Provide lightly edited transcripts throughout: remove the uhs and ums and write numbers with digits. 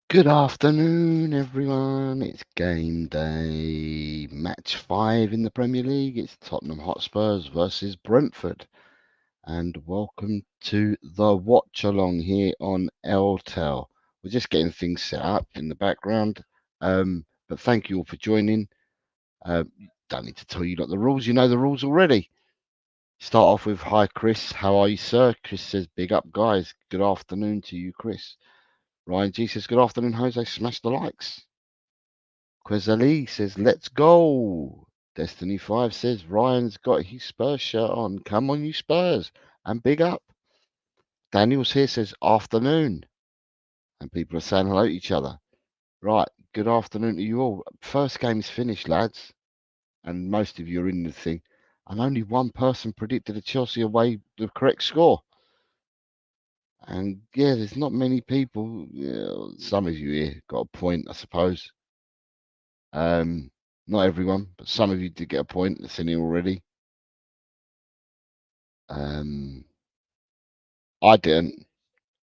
Good afternoon, everyone. It's game day, match 5 in the Premier League. It's Tottenham Hotspurs versus Brentford. And welcome to the watch along here on LTEL. We're just getting things set up in the background. But thank you all for joining. Don't need to tell you the rules. You know the rules already. Start off with hi, Chris. How are you, sir? Chris says, big up, guys. Good afternoon to you, Chris. Ryan G says, good afternoon, Jose. Smash the likes. Quezali says, let's go. Destiny 5 says, Ryan's got his Spurs shirt on. Come on, you Spurs. And big up. Daniel's here says, afternoon. And people are saying hello to each other. Right. Good afternoon to you all. First game's finished, lads. And most of you are in the thing. And only one person predicted a Chelsea away the correct score. And yeah, there's not many people. Some of you here got a point, I suppose. Not everyone, but some of you did get a point that's in here already. I didn't.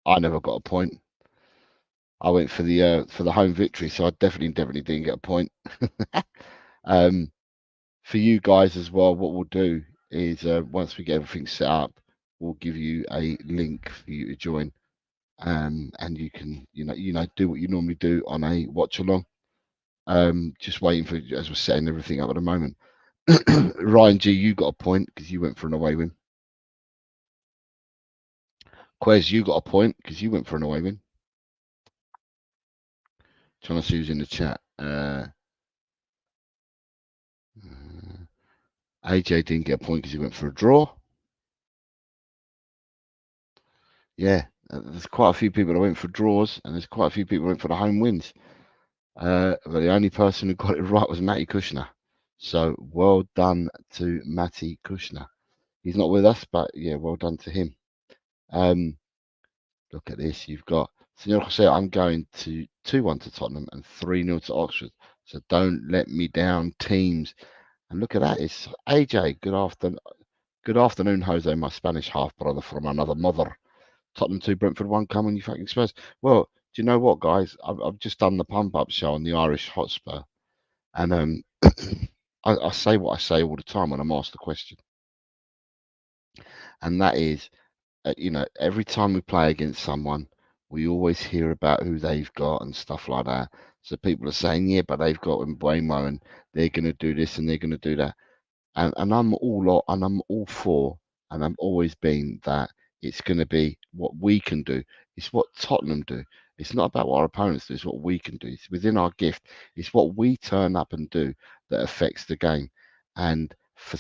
I never got a point. I went for the home victory, so I definitely didn't get a point. For you guys as well, what we'll do is once we get everything set up, we'll give you a link for you to join, and you can do what you normally do on a watch along. Just waiting for as we're setting everything up at the moment. Ryan G, you got a point because you went for an away win. Quez, you got a point because you went for an away win. Trying to see who's in the chat. AJ didn't get a point because he went for a draw. Yeah, there's quite a few people that went for draws, and there's quite a few people that went for the home wins. But the only person who got it right was Matty Kushner. So well done to Matty Kushner. He's not with us, but yeah, well done to him. Look at this. You've got Senor Jose. I'm going to 2-1 to Tottenham and 3-0 to Oxford. So don't let me down, teams. And look at that. It's AJ. Good afternoon, Jose, my Spanish half brother from another mother. Tottenham 2, Brentford 1. Come on, you fucking Spurs. Well, do you know what, guys? I've just done the pump up show on the Irish Hotspur. And I say what I say all the time when I'm asked the question. And that is, every time we play against someone, we always hear about who they've got and stuff like that. So people are saying, yeah, but they've got Mbuemo and they're going to do this and they're going to do that. And I'm all for, and I'm always been that it's going to be what we can do. It's what Tottenham do. It's not about what our opponents do. It's what we can do. It's within our gift. It's what we turn up and do that affects the game. And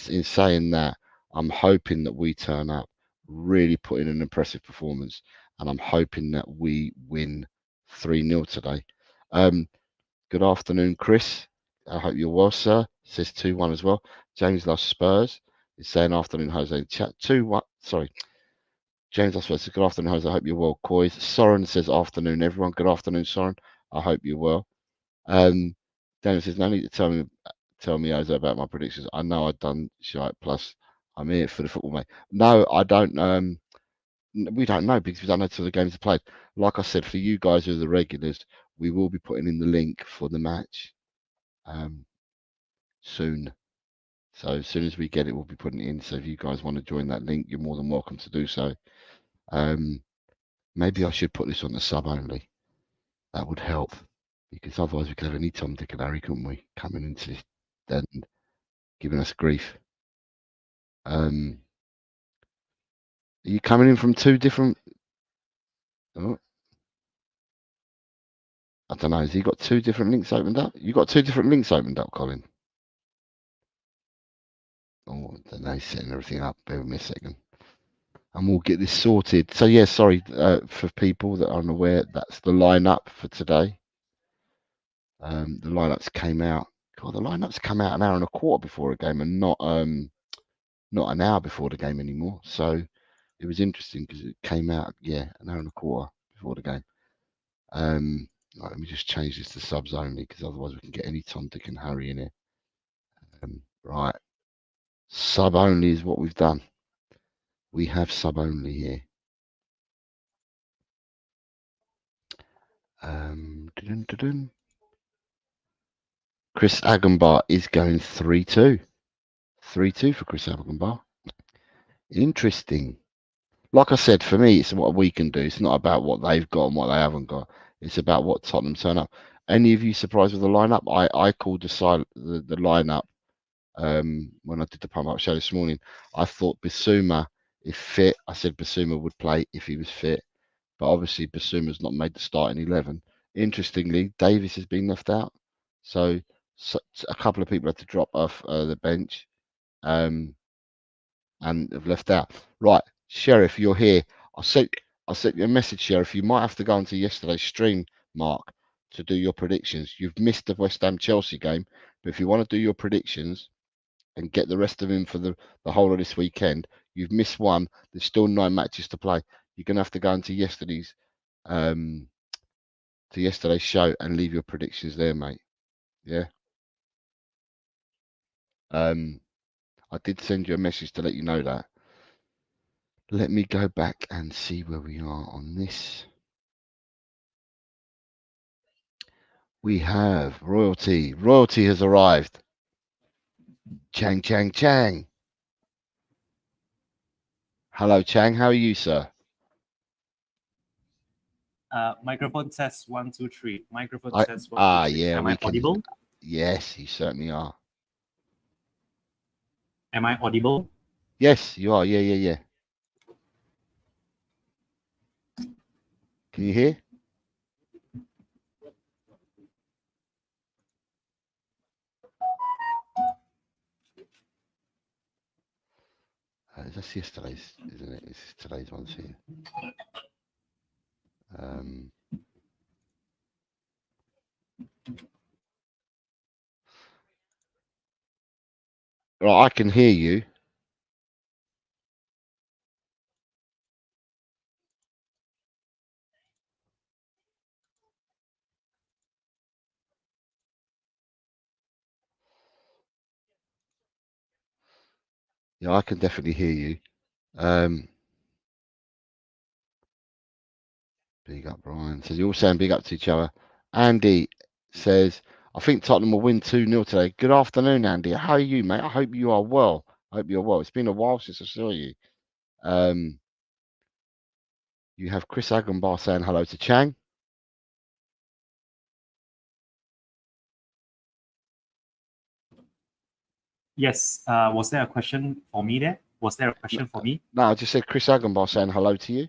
in saying that, I'm hoping that we turn up, really put in an impressive performance, and I'm hoping that we win 3-0 today. Good afternoon, Chris. I hope you're well, sir. Says 2-1 as well. James loves Spurs. Is saying afternoon, Jose. Chat 2-1. Sorry. James loves Spurs. Good afternoon, Jose. I hope you're well, Coys. Soren says afternoon, everyone. Good afternoon, Soren. I hope you're well. Daniel says, no need to tell me, Jose, about my predictions. I know I've done shite. Plus, I'm here for the football, mate. No, I don't. We don't know because we don't know till the games are played. Like I said, for you guys who are the regulars, we will be putting in the link for the match soon. So as soon as we get it, we'll be putting it in. So if you guys want to join that link, you're more than welcome to do so. Maybe I should put this on the sub only. That would help because otherwise we could have any Tom, Dick, and Harry, couldn't we? Coming into this and giving us grief. Are you coming in from two different? Oh, I don't know. Has he got two different links opened up? You got two different links opened up, Colin? Oh, then he's setting everything up. Bear with me a second. And we'll get this sorted. So, yeah, sorry for people that are unaware, that's the lineup for today. The lineups came out. God, the lineups come out an hour and a quarter before a game and not an hour before the game anymore. So it was interesting because it came out, yeah, an hour and a quarter before the game. Right, let me just change this to subs only because otherwise we can get any Tom, Dick, and Harry in here. Right. Sub only is what we've done. We have sub only here. Dun, dun, dun. Chris Agenbar is going 3-2. 3-2 for Chris Agenbar. Interesting. Like I said, for me, it's what we can do. It's not about what they've got and what they haven't got. It's about what Tottenham turn up. Any of you surprised with the lineup? I called the lineup when I did the pump up show this morning. I thought Bissouma, if fit, I said Bissouma would play if he was fit. But obviously, Bissouma's not made the starting 11. Interestingly, Davis has been left out. So a couple of people had to drop off the bench. And have left out. Right, Sheriff, you're here. I sent you a message, Sheriff. You might have to go into yesterday's stream, Mark, to do your predictions. You've missed the West Ham Chelsea game, but if you want to do your predictions and get the rest of them for the whole of this weekend, you've missed one. There's still 9 matches to play. You're gonna have to go into yesterday's show and leave your predictions there, mate. Yeah. I did send you a message to let you know that. Let me go back and see where we are on this. We have royalty. Royalty has arrived. Chang, Chang, Chang. Hello, Chang. How are you, sir? Microphone test 1 2 3. Microphone test 1 2 3. Yeah. Am I audible? Yes, you certainly are. Am I audible? Yes, you are. Yeah. Can you hear? That's yesterday's, isn't it? It's today's one's here. Right, I can hear you. Yeah, I can definitely hear you. Big up, Brian. Says you're all saying big up to each other. Andy says, I think Tottenham will win 2-0 today. Good afternoon, Andy. How are you, mate? I hope you are well. I hope you're well. It's been a while since I saw you. You have Chris Agenbar saying hello to Chang. Yes. Was there a question for me there? Was there a question for me? No, I just said Chris Agenbar saying hello to you.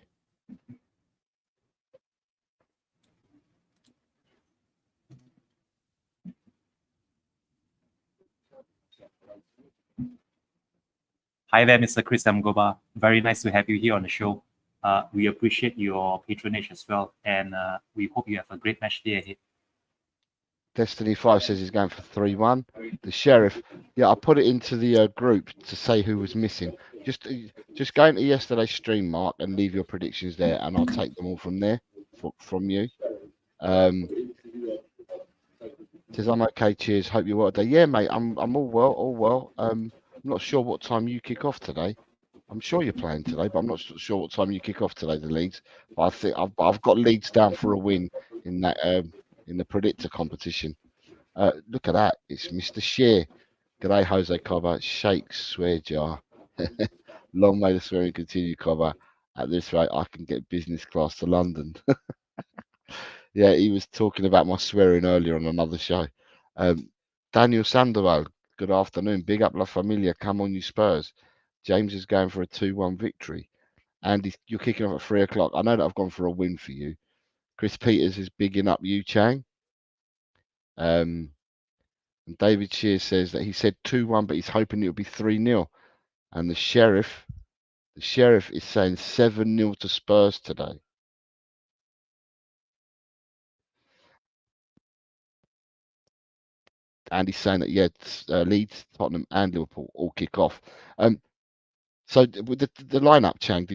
Hi there, Mr. Chris Amgoba. Very nice to have you here on the show. We appreciate your patronage as well, and we hope you have a great match day ahead. Destiny 5 says he's going for 3-1. The Sheriff, yeah, I put it into the group to say who was missing. Just go into yesterday's stream, Mark, and leave your predictions there, and I'll take them all from there, from you. Says I'm okay. Cheers. Hope you're well today. Yeah, mate. I'm all well. All well. I'm not sure what time you kick off today. I'm sure you're playing today, but I'm not sure what time you kick off today. The Leeds, but I think I've got Leeds down for a win in that in the predictor competition. Look at that. It's Mr. Shear. G'day, Jose Cover. Shake swear jar. Long may the swearing continue, Cover. At this rate, I can get business class to London. Yeah, he was talking about my swearing earlier on another show. Daniel Sandoval, good afternoon. Big up La Familia. Come on, you Spurs. James is going for a 2-1 victory. Andy, you're kicking off at 3 o'clock. I know that I've gone for a win for you. Chris Peters is bigging up you, Chang. And David Shears says that he said 2-1, but he's hoping it'll be 3-0. And the Sheriff is saying 7-0 to Spurs today. And he's saying that, yeah, Leeds, Tottenham, and Liverpool all kick off. So with the lineup, Chang,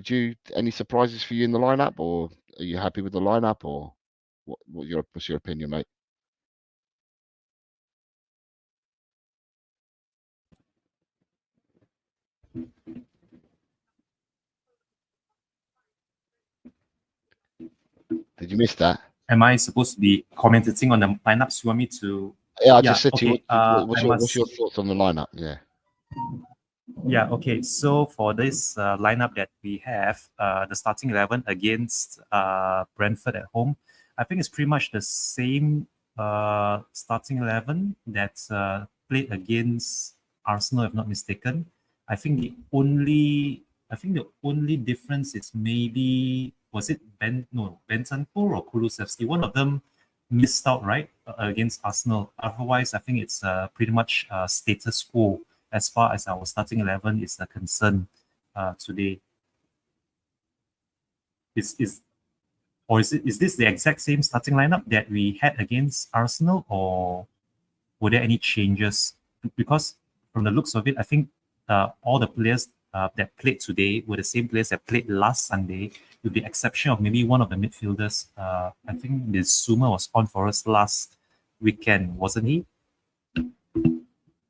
any surprises for you in the lineup, or are you happy with the lineup, or what's your opinion, mate? Did you miss that? Am I supposed to be commenting on the lineups? You want me to? Yeah, I Yeah. just said to you, Okay. I what's must. your thoughts on the lineup? Yeah. Yeah. Okay. So for this lineup that we have, the starting 11 against Brentford at home, I think it's pretty much the same starting 11 that played against Arsenal, if not mistaken. I think the only difference is maybe was it Bentancur or Kulusevski. One of them missed out, right, against Arsenal. Otherwise, I think it's pretty much status quo as far as our starting 11 is concerned today. Is or is this the exact same starting lineup that we had against Arsenal, or were there any changes? Because from the looks of it, I think all the players that played today were the same players that played last Sunday, with the exception of maybe one of the midfielders. I think the Zuma was on for us last weekend, wasn't he?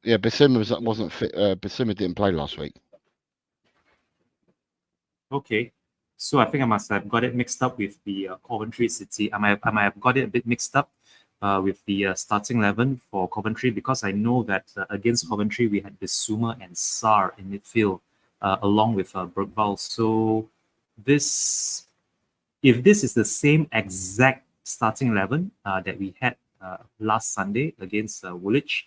Yeah, Bissouma wasn't fit. Bissouma didn't play last week. Okay. So I think I must have got it mixed up with the Coventry City. I might have got it a bit mixed up with the starting 11 for Coventry, because I know that against Coventry we had Bissouma and Sarr in midfield along with Bergvall. So this, if this is the same exact starting 11 that we had last Sunday against Woolwich,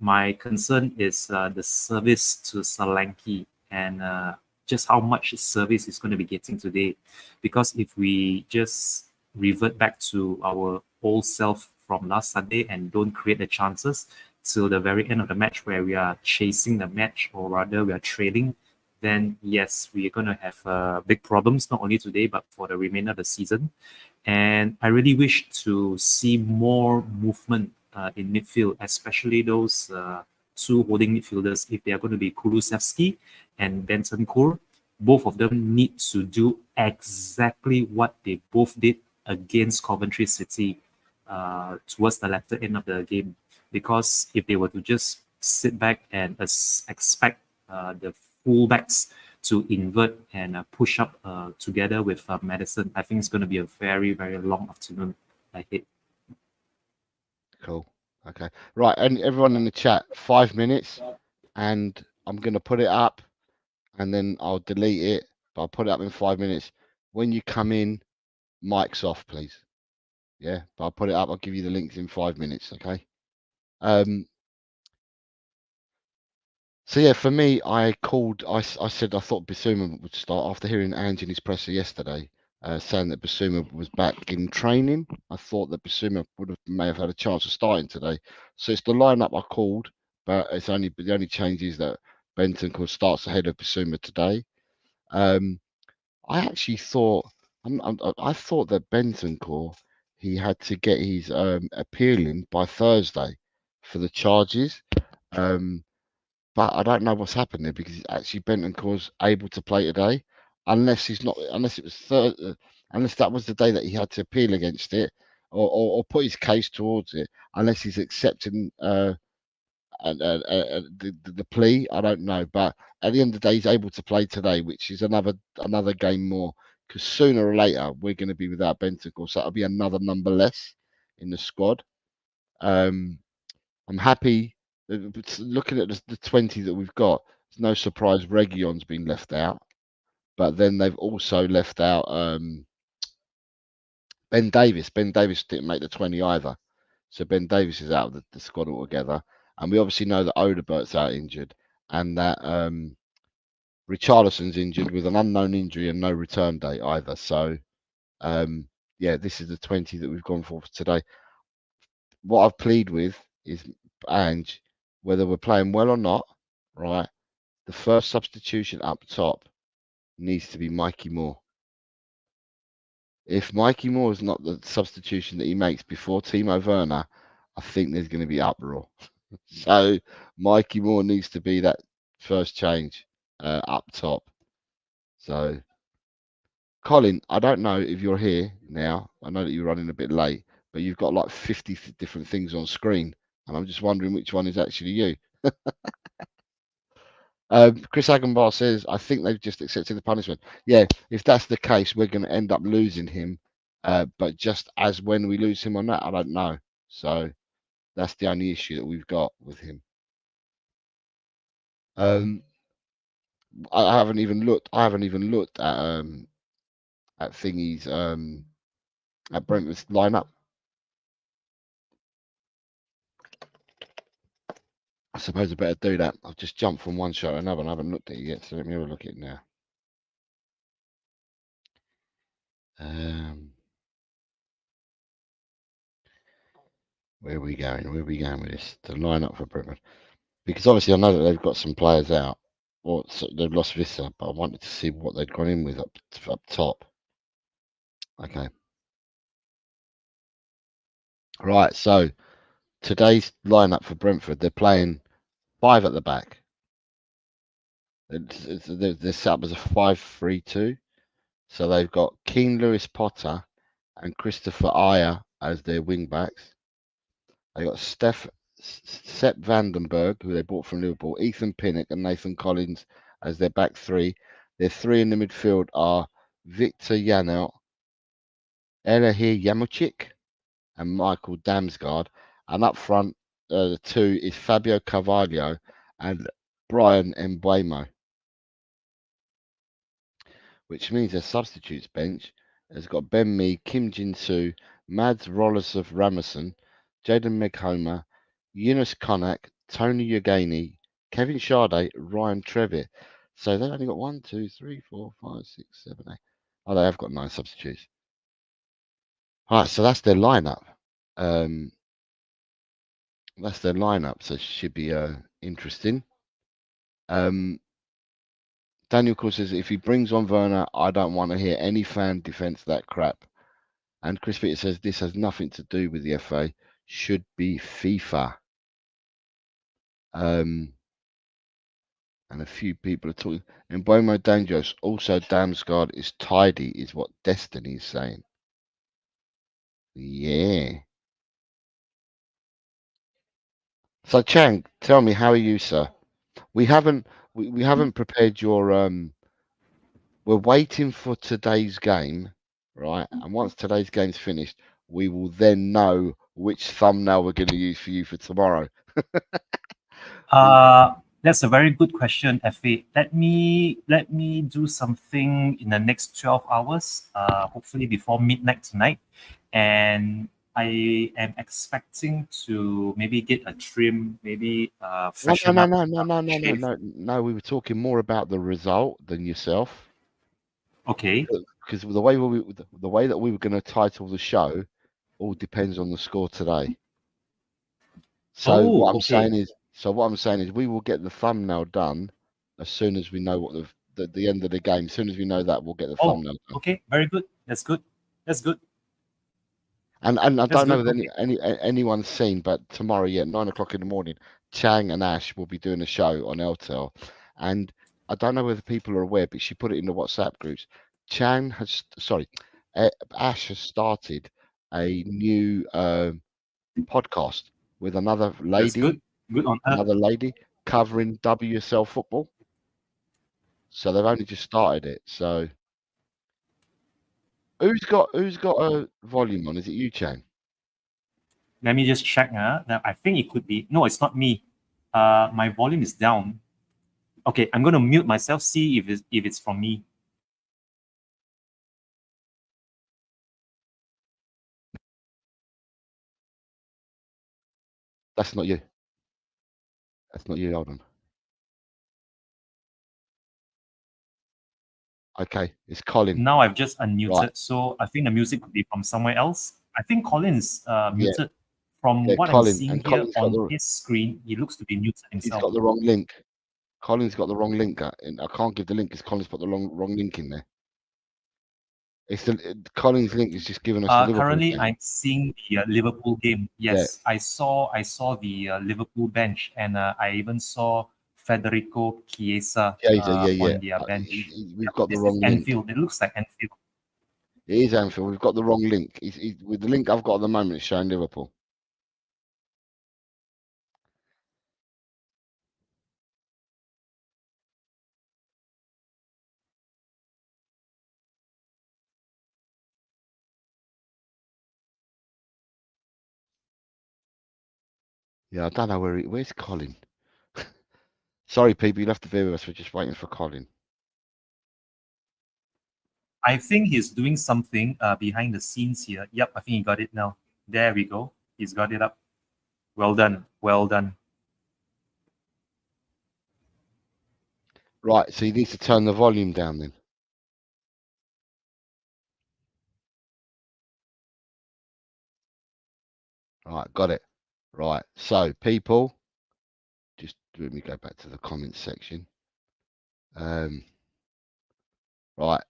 my concern is the service to Solanke and just how much service is going to be getting today. Because if we just revert back to our old self from last Sunday and don't create the chances till the very end of the match where we are chasing the match, or rather we are trailing, then yes, we're going to have big problems, not only today, but for the remainder of the season. And I really wish to see more movement in midfield, especially those two holding midfielders. If they are going to be Kulusevski and Bentancur, both of them need to do exactly what they both did against Coventry City towards the latter end of the game. Because if they were to just sit back and expect the fullbacks to invert and push up together with Madison, I think it's going to be a very, very long afternoon ahead. Cool. Okay. Right, and everyone in the chat, 5 minutes, and I'm going to put it up, and then I'll delete it, but I'll put it up in 5 minutes. When you come in, mic's off, please. Yeah, but I'll put it up. I'll give you the links in 5 minutes. Okay. So yeah, for me, I called. I said I thought Bissouma would start after hearing Ange in his presser yesterday, saying that Bissouma was back in training. I thought that Bissouma may have had a chance of starting today. So it's the lineup I called, but it's only the only change is that Bentancur starts ahead of Bissouma today. I actually thought I thought that Bentancur, he had to get his appeal in by Thursday for the charges. But I don't know what's happened there, because actually Bentancur's able to play today, unless he's not, unless it was unless that was the day that he had to appeal against it, or put his case towards it, unless he's accepting the plea. I don't know, but at the end of the day, he's able to play today, which is another game more. Because sooner or later we're going to be without Bentancur, so that'll be another number less in the squad. Um, I'm happy. Looking at the 20 that we've got, it's no surprise Reguilon's been left out, but then they've also left out Ben Davis. Ben Davis didn't make the 20 either, so Ben Davis is out of the squad altogether. And we obviously know that Odebert's out injured, and that Richarlison's injured with an unknown injury and no return date either. So yeah, this is the 20 that we've gone for today. What I've pleaded with is Ange, whether we're playing well or not, right? The first substitution up top needs to be Mikey Moore. If Mikey Moore is not the substitution that he makes before Timo Werner, I think there's going to be uproar. So Mikey Moore needs to be that first change up top. So, Colin, I don't know if you're here now. I know that you're running a bit late, but you've got like 50 different things on screen, and I'm just wondering which one is actually you. Chris Agenbar says, I think they've just accepted the punishment. Yeah, if that's the case, we're going to end up losing him But just as when we lose him on that, I don't know. So that's the only issue that we've got with him. I haven't even looked. I haven't even looked at thingy's at Brentford's lineup. I suppose I better do that. I've just jumped from one show to another and I haven't looked at it yet. So let me have a look at it now. Where are we going? Where are we going with this? The lineup for Brentford. Because obviously I know that they've got some players out. Or so they've lost Vissa, but I wanted to see what they'd gone in with up top. Okay. Right, so today's lineup for Brentford, they're playing 5 at the back. They're set up as a 5-3-2. So they've got Keane Lewis Potter and Christopher Ayer as their wing backs. They got Sepp Vandenberg, who they bought from Liverpool, Ethan Pinnock and Nathan Collins as their back three. Their three in the midfield are Victor Janelt, Elahir Yamuchik, and Michael Damsgaard. And up front, the two is Fabio Carvalho and Brian Mbeumo, which means their substitutes bench has got Ben Mee, Kim Jin-soo, Mads Rollersov Ramerson, Jaden Meghoma, Yunus Konak, Tony Yogani, Kevin Sade, Ryan Trevitt. So they've only got 1, 2, 3, 4, 5, 6, 7, 8. Oh, they have got 9 substitutes. All right, so that's their lineup. That's their lineup, so it should be interesting. Daniel Cook says if he brings on Werner, I don't want to hear any fan defense that crap. And Chris Peter says this has nothing to do with the FA. Should be FIFA. And a few people are talking. And Bomo Dangerous, also Damsgaard is tidy, is what Destiny is saying. Yeah. So Chang, tell me, how are you, sir? We haven't prepared your we're waiting for today's game, right? And once today's game's finished, we will then know which thumbnail we're going to use for you for tomorrow. That's a very good question, Effie. Let me do something in the next 12 hours, hopefully before midnight tonight. And I am expecting to maybe get a trim, maybe No, freshen up, shave. no. We were talking more about the result than yourself. Okay. Because the way that we were going to title the show all depends on the score today. So Oh, what I'm okay. saying is we will get the thumbnail done as soon as we know what the end of the game. As soon as we know that, we'll get the Oh, thumbnail done. okay. Very good. That's good. That's good. And I That's don't know good. if Okay. anyone's seen, but tomorrow, yeah, 9 o'clock in the morning, Chang and Ash will be doing a show on LTEL. And I don't know whether people are aware, but she put it in the WhatsApp groups. Ash has started a new podcast with That's good. Good on her. another lady covering WSL football. So they've only just started it. So who's got a volume on? Is it you, Chang? Let me just check. Now I think it could be. No, it's not me. My volume is down. Okay, I'm going to mute myself. See if it's from me. That's not you. That's not you. Hold on. Okay, it's Colin. Now I've just Right. unmuted, so I think the music could be from somewhere else. I think Colin's Yeah. muted. From Yeah. what I'm Colin. seeing And here Colin's got on the his screen, he looks to be muted he's himself. got the wrong link. Colin's got the wrong link. And I can't give the link because Colin's put the wrong link in there. Colin's link is just giving us the Liverpool Currently, game. I'm seeing the Liverpool game. Yeah. Yes, I saw the Liverpool bench, and I even saw Federico Chiesa Yeah. on their bench. We've Yep, got the this is wrong link. Anfield. It looks like Anfield. It is Anfield. We've got the wrong link. With the link I've got at the moment, it's showing Liverpool. Yeah, I don't know where's Colin. Sorry, people, you'll have to bear with us. We're just waiting for Colin. I think he's doing something behind the scenes here. Yep, I think he got it now. There we go. He's got it up. Well done. Well done. Right, so you need to turn the volume down then. Right, got it. Right, so people, just let me go back to the comments section. Right,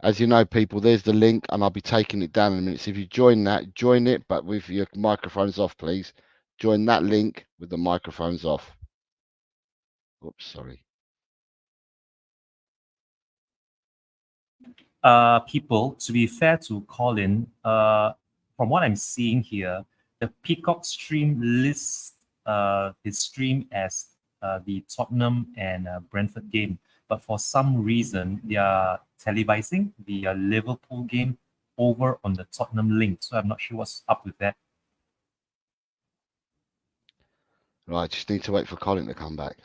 as you know, people, there's the link, and I'll be taking it down in a minute. So if you join that, join it, but with your microphones off, please. Join that link with the microphones off. Oops, sorry. People, to be fair to Colin, from what I'm seeing here, the Peacock stream lists his stream as the Tottenham and Brentford game. But for some reason, they are televising the Liverpool game over on the Tottenham link. So I'm not sure what's up with that. Right, just need to wait for Colin to come back.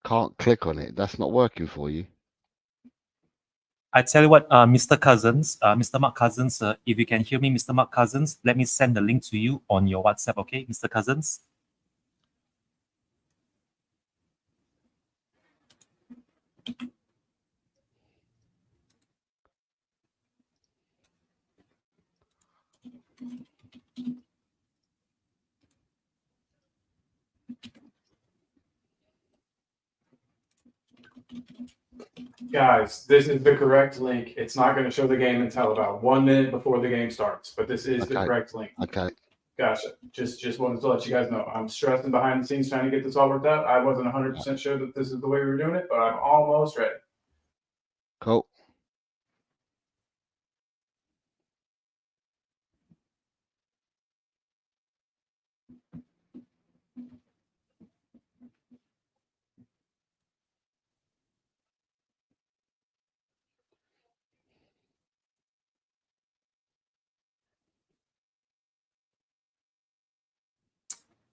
Can't click on it. That's not working for you. I tell you what, Mr. Cousins, Mr. Mark Cousins, if you can hear me, Mr. Mark Cousins, let me send the link to you on your WhatsApp, okay, Mr. Cousins? Guys, this is the correct link. It's not going to show the game until about 1 minute before the game starts, but this is the Okay. correct link. Okay. Gotcha. Just wanted to let you guys know. I'm stressing behind the scenes trying to get this all worked out. I wasn't 100% sure that this is the way we were doing it, but I'm almost ready. Cool.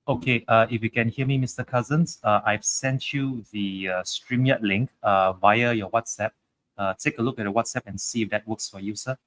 Okay, if you can hear me, Mr. Cousins, I've sent you the StreamYard link via your WhatsApp. Take a look at the WhatsApp and see if that works for you, sir.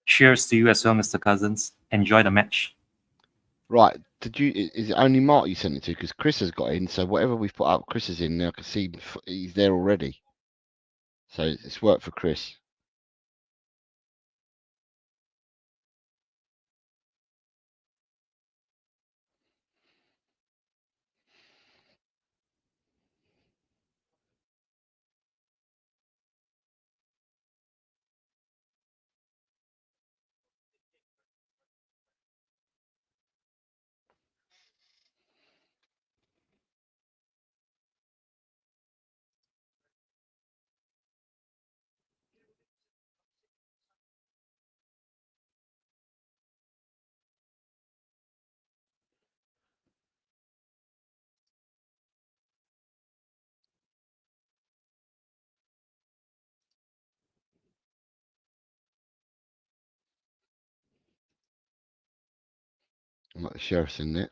Cheers to you as well, Mr. Cousins. Enjoy the match. Right. Did you? Is it only Mark you sent it to? Because Chris has got in. So whatever we've put up, Chris is in now. I can see he's there already. So it's worked for Chris. I'm like the sheriff's in it.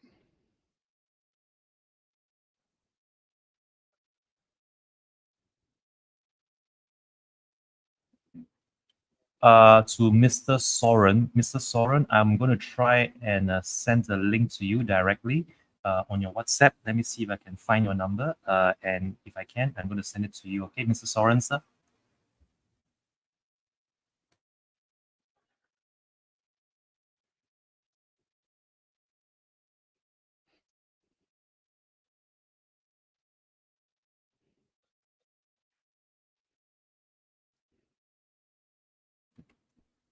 to Mr. Soren. Mr. Soren, I'm going to try and send a link to you directly on your WhatsApp. Let me see if I can find your number. And if I can, I'm going to send it to you. Okay, Mr. Soren, sir?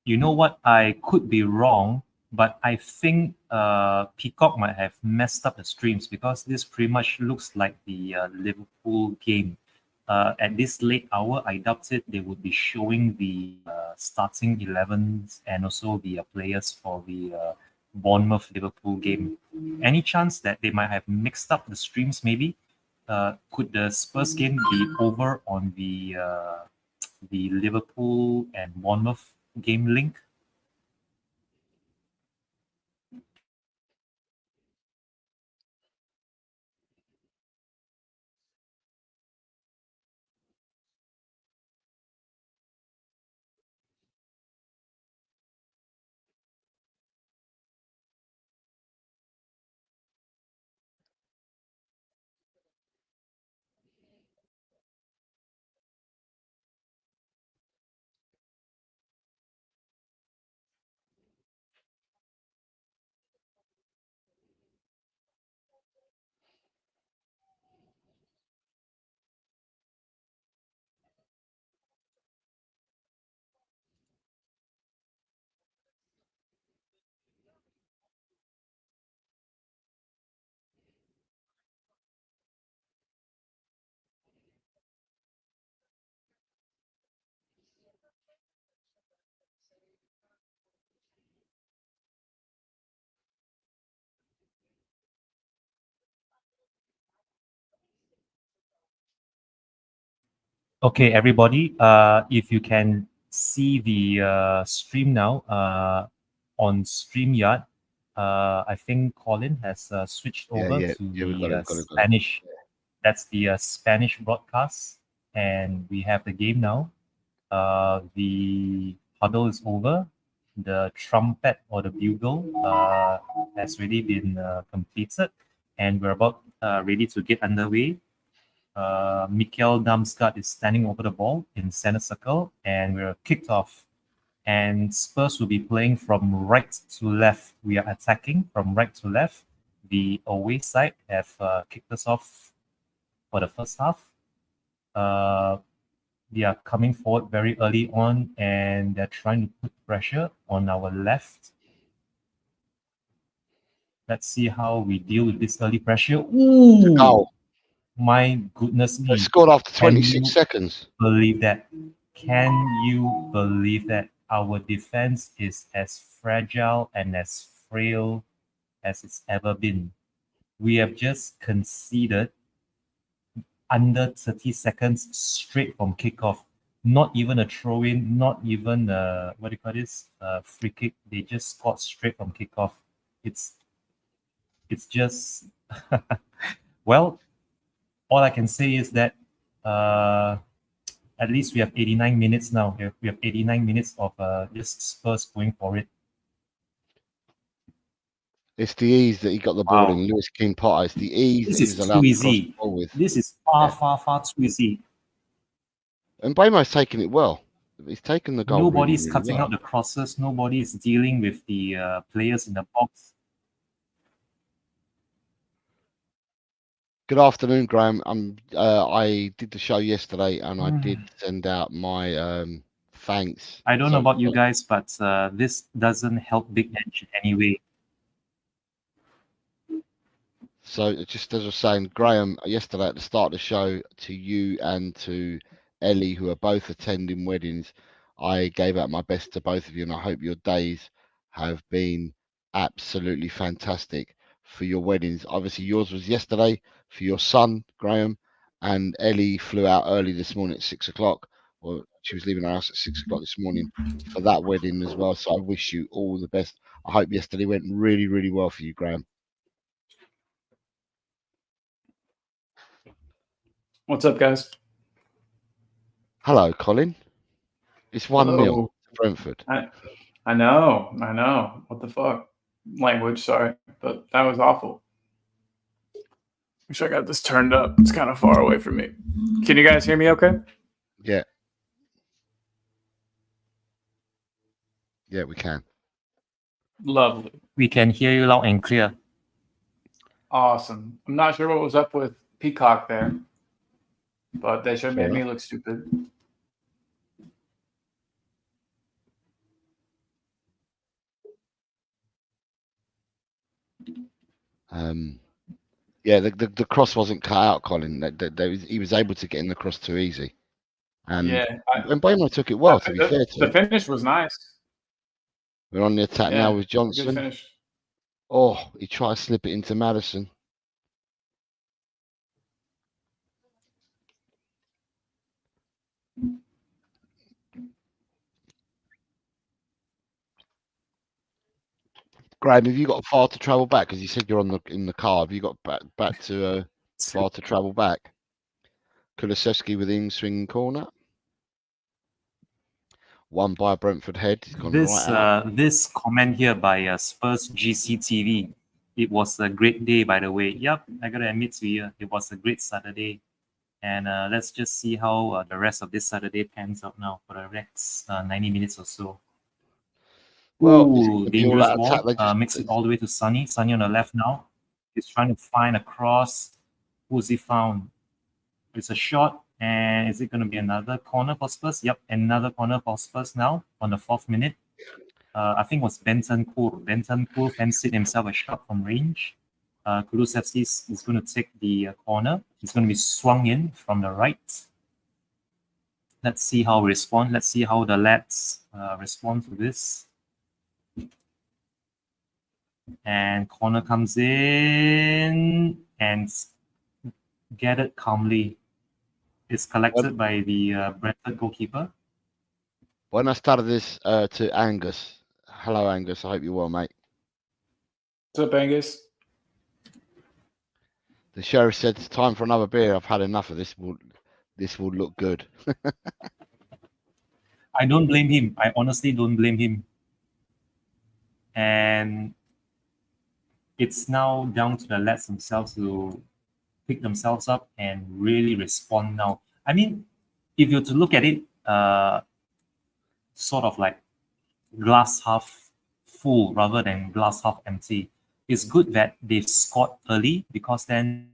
You know what? I could be wrong, but I think Peacock might have messed up the streams because this pretty much looks like the Liverpool game. At this late hour, I doubt it they would be showing the starting 11s and also the players for the Bournemouth Liverpool game. Any chance that they might have mixed up the streams? Maybe could the Spurs game be over on the Liverpool and Bournemouth game link? Okay, everybody, if you can see the stream now on StreamYard, I think Colin has switched over Yeah, to we got the it, got it. Spanish. That's the Spanish broadcast, and we have the game now. The huddle is over. The trumpet or the bugle has already been completed, and we're about ready to get underway. Mikel Damsgaard is standing over the ball in center circle, and we're kicked off. And Spurs will be playing from right to left. We are attacking from right to left. The away side have kicked us off for the first half. They are coming forward very early on, and they're trying to put pressure on our left. Let's see how we deal with this early pressure. Ooh! Goal. My goodness They me. scored after Can 26 you seconds. believe that? Can you believe that our defense is as fragile and as frail as it's ever been? We have just conceded under 30 seconds straight from kickoff. Not even a throw in, not even what do you call this? Free kick. They just scored straight from kickoff. It's just well, all I can say is that at least we have 89 minutes now. We have 89 minutes of just Spurs going for it. It's the ease that he got the ball Wow. in. Lewis King Potter. It's the ease This that is he's too allowed to cross the easy. ball with. This is far too easy. And Bremo's taking it well. He's taken the goal. Nobody's really cutting well. out the crosses. Nobody is dealing with the players in the box. Good afternoon, Graham. I did the show yesterday, and I did send out my thanks. I don't know So, about you guys, but this doesn't help Big Edge in any way. So just as I was saying, Graham, yesterday at the start of the show, to you and to Ellie, who are both attending weddings, I gave out my best to both of you, and I hope your days have been absolutely fantastic for your weddings. Obviously, yours was yesterday for your son, Graham, and Ellie flew out early this morning at 6 o'clock. Well, she was leaving her house at 6 o'clock this morning for that wedding as well. So I wish you all the best. I hope yesterday went really, really well for you, Graham. What's up, guys? Hello, Colin. It's 1-0 Hello. Brentford. I know. What the fuck? Language, sorry, but that was awful. Wish I got this turned up. It's kind of far away from me. Can you guys hear me okay? Yeah. Yeah, we can. Lovely. We can hear you loud and clear. Awesome. I'm not sure what was up with Peacock there, but they should make me look stupid. Yeah, the cross wasn't cut out, Colin. He was able to get in the cross too easy. And Yeah, and Mbeumo took it well, to be fair to the him. finish was nice. We're on the attack now with Good Johnson. finish. Oh, he tried to slip it into Madison. Graham, have you got far to travel back? Because you said you're in the car. Have you got back to far to travel back? Kulusevski with the in-swinging corner. Won by Brentford head. He's gone This right out. this comment here by Spurs GCTV. It was a great day, by the way. Yep, I gotta admit to you, it was a great Saturday. And let's just see how the rest of this Saturday pans out now for the next 90 minutes or so. Well, Ooh, dangerous ball. attack. Makes it all the way to Sonny. Sonny on the left now. He's trying to find a cross. Who's he found? It's a shot. And is it going to be another corner for Spurs? Yep, another corner for Spurs now on the 4th minute. I think it was Bentancur. Bentancur fancied himself a shot from range. Kulusevski is going to take the corner. It's going to be swung in from the right. Let's see how we respond. Let's see how the lads respond to this. And corner comes in and gathered calmly. It's collected by the Brentford goalkeeper. When I started this to Angus. Hello, Angus. I hope you're well, mate. What's up, Angus? The sheriff said it's time for another beer. I've had enough of this. This will look good. I don't blame him. I honestly don't blame him. And it's now down to the lads themselves to pick themselves up and really respond now. I mean, if you're to look at it, sort of like glass half full rather than glass half empty, it's good that they've scored early because then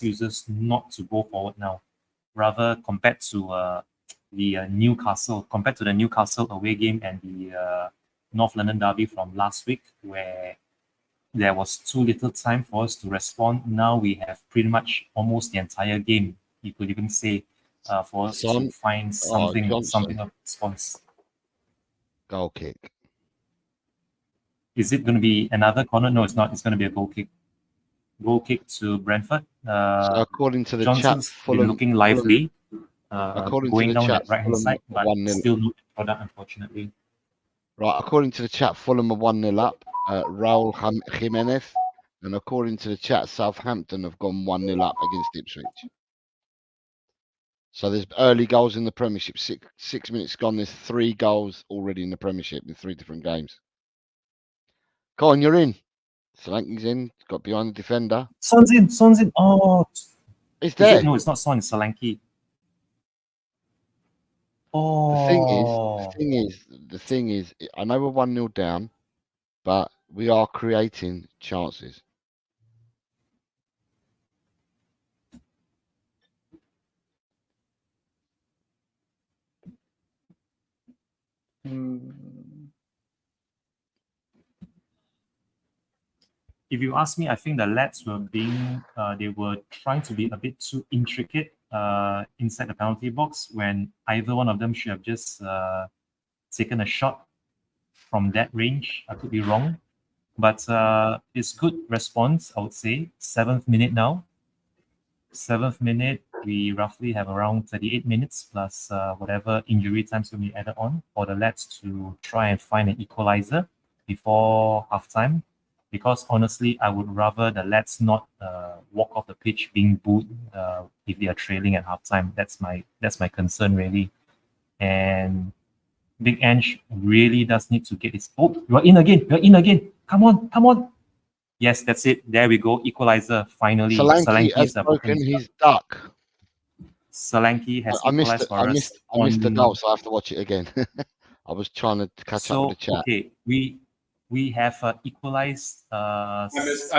users not to go forward now. Rather compared to the Newcastle away game and the North London derby from last week, where there was too little time for us to respond. Now we have pretty much almost the entire game, you could even say, for us to find something of response. Goal kick. Is it going to be another corner? No, it's not. It's going to be a goal kick. Goal kick to Brentford. So according to the Johnson's chat, been looking lively, going down chat, that right-hand side, but 1-0. still no product, unfortunately. Right, according to the chat, Fulham are 1-0 up. Raul Jimenez. And according to the chat, Southampton have gone 1-0 up against Ipswich. So there's early goals in the Premiership. Six minutes gone. There's 3 goals already in the Premiership in 3 different games. Go on, you're in. Solanke's in. Got behind the defender. Son's in. Oh, it's there. No, it's not Son. It's Solanke. Oh. The thing is, I know we're 1-0 down, but we are creating chances. If you ask me, I think the lads were they were trying to be a bit too intricate inside the penalty box when either one of them should have just taken a shot from that range. I could be wrong, but it's good response, I would say. 7th minute now. 7th minute, we roughly have around 38 minutes plus whatever injury times will be added on for the lads to try and find an equalizer before halftime. Because honestly, I would rather the lads not walk off the pitch being booed if they are trailing at halftime. That's my concern really. And Big Ange really does need to get his. Oh, you're in again. You're in again. Come on, come on. Yes, that's it. There we go. Equalizer. Finally, Solanke has Solanke's broken his duck. Solanke has I missed equalized it. for I us. missed the goal, so I have to watch it again. I was trying to catch up with the chat. Okay, we have equalized. I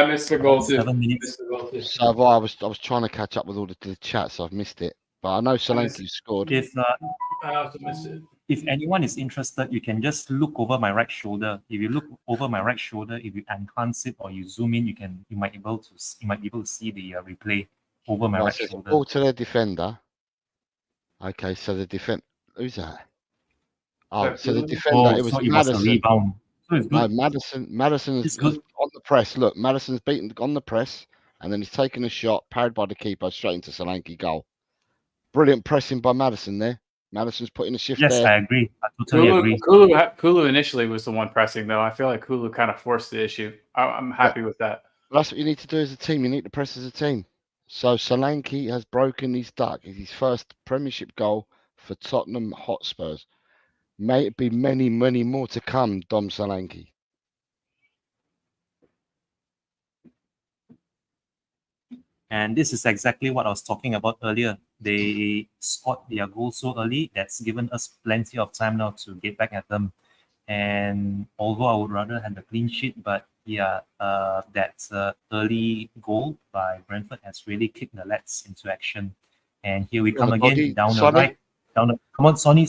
missed the goal too. 7 minutes. So I was trying to catch up with all the chat, so I've missed it. But I know Solanke scored. I also missed it. If anyone is interested, you can just look over my right shoulder. If you look over my right shoulder, if you enhance it or you zoom in, you might be able to see the replay over my right shoulder. Ball to the defender. Okay, so the who's that? Oh, so the defender. It was so it Madison. was a rebound. So it's good. Madison is on the press. Look, Madison's beaten on the press, and then he's taken a shot, parried by the keeper, straight into Solanke goal. Brilliant pressing by Madison there. Madison's putting a shift there. Yes, I agree. I totally agree. Kulu initially was the one pressing, though. I feel like Kulu kind of forced the issue. I'm happy with that. Well, that's what you need to do as a team. You need to press as a team. So Solanke has broken his duck. It's his first Premiership goal for Tottenham Hotspurs. May it be many, many more to come, Dom Solanke. And this is exactly what I was talking about earlier. They scored their goal so early, that's given us plenty of time now to get back at them. And although I would rather have the clean sheet, but yeah, that early goal by Brentford has really kicked the lads into action. And here we come again, down the right. Come on, Sonny,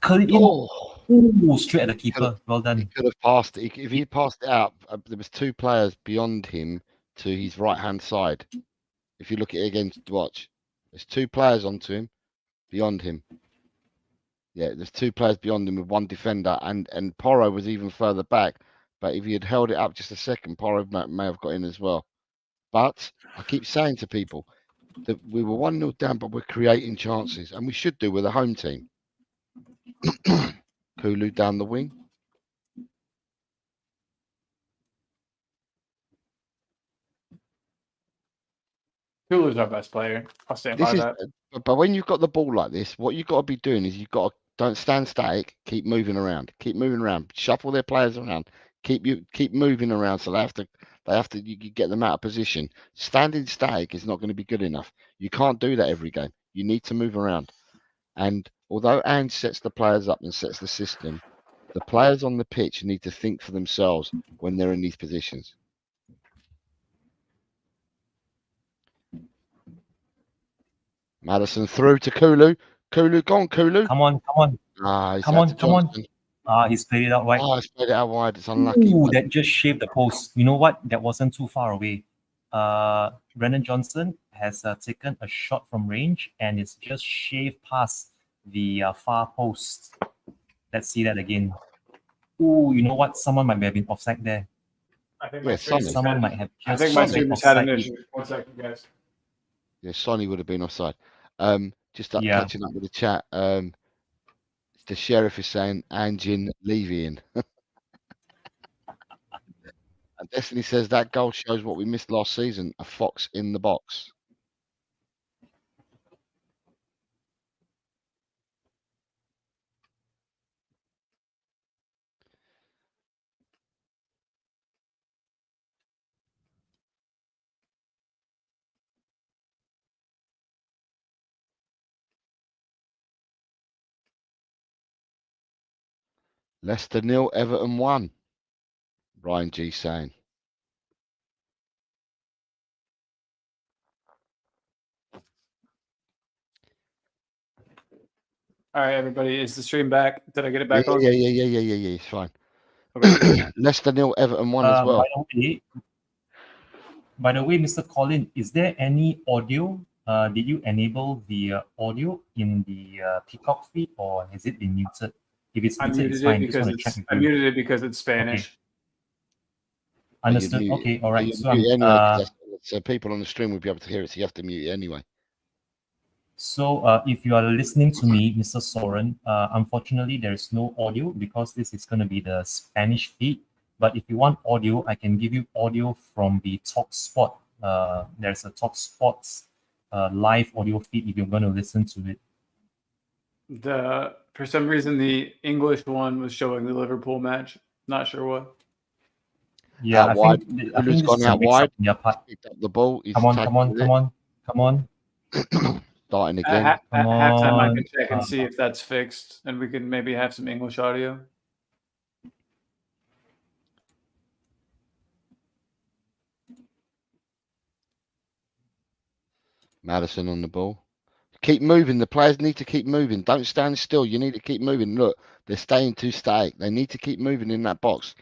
curl it in. Oh, straight at the keeper. Well done. He could have passed it. If he passed it out, there was two players beyond him to his right-hand side. If you look at it again, watch. There's two players onto him, beyond him. Yeah, there's two players beyond him with one defender, and Porro was even further back. But if he had held it up just a second, Porro may have got in as well. But I keep saying to people that we were 1-0 down, but we're creating chances, and we should do with a home team. Kulu down the wing. Kulu's our best player. I'll stand by that. But when you've got the ball like this, what you've got to be doing is you've got to don't stand static. Keep moving around. Keep moving around. Shuffle their players around. Keep moving around. So they have to you get them out of position. Standing static is not going to be good enough. You can't do that every game. You need to move around. And although Ange sets the players up and sets the system, the players on the pitch need to think for themselves when they're in these positions. Madison through to Kulu. Kulu, go on, Kulu. Come on. Come on. He's played it out wide. He's played it out wide. It's unlucky. Ooh, that just shaved the post. You know what? That wasn't too far away. Brennan Johnson has taken a shot from range and it's just shaved past the far post. Let's see that again. Ooh, you know what? Someone might have been offside there. I think someone might have just. I think my stream had an issue. 1 second, guys. Yeah, Sonny would have been offside. Catching up with the chat. The sheriff is saying Anjin Levian. And Destiny says that goal shows what we missed last season, a fox in the box. Leicester 0, Everton 1. Ryan G saying. All right, everybody, is the stream back? Did I get it back on? Yeah. It's fine. Okay. Leicester 0, Everton 1 as well. By the way, Mr. Colin, is there any audio? Did you enable the audio in the Peacock feed, or has it been muted? If it's muted, it's fine. I muted it because it's Spanish. Okay. Understood. Okay, all right. So people on the stream will be able to hear it, so you have to mute it anyway. So if you are listening to me, Mr. Soren, unfortunately, there is no audio because this is going to be the Spanish feed. But if you want audio, I can give you audio from the TalkSport. There's a TalkSport live audio feed if you're going to listen to it. For some reason, the English one was showing the Liverpool match. Not sure what. Yeah, Out I wide. think Kulu's this gone is a out mix wide. up on your part. Picked up the ball. He's Come on, tagged come on, with come on, come on, it. Starting At, again. at come halftime, I on. can check and see if that's fixed, and we can maybe have some English audio. Madison on the ball. Keep moving. The players need to keep moving. Don't stand still. You need to keep moving. Look, they're staying too static. They need to keep moving in that box.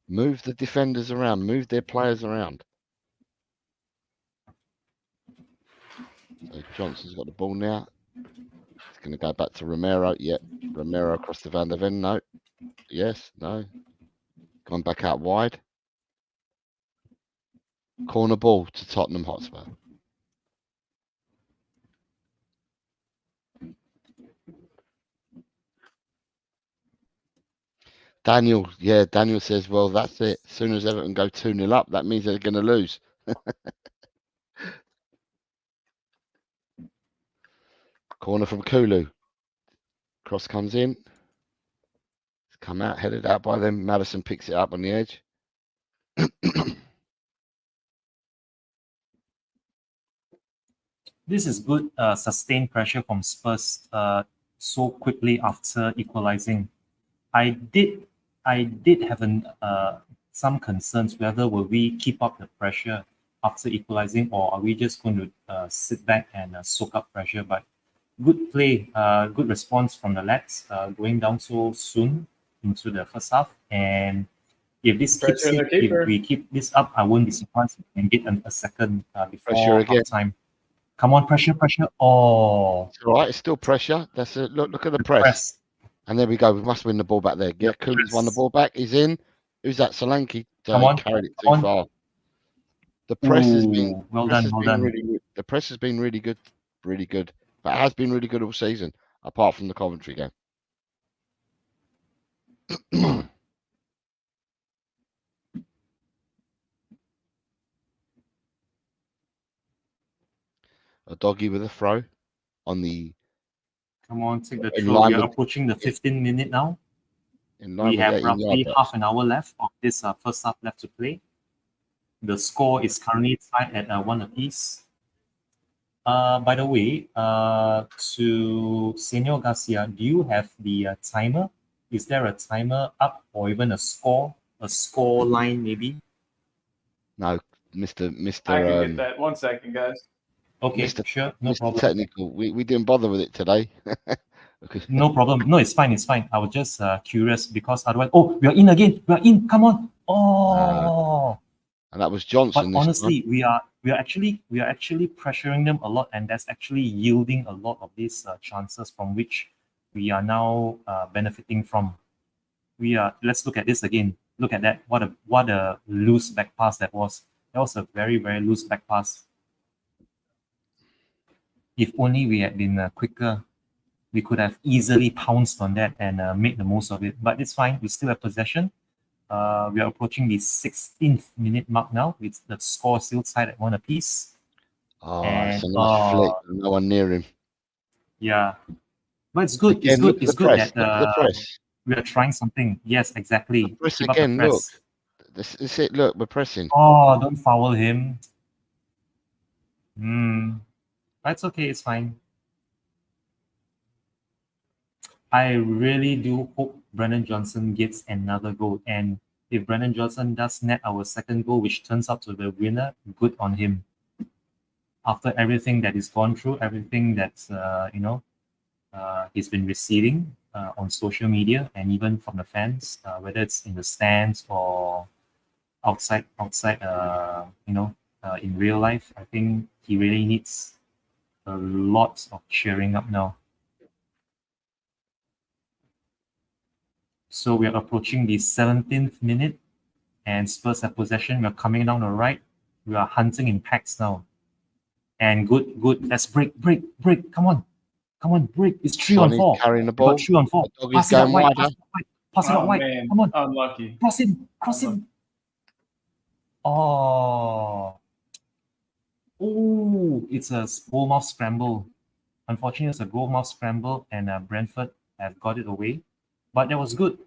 Move the defenders around. Move their players around. So Johnson's got the ball now. It's going to go back to Romero. Yep. Romero across the Van der Ven. No. Yes. No. Gone back out wide. Corner ball to Tottenham Hotspur. Daniel, yeah, Daniel says, well, that's it. As soon as Everton go 2-0 up, that means they're going to lose. Corner from Kulu. Cross comes in. It's come out, headed out by them. Madison picks it up on the edge. This is good sustained pressure from Spurs so quickly after equalizing. I did have some concerns whether will we keep up the pressure after equalizing, or are we just going to sit back and soak up pressure. But good play, good response from the lads going down so soon into the first half. And if this keeps Pressure the it, if keeper. we keep this up, I won't be surprised if we can get a second Pressure before again. half time. Come on, pressure, pressure. Oh, It's all right. It's still pressure. That's it. Look at the press. And there we go. We must win the ball back there. Yeah, Kulu's won the ball back. He's in. Who's that? Solanke. Come on, carried it come too on. far. The press has Ooh, been well press done, has well been done. really good. The press has been really good, really good. But it has been really good all season, apart from the Coventry game. A doggy with a throw on the Come on, take the in throw. line We are with approaching the 15th minute now. in line We with have 18 yard roughly box. half an hour left of this first half left to play. The score is currently tied at 1 apiece. By the way, to Senor Garcia, do you have the timer? Is there a timer up, or even a score line maybe? No, Mr. I can get that. 1 second, guys. Okay, Mr. sure, no Mr. problem. Technical. We didn't bother with it today. No problem. No, it's fine. It's fine. I was just curious because otherwise, oh, we are in again. We are in. Come on. Oh. And that was But Johnson. This honestly, time. we are actually pressuring them a lot, and that's actually yielding a lot of these chances from which we are now benefiting from. Let's look at this again. Look at that. What a loose back pass that was. That was a very, very loose back pass. If only we had been quicker, we could have easily pounced on that and made the most of it. But it's fine. We still have possession. We are approaching the 16th minute mark now. With the score still tied at 1 apiece. Oh, And, it's a nice flick. No one near him. Yeah, but it's good. Again, It's good press. that Look at the press. we are trying something. Yes, exactly. The press Keep again. up the press. Look, this is it. Look, we're pressing. Oh, don't foul him. That's okay. It's fine. I really do hope Brennan Johnson gets another goal. And if Brennan Johnson does net our second goal, which turns out to be the winner, good on him. After everything that he's gone through, everything that's he's been receiving on social media and even from the fans, whether it's in the stands or outside, in real life, I think he really needs a lot of cheering up now. So we are approaching the 17th minute, and Spurs have possession. We're coming down the right. We are hunting in packs now. And good. Let's break. Come on, break. It's 3-on-4. Carrying the We got ball. 3-on-4. Pass it out wide. Pass it out wide. Man. Come on. Unlucky. Cross him. Oh, it's a Bournemouth scramble. Unfortunately, it's a goal-mouth scramble, and Brentford have got it away. But that was good.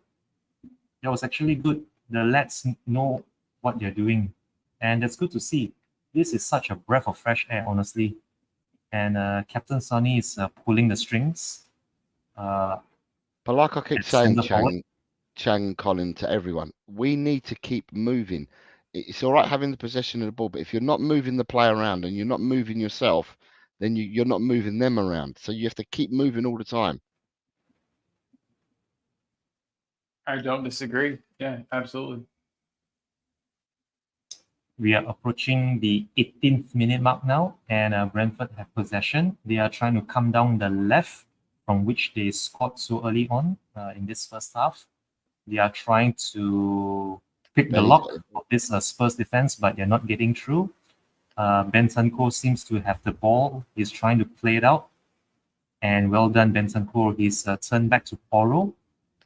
That was actually good. The lads know what they're doing, and that's good to see. This is such a breath of fresh air, honestly. And Captain Sonny is pulling the strings. But like I keep at saying, centre forward. Chang and Colin, to everyone, we need to keep moving. It's all right having the possession of the ball, but if you're not moving the play around and you're not moving yourself, then you're not moving them around. So you have to keep moving all the time. I don't disagree. Yeah, absolutely. We are approaching the 18th minute mark now, and Brentford have possession. They are trying to come down the left from which they scored so early on in this first half. They are trying to pick the lock of this Spurs defense, but they're not getting through. Bentancur seems to have the ball. He's trying to play it out. And well done, Bentancur. He's turned back to Porro.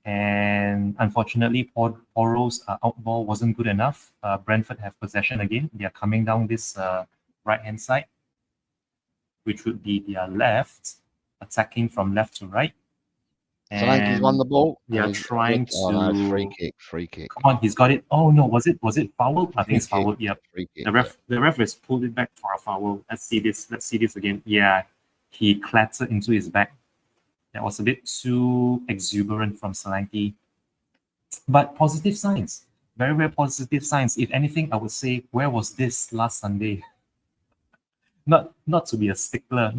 And unfortunately, Porro's out ball wasn't good enough. Brentford have possession again. They are coming down this right-hand side, which would be their left, attacking from left to right. Solanke's won the ball. They are trying to. Oh no, it's free kick. Come on, he's got it. Oh no, was it foul? I think it's foul. Yep. The ref has pulled it back for a foul. Let's see this again. Yeah, he clattered into his back. That was a bit too exuberant from Solanke. But positive signs. Very, very positive signs. If anything, I would say, where was this last Sunday? Not to be a stickler,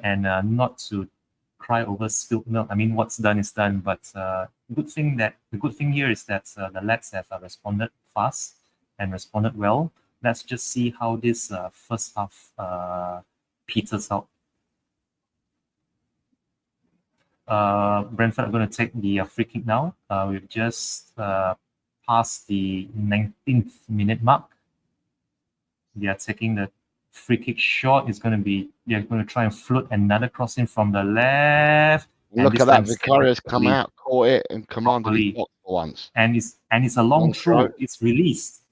and not to cry over spilled milk. I mean, what's done is done. But the good thing here is that the lads have responded fast and responded well. Let's just see how this first half peters out. Brentford are going to take the free kick now. We've just passed the 19th minute mark. They are taking the free kick shot. They're going to try and float another crossing from the left. Look at that! Vicaria's come out, caught it, and commanded the box for once. And it's a long throw. It's released.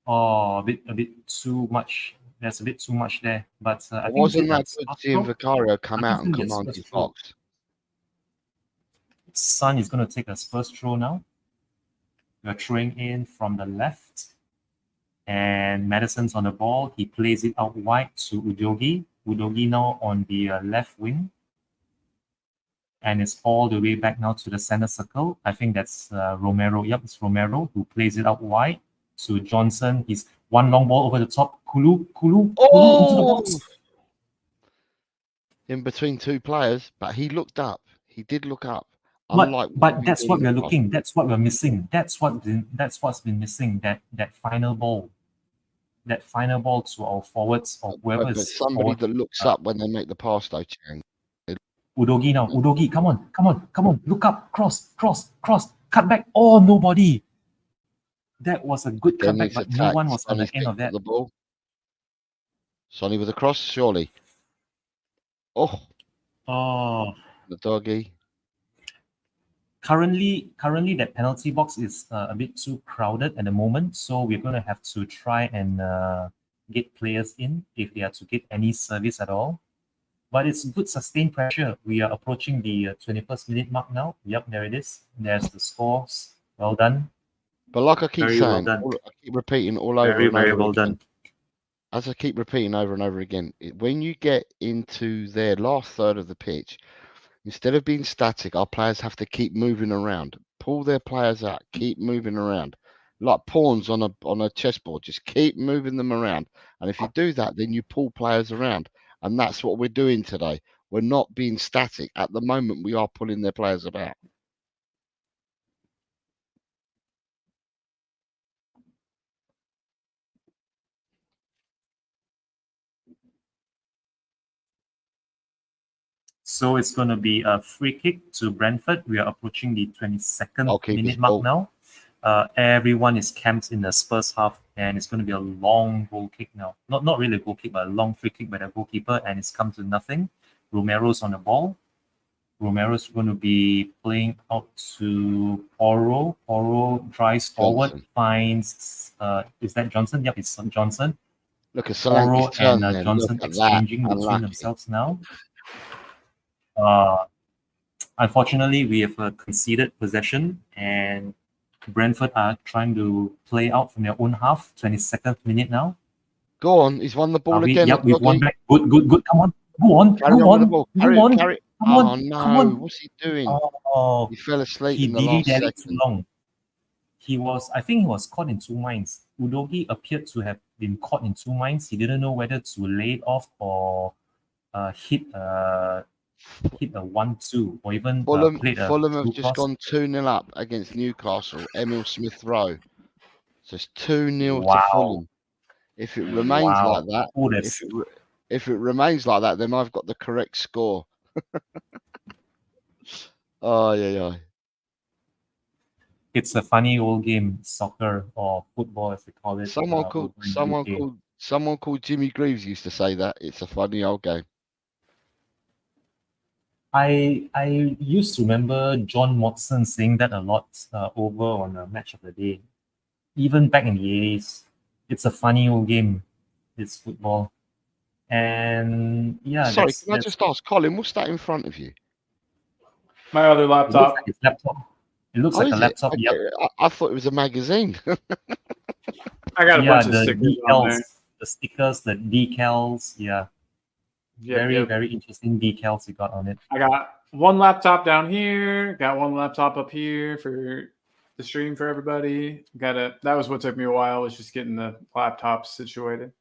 Oh, a bit too much. There's a bit too much there, but I think wasn't that good seeing Vicario come out and command his box? Son is going to take a Spurs throw now. We're throwing in from the left, and Madison's on the ball. He plays it out wide to Udogi. Udogi now on the left wing, and it's all the way back now to the center circle. I think that's Romero. Yep, it's Romero who plays it out wide to Johnson. He's one long ball over the top. Kulu into the box. In between two players, but he looked up. He did look up. But that's what we're looking. That's what we're missing. That's what's been missing. That final ball. That final ball to our forwards or whoever is somebody that looks up when they make the pass, though, Chang. Udogi now. Udogi, come on. Look up. Cross. Cut back. Oh, nobody. That was a good cutback, but no one was on the end of that. The ball. Sonny with a cross, surely. Oh, the doggy. Currently, that penalty box is a bit too crowded at the moment, so we're going to have to try and get players in if they are to get any service at all. But it's good sustained pressure. We are approaching the 21st minute mark now. Yep, there it is. There's the scores. Well done. But like I keep saying, I keep repeating all over and over. Very well done. As I keep repeating over and over again, when you get into their last third of the pitch, instead of being static, our players have to keep moving around. Pull their players out. Keep moving around. Like pawns on a chessboard. Just keep moving them around. And if you do that, then you pull players around. And that's what we're doing today. We're not being static. At the moment, we are pulling their players about. So it's going to be a free kick to Brentford. We are approaching the 22nd minute mark now. Everyone is camped in the Spurs half, and it's going to be a long goal kick now. Not really a goal kick, but a long free kick by the goalkeeper, and it's come to nothing. Romero's on the ball. Romero's going to be playing out to Porro. Porro drives forward, finds... is that Johnson? Yep, it's Johnson. Look at Oro Solanke's turn and there. Johnson Look at that. exchanging between Unlucky. themselves now. Unfortunately, we have conceded possession, and Brentford are trying to play out from their own half. 22nd minute now. Go on. He's won the ball again. Yep, we've won Doggy. back. Good. Come on. Go on. Carry Go on with the on. ball. You Carry won. it. Carry it. Come Oh, on. no. Come on. What's he doing? Oh, He fell asleep he in the last dilly-dallied too second. long. I think he was caught in two minds. Udogi appeared to have been caught in two minds. He didn't know whether to lay it off or hit a 1-2 or even Fulham played a have through just cross. gone 2-0 up against Newcastle, Emil Smith Rowe. So it's 2-0 to Wow. Fulham. If it remains Wow. like that, Oh, if it remains like that, then I've got the correct score. Oh, yeah. It's a funny old game, soccer or football as they call it. Someone over in UK. called Jimmy Greaves used to say that it's a funny old game. I used to remember John Watson saying that a lot over on a Match of the Day. Even back in the 80s, it's a funny old game. It's football. And yeah, Sorry, can I just ask, Colin, what's that in front of you? My other it looks laptop. like his laptop. It looks like a is it? laptop. Okay, Yep. I thought it was a magazine. I got a Yeah, bunch of the stickers on there. decals, the stickers, the decals. Yeah, Yep. very interesting decals you got on it. I got one laptop down here. Got one laptop up here for the stream for everybody. That was what took me a while, was just getting the laptops situated.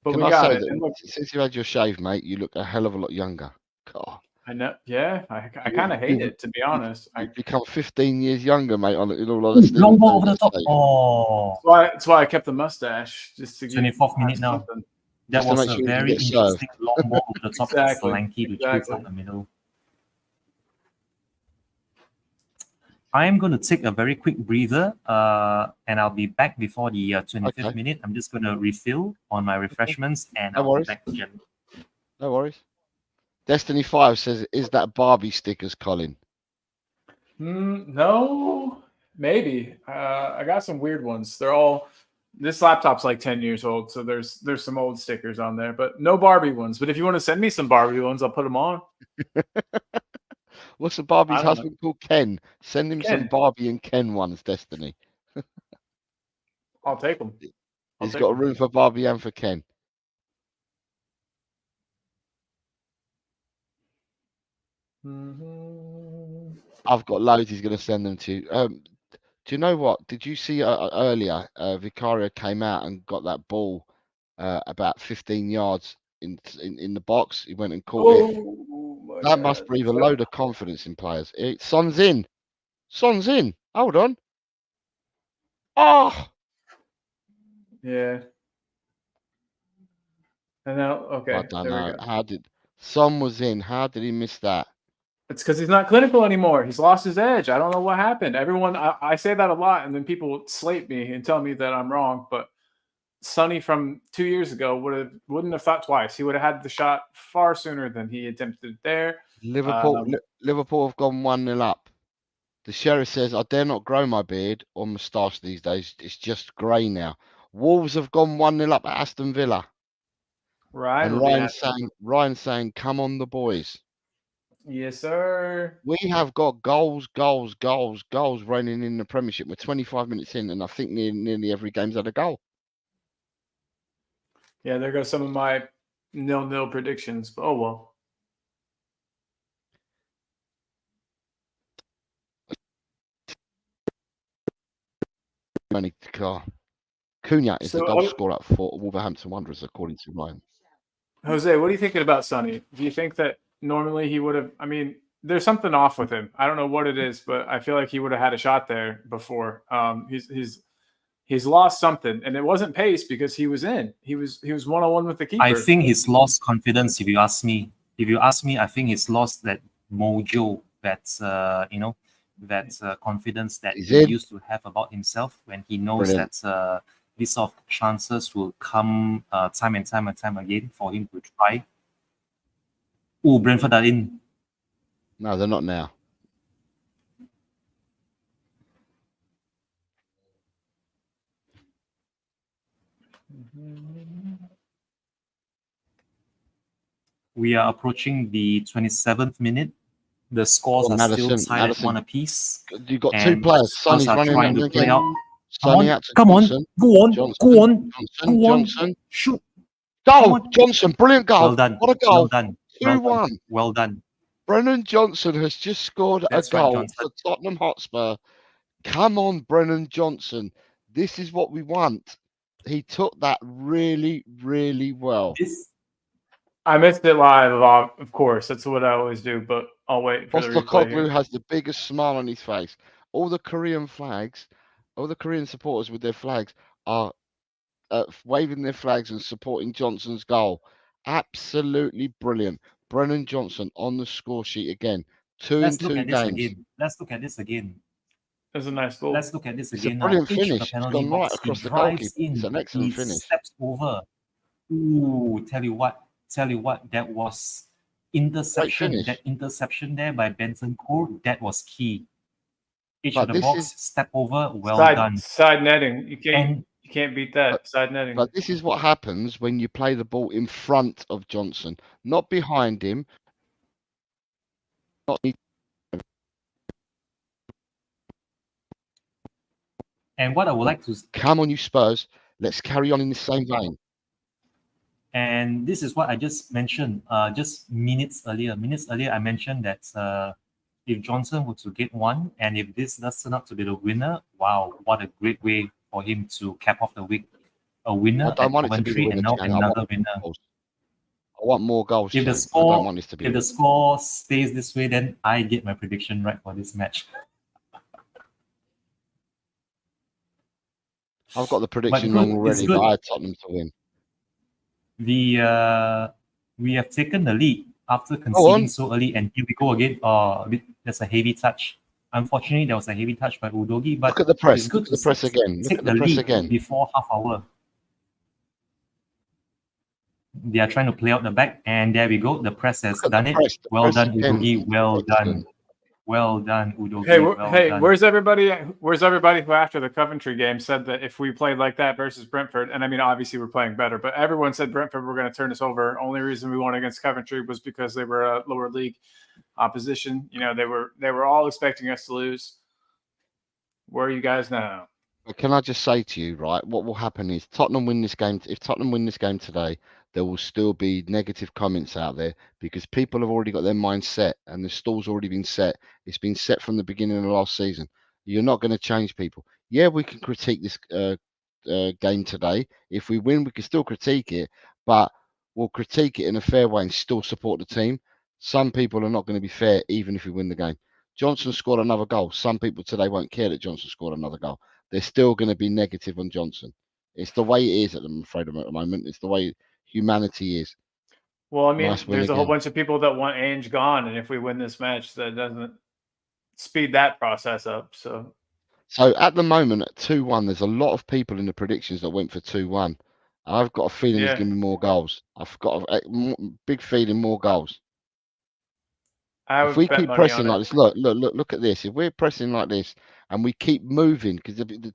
But Can we I got say it. that And look, since you had your shave, mate, you look a hell of a lot younger. God. I know. Yeah, I kind of hate it, to be honest. You've become 15 years younger, mate. In all honesty, Long ball over the top. Oh, That's why I kept the mustache, just to get 24th minute now. something. That Just to was make a sure you can very get served. interesting long ball over the top. Exactly, Solanke to choose exactly. up the middle. I am going to take a very quick breather, and I'll be back before the 25th minute. I'm just going to refill on my refreshments, and No I'll worries. be back again. No worries. Destiny 5 says, is that Barbie stickers, Colin? No, maybe. I got some weird ones. They're all. This laptop's like 10 years old, so there's some old stickers on there, but no Barbie ones. But if you want to send me some Barbie ones, I'll put them on. What's the Barbie's I don't husband called? Ken. Send him some Ken. Barbie and Ken ones, Destiny. I'll take them. He's got a room for Barbie and for Ken. I've got loads he's going to send them to you. Do you know what? Did you see earlier, Vicario came out and got that ball about 15 yards in the box. He went and caught it. That must breathe a load of confidence in players. Son's in. Son's in. Hold on. Oh! Yeah. And now, okay. I don't there know. we go. How did Son was in? How did he miss that? It's because he's not clinical anymore. He's lost his edge. I don't know what happened. Everyone, I say that a lot, and then people slate me and tell me that I'm wrong. But Sonny from 2 years ago wouldn't have thought twice. He would have had the shot far sooner than he attempted it there. Liverpool have gone 1-0 up. The sheriff says, I dare not grow my beard or moustache these days. It's just grey now. Wolves have gone 1-0 up at Aston Villa. Right. And Ryan's saying, come on the boys. Yes, sir. We have got goals raining in the Premiership. We're 25 minutes in, and I think nearly every game's had a goal. Yeah, there goes some of my 0-0 predictions. But oh well. Cunha is the goal scorer for Wolverhampton Wanderers, according to Ryan. Jose, what are you thinking about Sonny? Do you think that normally he would have? I mean, there's something off with him. I don't know what it is, but I feel like he would have had a shot there before. He's lost something, and it wasn't pace because he was in. He was 1-on-1 with the keeper. I think he's lost confidence. If you ask me, I think he's lost that mojo, that confidence that he used to have about himself when he knows that these sort of chances will come time and time again for him to try. Oh, Brentford are in. No, they're not now. We are approaching the 27th minute. The scores are still tied at 1 apiece. You've got two And players. Spurs Sonny's are running trying on to play again. out. Sonny out to Come on, Johnson. go on, Johnson, go on, Johnson, go on. Johnson. Shoot. Goal! on. Johnson, brilliant goal. Well done. What a goal. Well done. 2-1. Well done. Brennan Johnson has just scored That's a right, goal Johnson. for Tottenham Hotspur. Come on, Brennan Johnson. This is what we want. He took that really, really well. I missed it live, of course. That's what I always do, but I'll wait for the replay here. has the biggest smile on his face. All the Korean flags, all the Korean supporters with their flags are waving their flags and supporting Johnson's goal. Absolutely brilliant. Brennan Johnson on the score sheet again. Let's 2 look in 2 at this games. again. Let's look at this again. That's a nice goal. Let's look at this It's again a brilliant now. finish. The It's penalty gone right box, across he the drives goalkeeper. in. It's an excellent He finish. steps over. Ooh, tell you what, that was interception. finish. That interception there by Benson Core, that was key. Edge But of the this box, is- step over, well done. Side netting. You And can't beat that. Side netting. But this is what happens when you play the ball in front of Johnson, not behind him. and what I would like to, Come on, you Spurs. Let's carry on in the same vein. and this is what I just mentioned, just minutes earlier. I mentioned that if Johnson were to get one, and if this does turn out to be the winner, wow, what a great way for him to cap off the week. A winner I at don't want it to be the Coventry, winner, and now Chang. I another want winner. goals. I want more goals. If the Chang. I score, don't want this to be. if the score stays this way, then I get my prediction right for this match. I've got the prediction good, wrong it's already, good. but I had Tottenham to win. We have taken the lead after conceding so early, and here we go again. There's a heavy touch. Unfortunately, there was a heavy touch by Udogi, but Look at the press. it's good Look at the press again. Look take at the the press lead again. before half hour. They are trying to play out the back, and there we go. The press has Look at done the it. press. The Well press done, again. Udogi. Well done. Excellent. Well done, Udogi. Hey, well done. where's everybody? Where's everybody who after the Coventry game said that if we played like that versus Brentford, and I mean obviously we're playing better, but everyone said Brentford were going to turn us over. Only reason we won against Coventry was because they were a lower league opposition. You know, they were all expecting us to lose. Where are you guys now? But can I just say to you, right? What will happen is Tottenham win this game. If Tottenham win this game today, there will still be negative comments out there because people have already got their mind set and the stall's already been set. It's been set from the beginning of the last season. You're not going to change people. Yeah, we can critique this game today. If we win, we can still critique it, but we'll critique it in a fair way and still support the team. Some people are not going to be fair even if we win the game. Johnson scored another goal. Some people today won't care that Johnson scored another goal. They're still going to be negative on Johnson. It's the way it is I'm afraid at the moment. It's the way humanity is. Well, I mean, Nice win there's a whole again. bunch of people that want Ainge gone, and if we win this match, that doesn't speed that process up. So at the moment at 2-1, there's a lot of people in the predictions that went for 2-1. I've got a feeling there's going to be more goals. I've got a big feeling more goals. If we keep pressing like this, look at this. If we're pressing like this and we keep moving, because the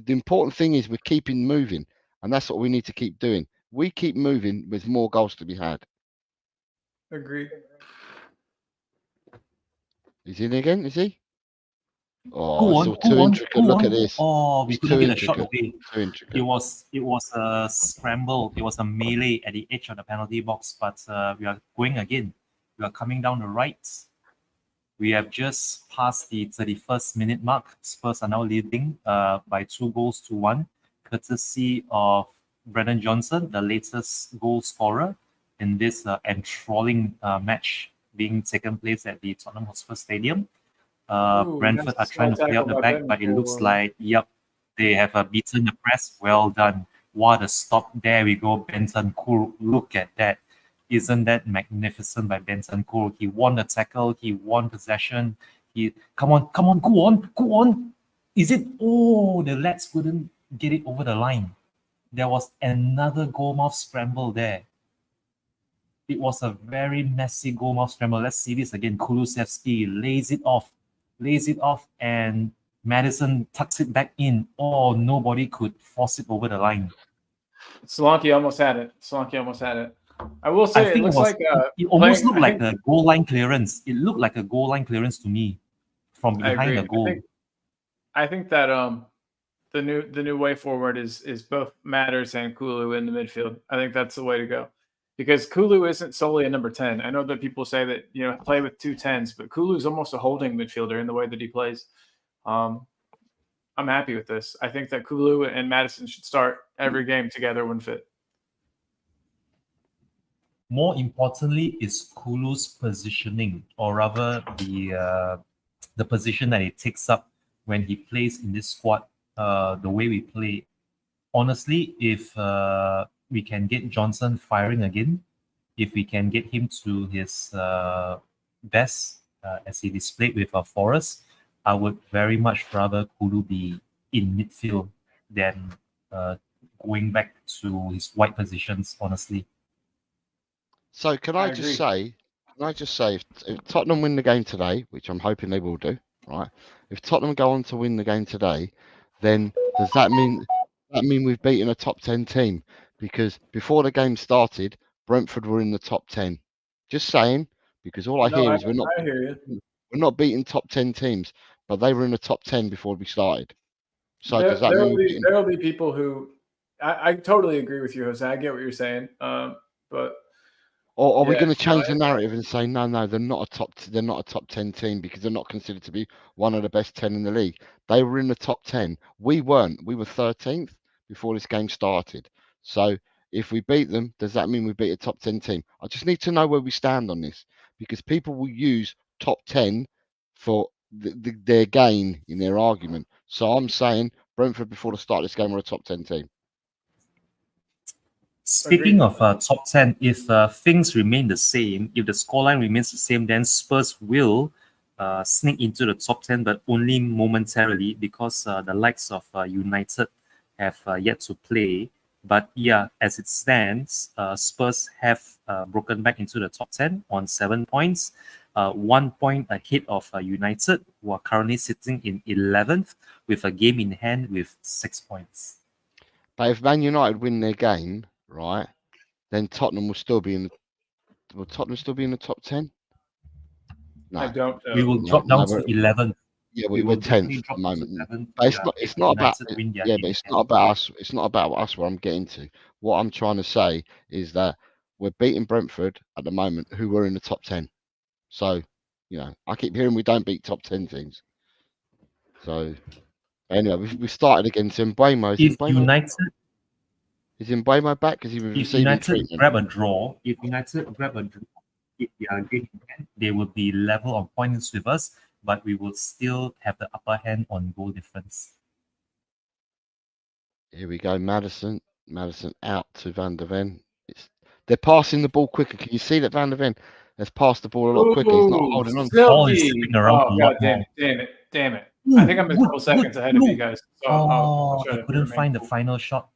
important thing is we're keeping moving, and that's what we need to keep doing. We keep moving with more goals to be had. Agreed. Is he in again? Is he? Oh, Go it's on, all go too on, intricate. go Look on. at this. Oh, we It's couldn't too get a shot intricate. away. Too intricate. It was a scramble. It was a melee at the edge of the penalty box, but we are going again. We are coming down the right. We have just passed the 31st minute mark. Spurs are now leading by 2-1, courtesy of Brennan Johnson, the latest goal scorer in this enthralling match being taken place at the Tottenham Hotspur Stadium. Brentford are trying to play out the back, but it looks like, yep, they have beaten the press. Well done. What a stop. There we go, Benson Cool. Look at that. Isn't that magnificent by Benson Cool? He won the tackle. He won possession. Come on, go on. Is it? Oh, the lads couldn't get it over the line. There was another goalmouth scramble there. It was a very messy goalmouth scramble. Let's see this again. Kulusevski lays it off, and Maddison tucks it back in. Oh, nobody could force it over the line. Solanke almost had it. I will I say it think looks was, like it almost playing. looked I like think a goal line clearance. It looked like a goal line clearance to me from I behind agree. the goal. I think that the new way forward is both Matters and Kulu in the midfield. I think that's the way to go. Because Kulu isn't solely a number 10. I know that people say that, you know, play with 2 10s, but Kulu's almost a holding midfielder in the way that he plays. I'm happy with this. I think that Kulu and Madison should start every game together when fit. More importantly is Kulu's positioning, or rather the position that he takes up when he plays in this squad. The way we play, honestly, if we can get Johnson firing again, if we can get him to his best as he displayed with Forest, I would very much rather Kulu be in midfield than going back to his wide positions, honestly. So can I just say, if Tottenham win the game today, which I'm hoping they will do, right? If Tottenham go on to win the game today, then does that mean we've beaten a top 10 team? Because before the game started, Brentford were in the top 10. Just saying, because all I hear is I hear you. we're not beating top 10 teams, but they were in the top 10 before we started. So does that There mean will we're beating? there will be people who I totally agree with you, Jose. I get what you're saying. But Or are we yeah, going to change the narrative and say no, they're not a top 10 team because they're not considered to be one of the best 10 in the league. They were in the top 10. We weren't. We were 13th before this game started. So if we beat them, does that mean we beat a top 10 team? I just need to know where we stand on this because people will use top 10 for their gain in their argument. So I'm saying Brentford before the start of this game were a top 10 team. Speaking of top 10, if things remain the same, if the scoreline remains the same, then Spurs will sneak into the top 10, but only momentarily because the likes of United have yet to play. But yeah, as it stands, Spurs have broken back into the top 10 on 7 points, 1 point ahead of United, who are currently sitting in 11th with a game in hand with 6 points. But if Man United win their game, right, then Tottenham will still be in. Will Tottenham still be in the top 10? No. I don't know. We will drop down to 11th. Yeah, We we're will definitely 10th at drop the to moment. 11th. But it's Yeah, not. if It's not about. United win their Yeah, game but in it's hand. not about us. It's not about us. Where I'm getting to. What I'm trying to say is that we're beating Brentford at the moment, who were in the top 10. So, you know, I keep hearing we don't beat top 10 teams. So, anyway, we started against Mbeumo. If United Is Mbeumo back? Because he was if receiving United treatment. grab a draw, if they are game in hand, they will be level on points with us, but we will still have the upper hand on goal difference. Here we go, Madison. Madison out to Van der Ven. They're passing the ball quicker. Can you see that Van der Ven has passed the ball a lot quicker? He's not holding on. Ball is Silky. slipping around a Oh, lot god more. damn it. I think I'm a couple seconds ahead of you guys. So I'll try I to couldn't remain find the cool. final shot.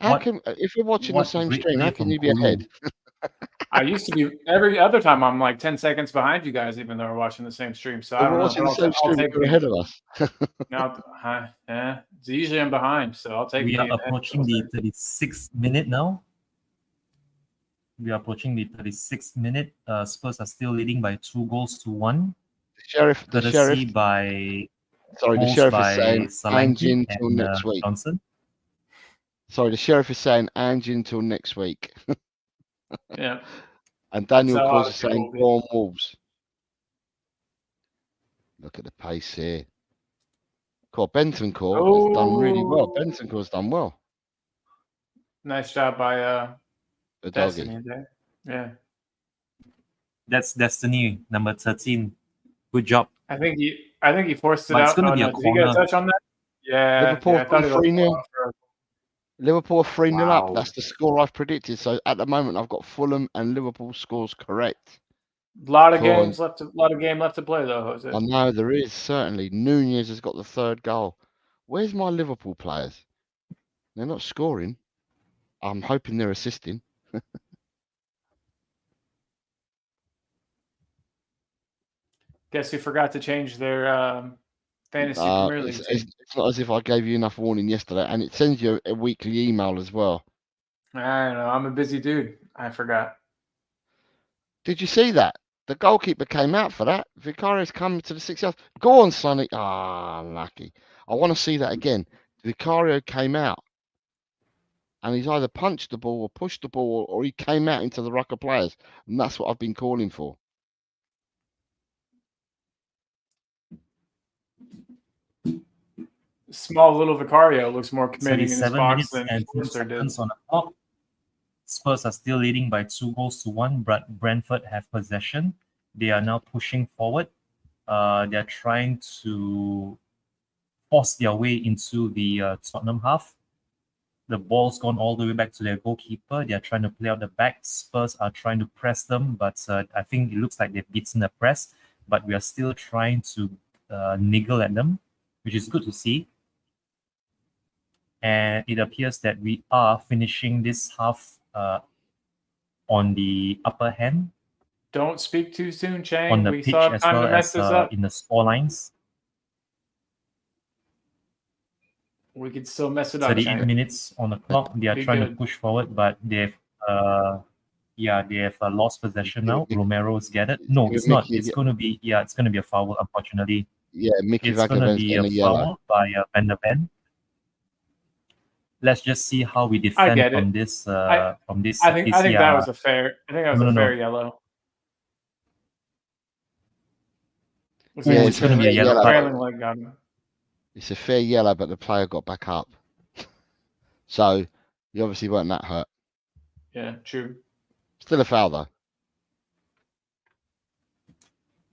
How can, if we're watching the What same great stream, play how can from you be Kulu. ahead? I used to be every other time I'm like 10 seconds behind you guys, even though we're watching the same stream. So I don't We're know. watching the But same I'll stream. take You're ahead of us. now. Usually I'm behind, so I'll take. We are being ahead. approaching the 36th minute now. We are approaching the 36th minute. Spurs are still leading by 2-1. The sheriff. By Sorry, the goals sheriff by is saying Solanke Ange until and next week. Johnson. Sorry, the sheriff is saying Ange until next week. Yeah. And Daniel That's how Claus I is saying feel. go on Wolves. Look at the pace here. Bentancur has done really well. Bentancur's done well. Nice job by The Destiny doggy. there. Yeah. That's Destiny, number 13. Good job. I think he forced it But it's out. gonna Oh, be a no. Did he get a corner. touch on that? Yeah. Liverpool I thought he was 3-0. for Liverpool 3-0 up. Wow. That's the score I've predicted. So at the moment, I've got Fulham and Liverpool scores correct. a lot of Cool. games left. A lot of game left to play, though, Jose. I know there is, certainly. Nunez has got the third goal. Where's my Liverpool players? They're not scoring. I'm hoping they're assisting. Guess you forgot to change their fantasy Premier League team. It's not as if I gave you enough warning yesterday, and it sends you a weekly email as well. I don't know. I'm a busy dude. I forgot. Did you see that? The goalkeeper came out for that. Vicario's come to the 6 yards. Go on, Sonny. Ah, lucky. I want to see that again. Vicario came out. And he's either punched the ball or pushed the ball or he came out into the ruck of players. And that's what I've been calling for. Small little Vicario looks more committing in his 37 box minutes than and 2 Forster did. seconds on the clock. Spurs are still leading by 2-1, but Brentford have possession. They are now pushing forward. They're trying to force their way into the Tottenham half. The ball's gone all the way back to their goalkeeper. They're trying to play out the back. Spurs are trying to press them, but I think it looks like they've beaten the press. But we are still trying to niggle at them, which is good to see. And it appears that we are finishing this half on the upper hand. Don't speak too soon, Chang. On the We pitch still have as time well to mess as this up. in the score lines. We could still mess it up, 38 Chang. minutes on the clock. They are Be trying to good. push forward, but they've lost possession now. Romero's gathered. No, Give it's not. Mickey a It's ye- going to be it's going to be a foul, unfortunately. Yeah, Mickey It's going to Vagaven's be getting a a yellow. foul by Van der Ven. Let's just see how we get defend it. from this. I think that was a fair. I think that was No, a no, fair no. yellow. Yeah, it's gonna be a yellow Trailing leg got him. It's a fair yellow, but the player got back up. So, you obviously weren't that hurt. Yeah, true. Still a foul, though.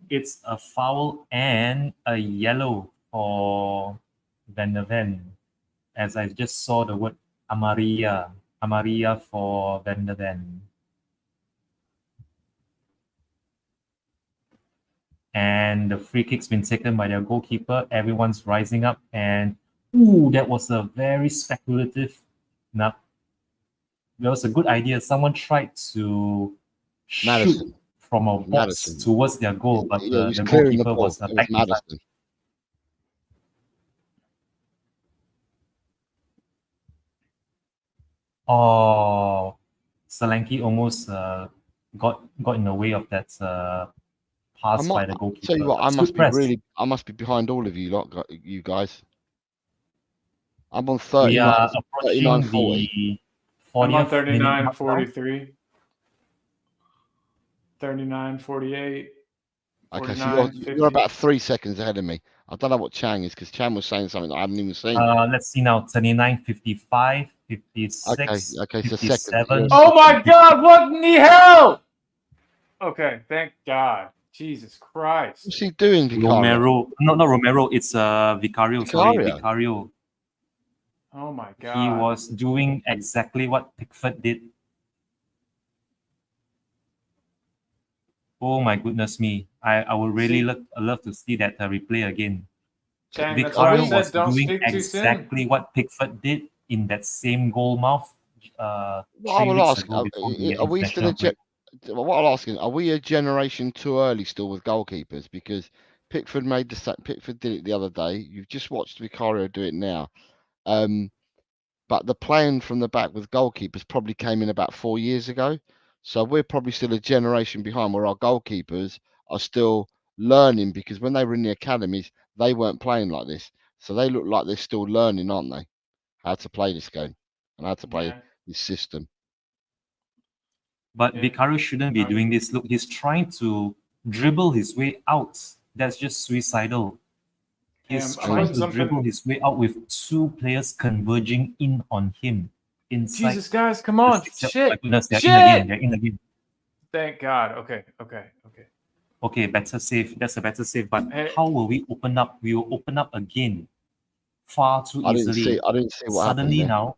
It's a foul and a yellow for Van der Ven. As I just saw the word Amaria for Van der Ven. And the free kick's been taken by their goalkeeper. Everyone's rising up, and that was a very speculative. That was a good idea. Someone tried to shoot Madison. from a box Madison. towards their goal, but Yeah, he was the clearing the goalkeeper ball. was It was back inside. Madison. Oh, Solanke almost got in the way of that pass by the goalkeeper. Tell you what, It's good press. I must be behind all of you lot, you guys. I'm on We 39, are approaching 39 40. the I'm 40th on 39, minute mark now. 43. 39, 48. Okay, 49, so 50. you're about 3 seconds ahead of me. I don't know what Chang is because Chang was saying something I hadn't even seen. Let's see now. 39, 55, 56, Okay, so 57. Oh my God! What in the hell? Okay, thank God. Jesus Christ. What's he doing, Vicario? Romero. No, not Romero. It's Vicario. Sorry, Vicario. Vicario. Oh my God. He was doing exactly what Pickford did. Oh my goodness me! I would really love to see that replay again. Chang, that's why I Vicario said was don't doing speak too soon. exactly what Pickford did in that same goal mouth. What 3 I will weeks ask, ago before the are we still international break. what I'll ask is, are we a generation too early still with goalkeepers? Because Pickford Pickford did it the other day. You've just watched Vicario do it now. But the playing from the back with goalkeepers probably came in about 4 years ago. So we're probably still a generation behind where our goalkeepers are still learning, because when they were in the academies, they weren't playing like this. So they look like they're still learning, aren't they? How to play this game and how to play this system. But Vicario shouldn't be doing this. Look, he's trying to dribble his way out. That's just suicidal. He's trying to dribble his way out with 2 players converging in on him. Inside. Jesus, guys, come on. Shit. My goodness, they're in again. Thank God. Okay. Okay, better save. That's a better save. But how will we open up? We will open up again far too easily. I didn't see what happened there.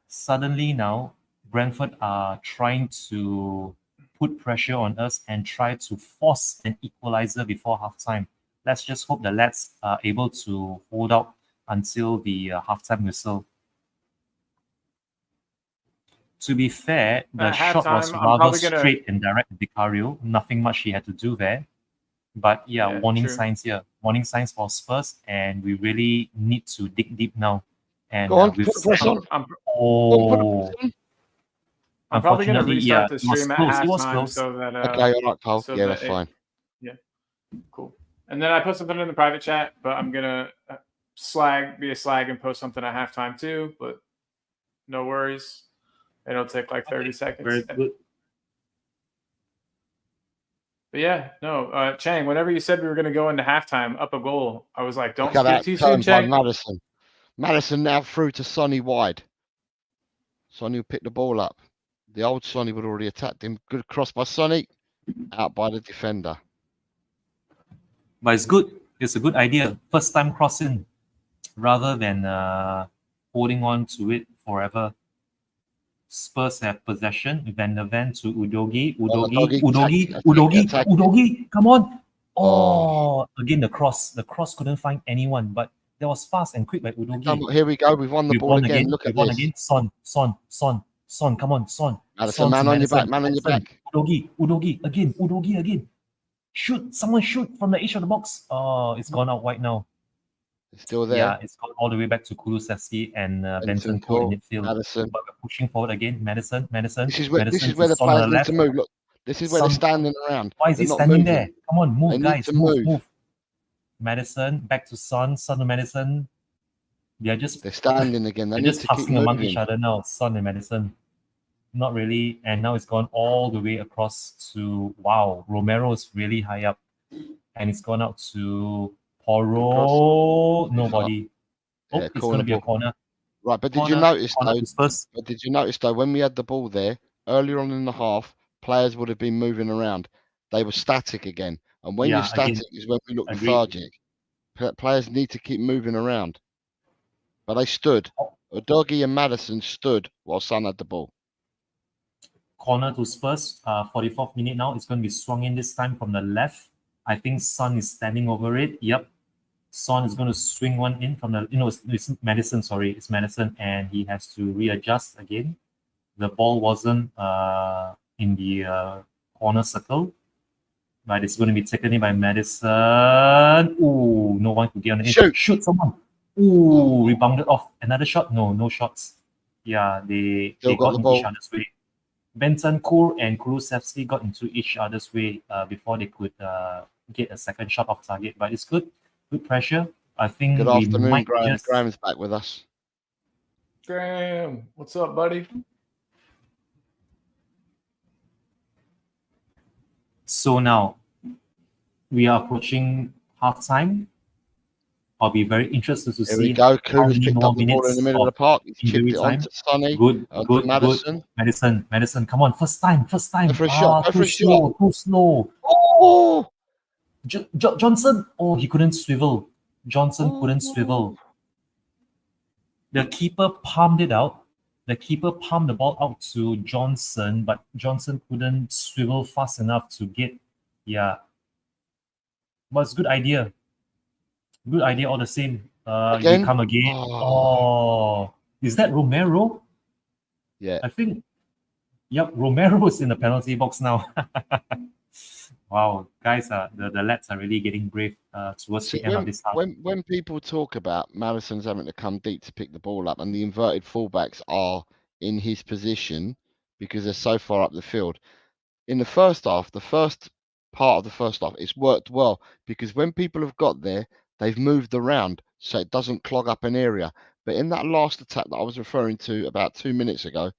Suddenly now, Brentford are trying to put pressure on us and try to force an equalizer before halftime. Let's just hope the lads are able to hold out until the halftime whistle. To be fair, the shot was rather straight and direct to Vicario. Nothing much he had to do there. But warning signs here. Warning signs for Spurs, and we really need to dig deep now. And Go on, we've put the press on. I'm Go on, put the oh, press on. I'm probably gonna unfortunately, restart yeah, the it was stream at close. It was halftime close. so that Okay, all right, Cole. so Yeah, that that's fine. Yeah, cool. And then I put something in the private chat, but I'm gonna be a slag and post something at halftime too. But no worries, it'll take like 30 seconds. Very good. But yeah, no, Chang, whenever you said we were gonna go into halftime up a goal, I was like, don't Look at skip that too turn soon, by Chang. Madison. Madison now through to Sonny wide. Sonny will pick the ball up. The old Sonny would already attacked him. Good cross by Sonny. Out by the defender. But it's good. It's a good idea. First time crossing, rather than holding on to it forever. Spurs have possession. Van der Ven to Udogi. Udogi. Come on. Oh, again the cross. The cross couldn't find anyone, but that was fast and quick by Udogi. Here we go. We've won the ball again. Look at this. Son. Come on, Son. Madison, man on your back. Man on your back. Udogi again. Shoot. Someone shoot from the edge of the box. Oh, it's gone out wide now. It's still there. Yeah, it's gone all the way back to Kulusevski and Benson in midfield. Madison. But we're pushing forward again. Madison. This is where the players need to move. Look, this is where they're standing around. Why is he standing there? Come on, move, guys. Move. Madison, back to Son to Madison. They're standing again. They're just passing among each other now. Son and Madison. Not really. And now it's gone all the way across to, wow, Romero is really high up. And it's gone out to Porro. Nobody. Oh, it's going to be a corner. Right, but did you notice though, when we had the ball there, earlier on in the half, players would have been moving around. They were static again. And when you're static is when we look lethargic. Players need to keep moving around. But they stood. Udogi and Madison stood while Son had the ball. Corner to Spurs, 44th minute now. It's going to be swung in this time from the left. I think Son is standing over it. Yep. Son is going to swing one in from the, it's Madison, sorry. It's Madison, and he has to readjust again. The ball wasn't in the corner circle, but it's going to be taken in by Madison. Ooh, no one could get on the edge. Shoot someone. Ooh, rebounded off. Another shot? No shots. Yeah, they got in each other's way. Bentancur and Kulusevski got into each other's way before they could get a second shot off target. But it's good pressure. I think good afternoon, Graham. Graham's back with us. Graham, what's up, buddy? So now we are approaching halftime. I'll be very interested to see. Here we go. Kulis picked up the ball in the middle of the park. He's chipped it on to Sonny. Good. Madison, come on. First time. Go for a shot. Too slow. Oh! Johnson. Oh, he couldn't swivel. Couldn't swivel. The keeper palmed it out. The keeper palmed the ball out to Johnson, but Johnson couldn't swivel fast enough to get. Yeah. But it's a good idea. Good idea all the same. You come again. Oh, is that Romero? Yeah. I think, yep, Romero is in the penalty box now. Wow, guys, the lads are really getting brave towards the end of this half. When people talk about Madison's having to come deep to pick the ball up and the inverted fullbacks are in his position because they're so far up the field, in the first half, the first part of the first half, it's worked well because when people have got there, they've moved around so it doesn't clog up an area. But in that last attack that I was referring to about 2 minutes ago,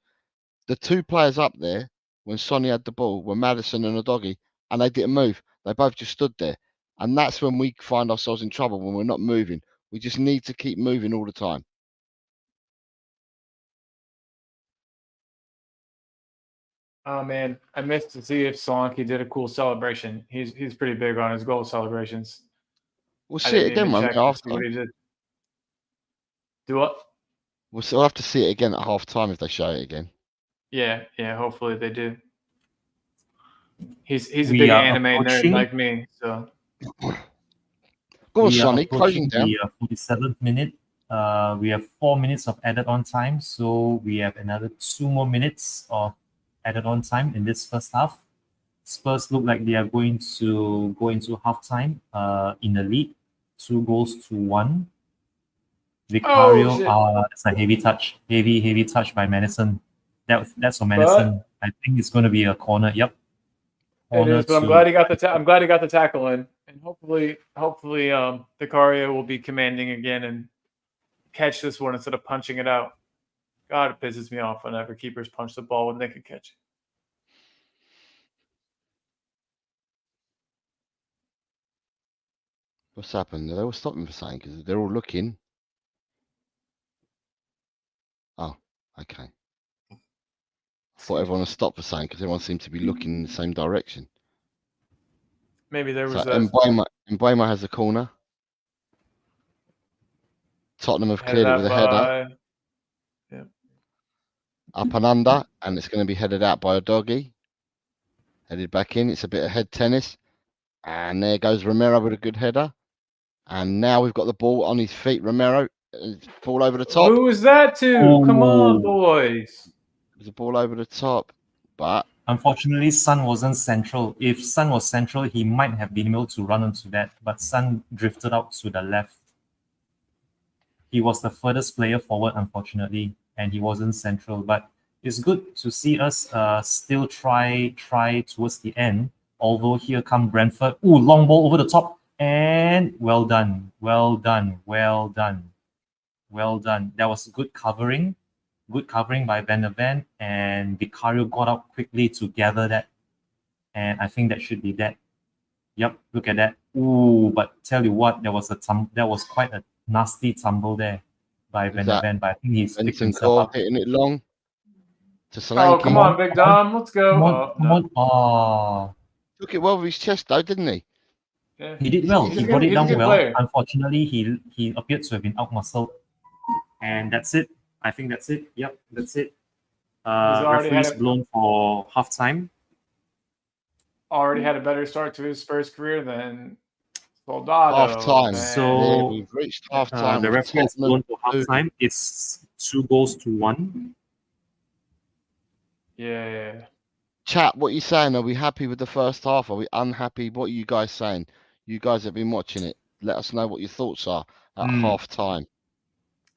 the two players up there, when Sonny had the ball, were Madison and Udogi, and they didn't move. They both just stood there. And that's when we find ourselves in trouble, when we're not moving. We just need to keep moving all the time. Oh, man. I missed to see if Solanke did a cool celebration. He's pretty big on his goal celebrations. We'll see it again when we're after. What he did. Do what? We'll have to see it again at half time if they show it again. Yeah, hopefully they do. He's a big anime nerd like me, so. Go on, Sonny, closing down. The 47th minute. We have 4 minutes of added on time, so we have another 2 more minutes of added on time in this first half. Spurs look like they are going to go into halftime in the lead, 2-1. Vicario, shit. that's a heavy touch. Heavy touch by Madison. That's for Madison. I think it's going to be a corner. Yep. It is, but I'm to- glad he got the I'm glad he got the tackle in, and hopefully, Vicario will be commanding again and catch this one instead of punching it out. God, it pisses me off whenever keepers punch the ball when they can catch it. What's happened? They were stopping for saying because they're all looking. Oh, okay. I thought everyone was stopped for saying because everyone seemed to be looking in the same direction. Maybe there So was a Mbuema has the corner. Tottenham have headed cleared it out with a header. by. Yeah. Up and under, and it's going to be headed out by a doggy. Headed back in. It's a bit of head tennis. And there goes Romero with a good header. And now we've got the ball on his feet. Romero, ball over the top. Who was that to? Come on, boys. There's a ball over the top. But Unfortunately, Son wasn't central. If Son was central, he might have been able to run into that. But Son drifted out to the left. He was the furthest player forward, unfortunately, and he wasn't central. But it's good to see us still try towards the end. Although here come Brentford. Ooh, long ball over the top. And well done. That was good covering. Good covering by Van der Ven, and Vicario got up quickly to gather that. And I think that should be that. Yep, look at that. Ooh, but tell you what, there was quite a nasty tumble there by Van der Ven, but I think he's picked himself up. hitting it long to Solanke. Oh, come on, Big Dom. Let's go. Come on. Oh. Took it well with his chest, though, didn't he? Yeah. He did well. He got it down well. Player. Unfortunately, he appeared to have been out-muscled. And that's it. I think that's it. Yep, that's it. Referee's blown for halftime. Already had a better start to his Spurs career than Soldado. Half-time. So we've reached half-time. The referee has blown for halftime. It's 2-1. Yeah. Chat, what are you saying? Are we happy with the first half? Are we unhappy? What are you guys saying? You guys have been watching it. Let us know what your thoughts are at half-time.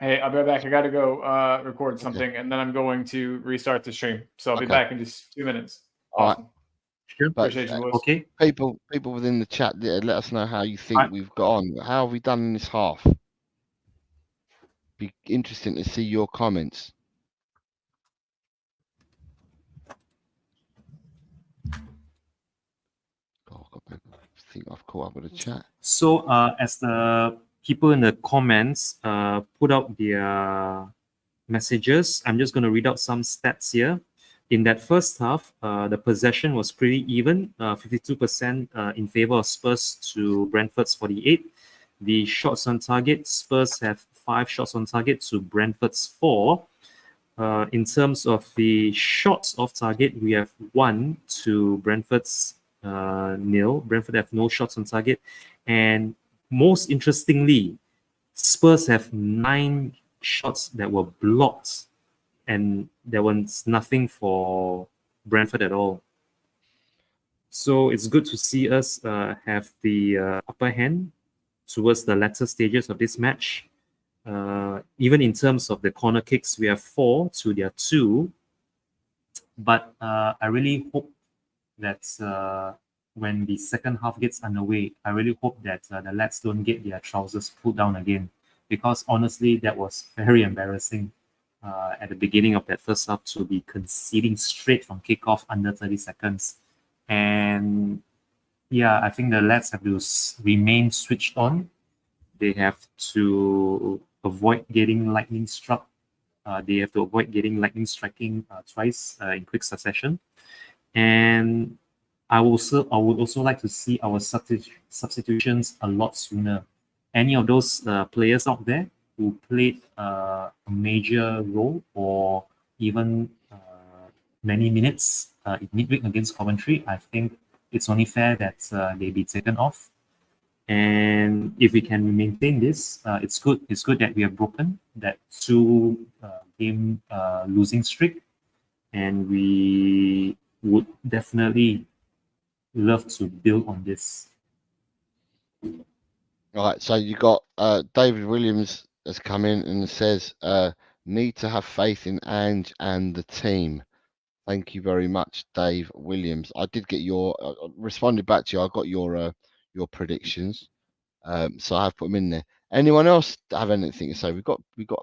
Hey, I'll be right back. I got to go record something, and then I'm going to restart the stream. So I'll be back in just 2 minutes. Awesome. Right. Sure. Appreciate you, boys. Okay. People within the chat, let us know how you think we've got on. How have we done in this half? Be interesting to see your comments. I think I've caught up with the chat. So as the people in the comments put out their messages, I'm just going to read out some stats here. In that first half, the possession was pretty even, 52% in favor of Spurs to Brentford's 48. The shots on target, Spurs have 5 shots on target to Brentford's 4. In terms of the shots off target, we have 1 to Brentford's 0. Brentford have no shots on target. And most interestingly, Spurs have 9 shots that were blocked, and there was nothing for Brentford at all. So it's good to see us have the upper hand towards the latter stages of this match. Even in terms of the corner kicks, we have 4 to their 2. But I really hope that when the second half gets underway, I really hope that the lads don't get their trousers pulled down again, because honestly, that was very embarrassing at the beginning of that first half to be conceding straight from kickoff under 30 seconds. And yeah, I think the lads have to remain switched on. They have to avoid getting lightning struck. They have to avoid getting lightning striking twice in quick succession. And I would also like to see our substitutions a lot sooner. Any of those players out there who played a major role or even many minutes in midweek against Coventry, I think it's only fair that they be taken off. And if we can maintain this, it's good. It's good that we have broken that 2-game losing streak, and we would definitely love to build on this. All right, so you got David Williams has come in and says, need to have faith in Ange and the team. Thank you very much, Dave Williams. I did get your responded back to you. I got your predictions, so I have put them in there. Anyone else have anything to say? We've got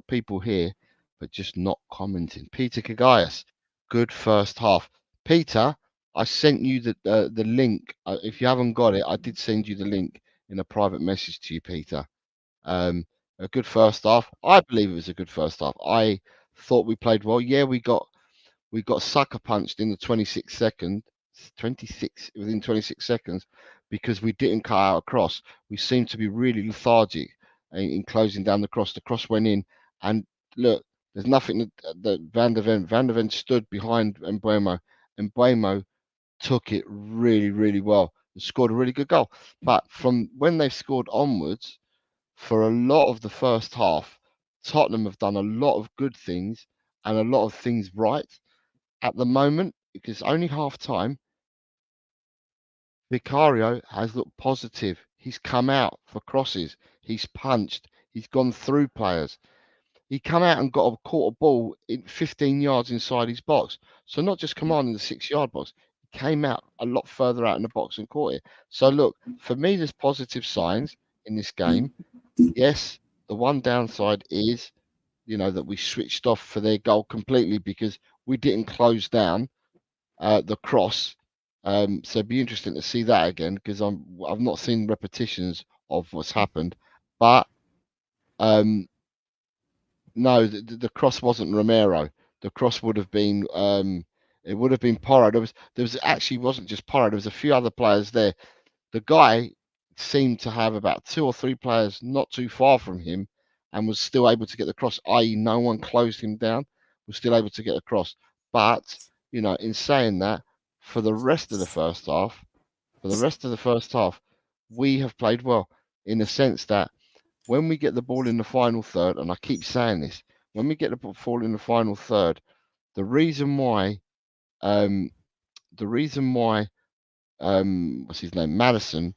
people here, but just not commenting. Peter Kagayas, good first half. Peter, I sent you the link. If you haven't got it, I did send you the link in a private message to you, Peter. A good first half. I believe it was a good first half. I thought we played well. Yeah, we got sucker punched in the 26 seconds, 26 within 26 seconds, because we didn't cut out a cross. We seemed to be really lethargic in closing down the cross. The cross went in, and look, there's nothing that Van der Ven stood behind Mbuemo. Mbuemo took it really, really well and scored a really good goal. But from when they've scored onwards, for a lot of the first half, Tottenham have done a lot of good things and a lot of things right. At the moment, because only half time, Vicario has looked positive. He's come out for crosses. He's punched. He's gone through players. He come out and caught a ball in 15 yards inside his box. So not just commanding the 6-yard box, he came out a lot further out in the box and caught it. So look, for me, there's positive signs in this game. Yes, the one downside is, that we switched off for their goal completely because we didn't close down the cross. So it'd be interesting to see that again because I've not seen repetitions of what's happened. But no, the cross wasn't Romero. The cross would have been it would have been Porro. There was actually wasn't just Porro. There was a few other players there. The guy seemed to have about 2 or 3 players not too far from him and was still able to get the cross, i.e., no one closed him down, was still able to get across. But, in saying that, for the rest of the first half, we have played well in the sense that when we get the ball in the final third, and I keep saying this, when we get the ball in the final third, the reason why, what's his name, Madison.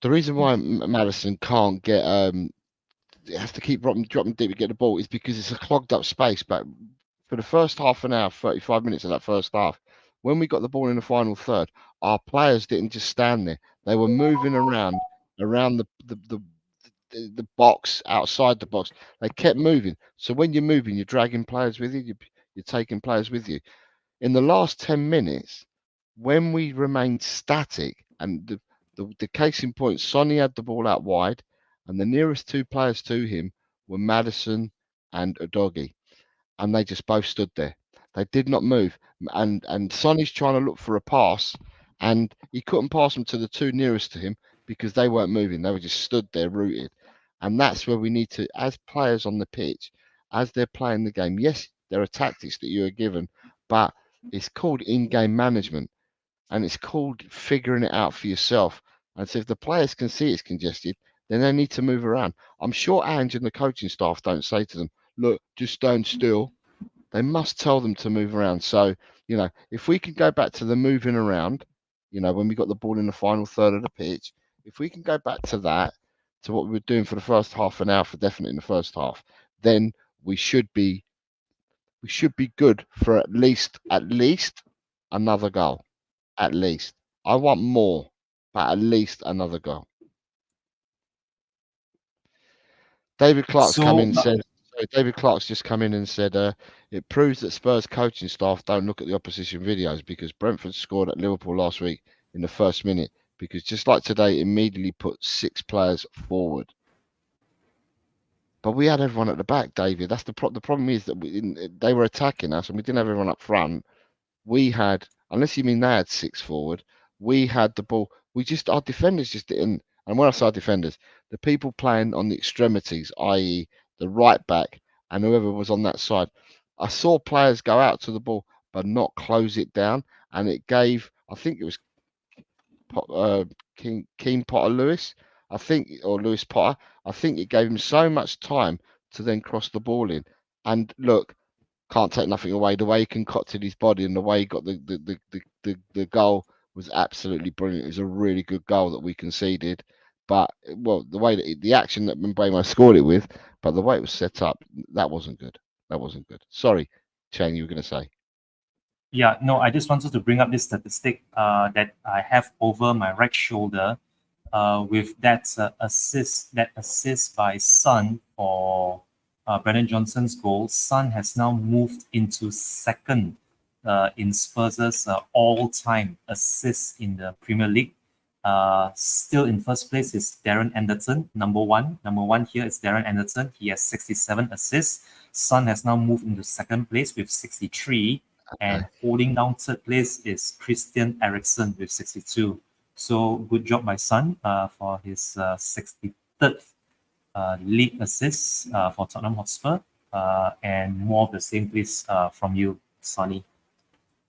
The reason why Madison can't get has to keep dropping deep to get the ball is because it's a clogged up space. But for the first half an hour, 35 minutes of that first half, when we got the ball in the final third, our players didn't just stand there; they were moving around the box, outside the box. They kept moving. So when you're moving, you're dragging players with you. You're taking players with you. In the last 10 minutes, when we remained static, and the case in point, Sonny had the ball out wide, and the nearest 2 players to him were Madison and Udogie, and they just both stood there. They did not move, and Sonny's trying to look for a pass, and he couldn't pass them to the 2 nearest to him because they weren't moving. They were just stood there rooted, and that's where we need to, as players on the pitch, as they're playing the game. Yes, there are tactics that you are given, but it's called in-game management, and it's called figuring it out for yourself. And so if the players can see it's congested, then they need to move around. I'm sure Ange and the coaching staff don't say to them, look, just stand still. They must tell them to move around. So, if we can go back to the moving around, when we got the ball in the final third of the pitch, if we can go back to that, to what we were doing for the first half an hour, for definitely in the first half, then we should be good for at least another goal. At least. I want more, but at least another goal. David Clark's come in and said, David Clark's just come in and said, it proves that Spurs coaching staff don't look at the opposition videos because Brentford scored at Liverpool last week in the first minute because just like today, immediately put 6 players forward. But we had everyone at the back, David. That's the problem is that they were attacking us and we didn't have everyone up front. We had, unless you mean they had 6 forward, we had the ball. Our defenders just didn't. And when I say defenders, the people playing on the extremities, i.e., the right back and whoever was on that side, I saw players go out to the ball but not close it down, and it gave, I think it was Keane Potter Lewis, or Lewis Potter. I think it gave him so much time to then cross the ball in. And look, can't take nothing away. The way he concocted his body and the way he got the goal was absolutely brilliant. It was a really good goal that we conceded. But well, the way that the action that Mbeumo scored it with, but the way it was set up, that wasn't good. That wasn't good. Sorry, Chang, you were going to say. Yeah, no, I just wanted to bring up this statistic that I have over my right shoulder with that assist by Son for Brennan Johnson's goal. Son has now moved into second in Spurs' all-time assists in the Premier League. Still in first place is Darren Anderson, number one. Number one here is Darren Anderson. He has 67 assists. Son has now moved into second place with 63. And holding down third place is Christian Eriksen with 62. So good job by Son for his 63rd league assists for Tottenham Hotspur. And more of the same please from you, Sonny.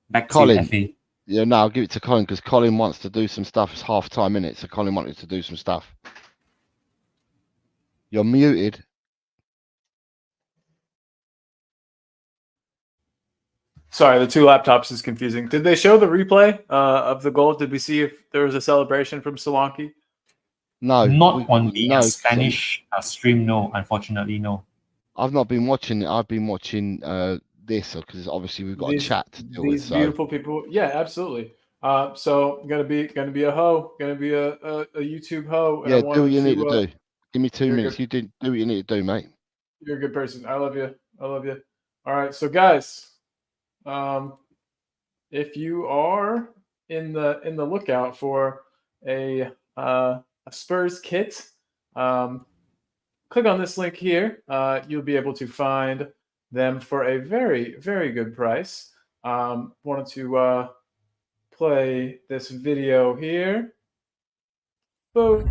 Back Colin. to FA. Yeah, no, I'll give it to Colin because Colin wants to do some stuff. It's half time, innit? So Colin wanted to do some stuff. You're muted. Sorry, the two laptops is confusing. Did they show the replay of the goal? Did we see if there was a celebration from Solanke? No, Not on the no, Spanish stream, no. Unfortunately, no. I've not been watching it. I've been watching this because obviously we've got a chat to deal with. These beautiful people. Yeah, absolutely. So gonna be a hoe, gonna be a YouTube hoe. Yeah, do what you need to do. Give me 2 minutes. You do what you need to do, mate. You're a good person. I love you. I love you. All right, so guys, if you are in the lookout for a Spurs kit, click on this link here. You'll be able to find them for a very, very good price. Wanted to play this video here. Boom.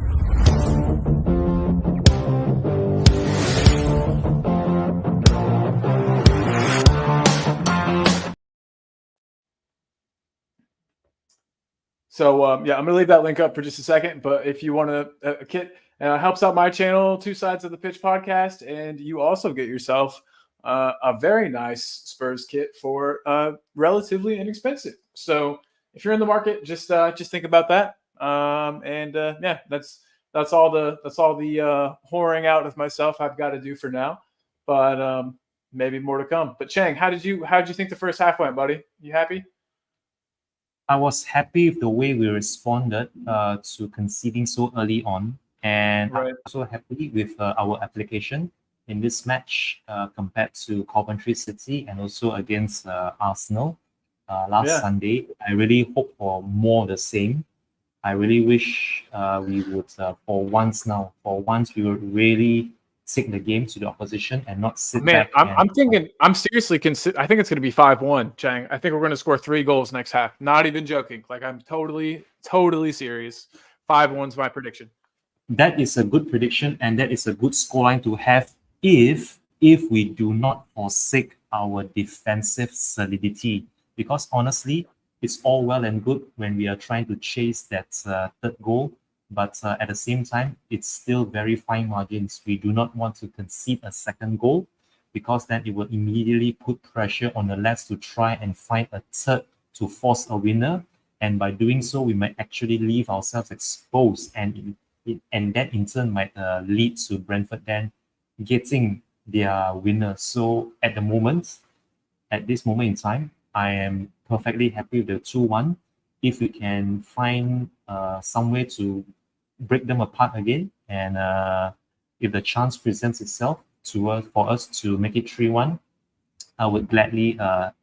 So yeah, I'm gonna leave that link up for just a second. But if you want a kit, helps out my channel, Two Sides of the Pitch podcast, and you also get yourself a very nice Spurs kit for relatively inexpensive. So if you're in the market, just think about that. Yeah, that's all the whoring out of myself I've got to do for now. But maybe more to come. But Chang, how did you think the first half went, buddy? You happy? I was happy with the way we responded to conceding so early on, and I'm also happy with our application in this match compared to Coventry City and also against Arsenal last Sunday. I really hope for more of the same. I really wish we would, for once we would really take the game to the opposition and not sit back. I'm thinking. I'm seriously I think it's going to be 5-1, Chang. I think we're going to score 3 goals next half. Not even joking. Like I'm totally serious. 5-1's my prediction. That is a good prediction, and that is a good scoreline to have if we do not forsake our defensive solidity. Because honestly, it's all well and good when we are trying to chase that third goal. But at the same time, it's still very fine margins. We do not want to concede a second goal because then it will immediately put pressure on the lads to try and find a third to force a winner. And by doing so, we might actually leave ourselves exposed. And that in turn might lead to Brentford then getting their winner. So at this moment in time, I am perfectly happy with the 2-1. If we can find some way to break them apart again, and if the chance presents itself for us to make it 3-1, I would gladly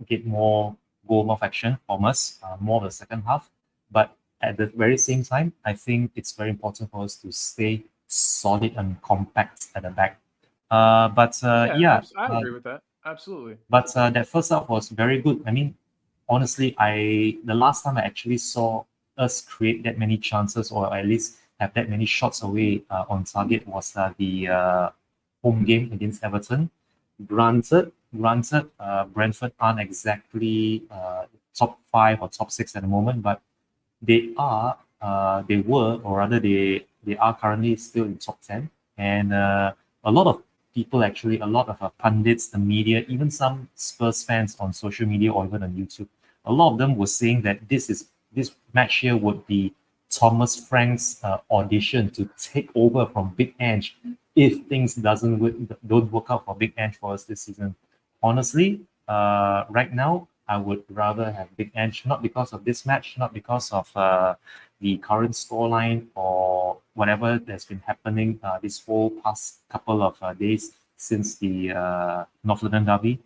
get more goal action from us, more of the second half. But at the very same time, I think it's very important for us to stay solid and compact at the back. I agree with that. Absolutely. But that first half was very good. I mean, honestly, the last time I actually saw us create that many chances, or at least have that many shots away on target, was the home game against Everton. Granted, Brentford aren't exactly top 5 or top 6 at the moment, but they are currently still in top 10. And a lot of people, actually, a lot of pundits, the media, even some Spurs fans on social media or even on YouTube, a lot of them were saying that this match here would be Thomas Frank's audition to take over from Big Ange if things don't work out for Big Ange for us this season. Honestly, right now, I would rather have Big Ange, not because of this match, not because of the current scoreline or whatever that's been happening this whole past couple of days since the North London Derby.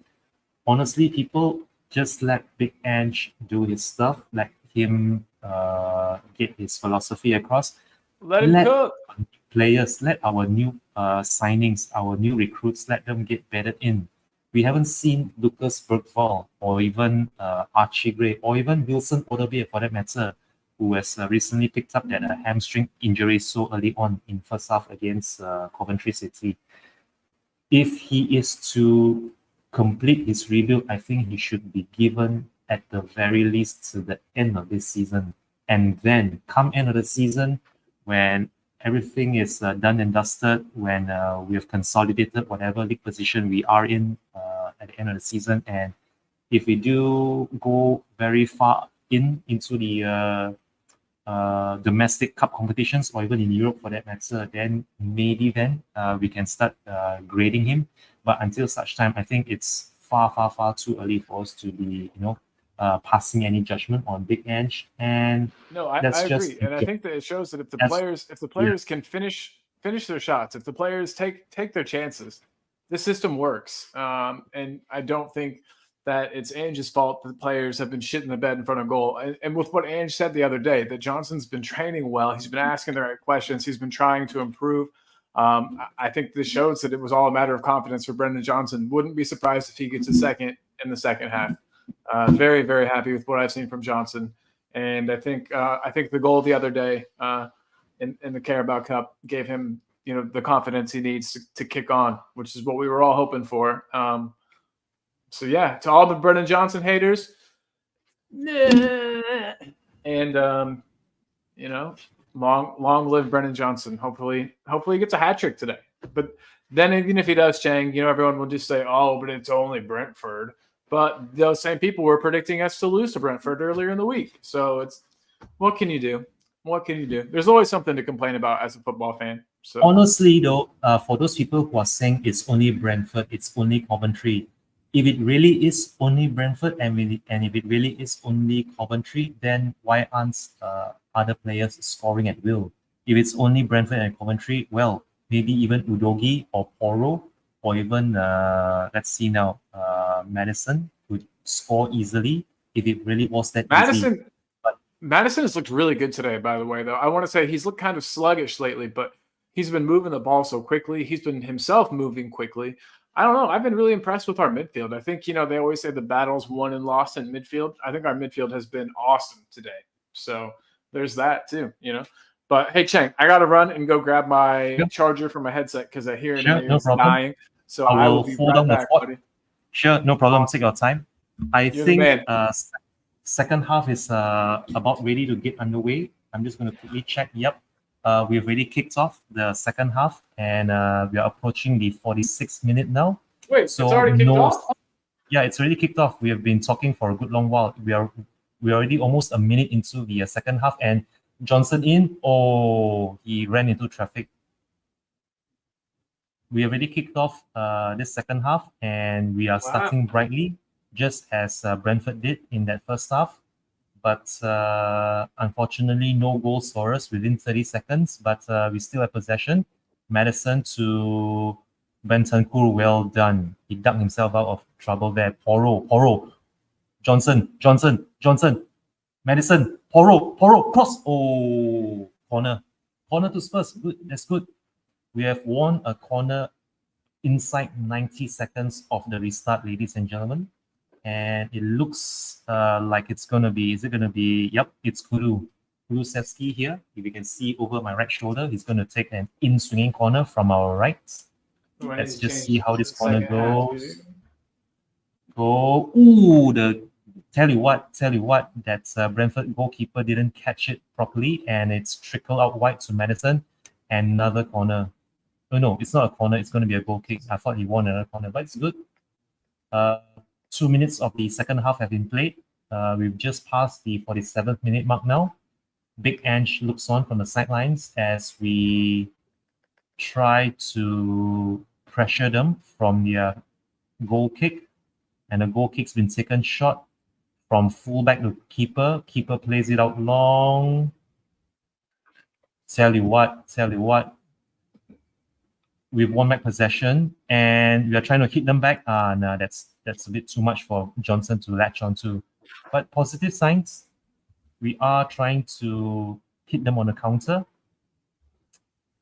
Honestly, people just let Big Ange do his stuff, let him get his philosophy across. Let him cook. Players, let our new signings, our new recruits, let them get bedded in. We haven't seen Lucas Bergvall or even Archie Gray or even Wilson Odobie for that matter, who has recently picked up that hamstring injury so early on in first half against Coventry City. If he is to complete his rebuild, I think he should be given at the very least to the end of this season. And then come end of the season, when everything is done and dusted, when we have consolidated whatever league position we are in at the end of the season, and if we do go very far into the domestic cup competitions or even in Europe for that matter, then maybe then we can start grading him. But until such time, I think it's far too early for us to be, passing any judgment on Big Ange. And no, I agree, and I think that it shows that if the players can finish their shots, if the players take their chances, the system works. And I don't think that it's Ange's fault that the players have been shitting the bed in front of goal. And with what Ange said the other day, that Johnson's been training well, he's been asking the right questions, he's been trying to improve. I think this shows that it was all a matter of confidence for Brendan Johnson. Wouldn't be surprised if he gets a second in the second half. Very, very happy with what I've seen from Johnson. And I think the goal the other day in the Carabao Cup gave him, the confidence he needs to kick on, which is what we were all hoping for. So yeah, to all the Brendan Johnson haters, and long live Brendan Johnson. Hopefully he gets a hat trick today. But then even if he does, Chang, everyone will just say, "Oh, but it's only Brentford." But those same people were predicting us to lose to Brentford earlier in the week. So what can you do? What can you do? There's always something to complain about as a football fan. So honestly, though, for those people who are saying it's only Brentford, it's only Coventry, if it really is only Brentford and if it really is only Coventry, then why aren't other players scoring at will? If it's only Brentford and Coventry, well, maybe even Udogi or Porro or even, let's see now, Madison would score easily if it really was that easy. Madison has looked really good today, by the way, though. I want to say he's looked kind of sluggish lately, but he's been moving the ball so quickly. He's been himself moving quickly. I don't know. I've been really impressed with our midfield. I think, they always say the battle's won and lost in midfield. I think our midfield has been awesome today. So there's that too, But hey, Cheng, I got to run and go grab my charger for my headset because I hear it's dying. So I will be right back, buddy. Sure, no problem. Take your time. I think second half is about ready to get underway. I'm just going to quickly check. Yep. We've already kicked off the second half and we are approaching the 46th minute now. Wait, so it's already kicked off? Yeah, it's already kicked off. We have been talking for a good long while. We're already almost a minute into the second half and Johnson he ran into traffic. We already kicked off this second half and we are starting brightly, just as Brentford did in that first half. But unfortunately, no goals for us within 30 seconds. But we still have possession. Madison to Bentancur, well done. He dug himself out of trouble there. Porro. Johnson. Madison. Porro. Cross. Oh, corner. Corner to Spurs. Good. That's good. We have won a corner inside 90 seconds of the restart, ladies and gentlemen. And it looks like it's going to be, is it going to be, yep, it's Kulusevski here. If you can see over my right shoulder, he's going to take an in-swinging corner from our right. Let's just see how this corner goes. Tell you what, that Brentford goalkeeper didn't catch it properly and it's trickled out wide to Madison. Another corner. Oh, no, it's not a corner. It's going to be a goal kick. I thought he won another corner, but it's good. 2 minutes of the second half have been played. We've just passed the 47th minute mark now. Big Ange looks on from the sidelines as we try to pressure them from their goal kick. And the goal kick's been taken short from fullback to keeper. Keeper plays it out long. Tell you what, we've won back possession and we are trying to hit them back. No, that's a bit too much for Johnson to latch onto. But positive signs, we are trying to hit them on the counter.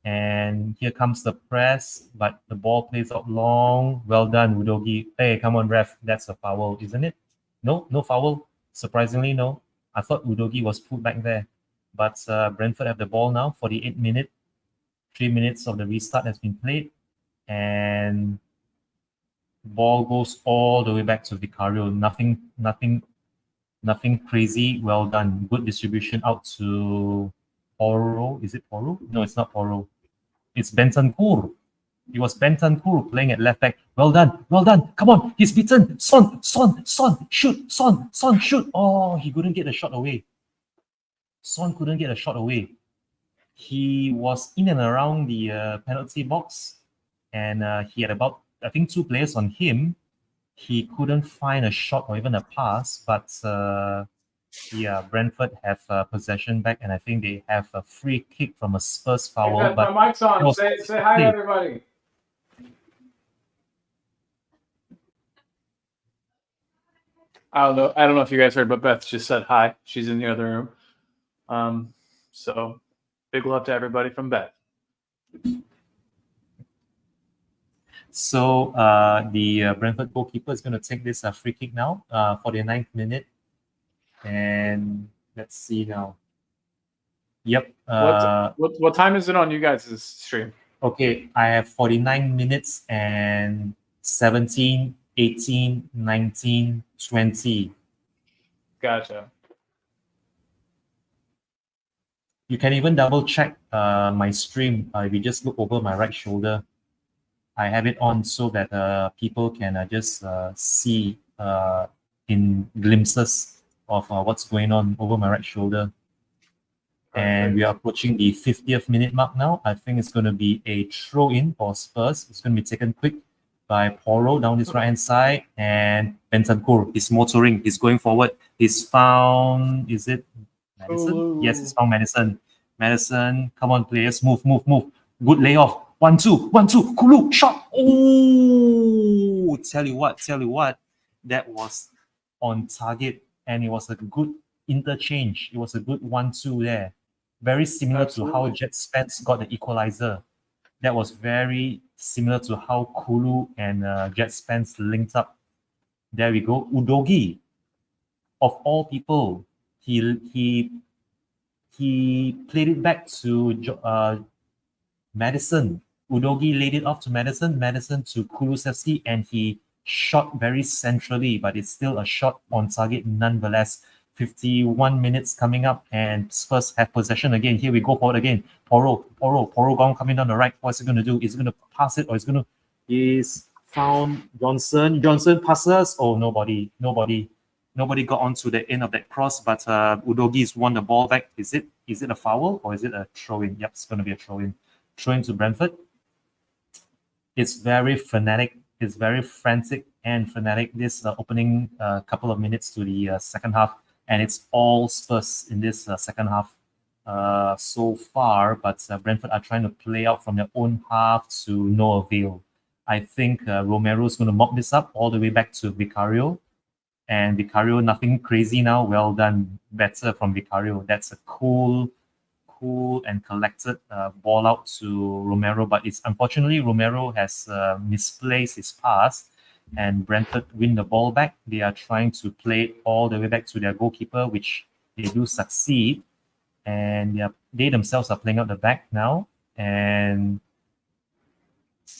And here comes the press, but the ball plays out long. Well done, Udogi. Hey, come on, ref. That's a foul, isn't it? No foul. Surprisingly, no. I thought Udogi was put back there. But Brentford have the ball now, 48 minutes. 3 minutes of the restart has been played. And ball goes all the way back to Vicario. Nothing crazy. Well done. Good distribution out to Poro. Is it Poro? No, it's not Poro. It's Bentancur. It was Bentancur playing at left back. Well done. Come on. He's beaten. Son. Shoot. Son, shoot. Oh, he couldn't get a shot away. Son couldn't get a shot away. He was in and around the penalty box. And he had about, I think, 2 players on him. He couldn't find a shot or even a pass. But yeah, Brentford have possession back, and I think they have a free kick from a Spurs foul. Hey, but my mic's on. Say hi, everybody. I don't know if you guys heard, but Beth just said hi. She's in the other room. So big love to everybody from Beth. So the Brentford goalkeeper is going to take this free kick now for the 9th minute. And let's see now. Yep. What time is it on you guys' stream? Okay, I have 49 minutes and 17, 18, 19, 20. Gotcha. You can even double check my stream. If you just look over my right shoulder, I have it on so that people can just see in glimpses of what's going on over my right shoulder. And we are approaching the 50th minute mark now. I think it's going to be a throw-in for Spurs. It's going to be taken quick by Poro down this right-hand side. And Bentancur is motoring. He's going forward. He's found... Is it Madison? Ooh. Yes, he's found Madison. Madison, come on, players. Move. Good layoff. 1-2. Kulu, shot. Oh! Tell you what. That was on target. And it was a good interchange. It was a good 1-2 there. Very similar to how Jet Spence got the equalizer. That was very similar to how Kulu and Jet Spence linked up. There we go. Udogi, of all people, he played it back to Madison. Udogi laid it off to Madison to Kulusevski, and he shot very centrally, but it's still a shot on target nonetheless. 51 minutes coming up, and Spurs have possession again. Here we go forward again. Poro Gong coming down the right. What's he going to do? Is he going to pass it, or is he going to... He's found Johnson. Johnson passes. Oh, nobody got onto the end of that cross, but Udogi's won the ball back. Is it a foul, or is it a throw-in? Yep, it's going to be a throw-in. Throw-in to Brentford. It's very frenetic. It's very frantic and frenetic, this opening couple of minutes to the second half. And it's all Spurs in this second half so far. But Brentford are trying to play out from their own half to no avail. I think Romero is going to mop this up all the way back to Vicario. And Vicario, nothing crazy now. Well done. Better from Vicario. That's a cool and collected ball out to Romero. But it's unfortunately, Romero has misplaced his pass. And Brentford win the ball back. They are trying to play it all the way back to their goalkeeper, which they do succeed. And they themselves are playing out the back now. And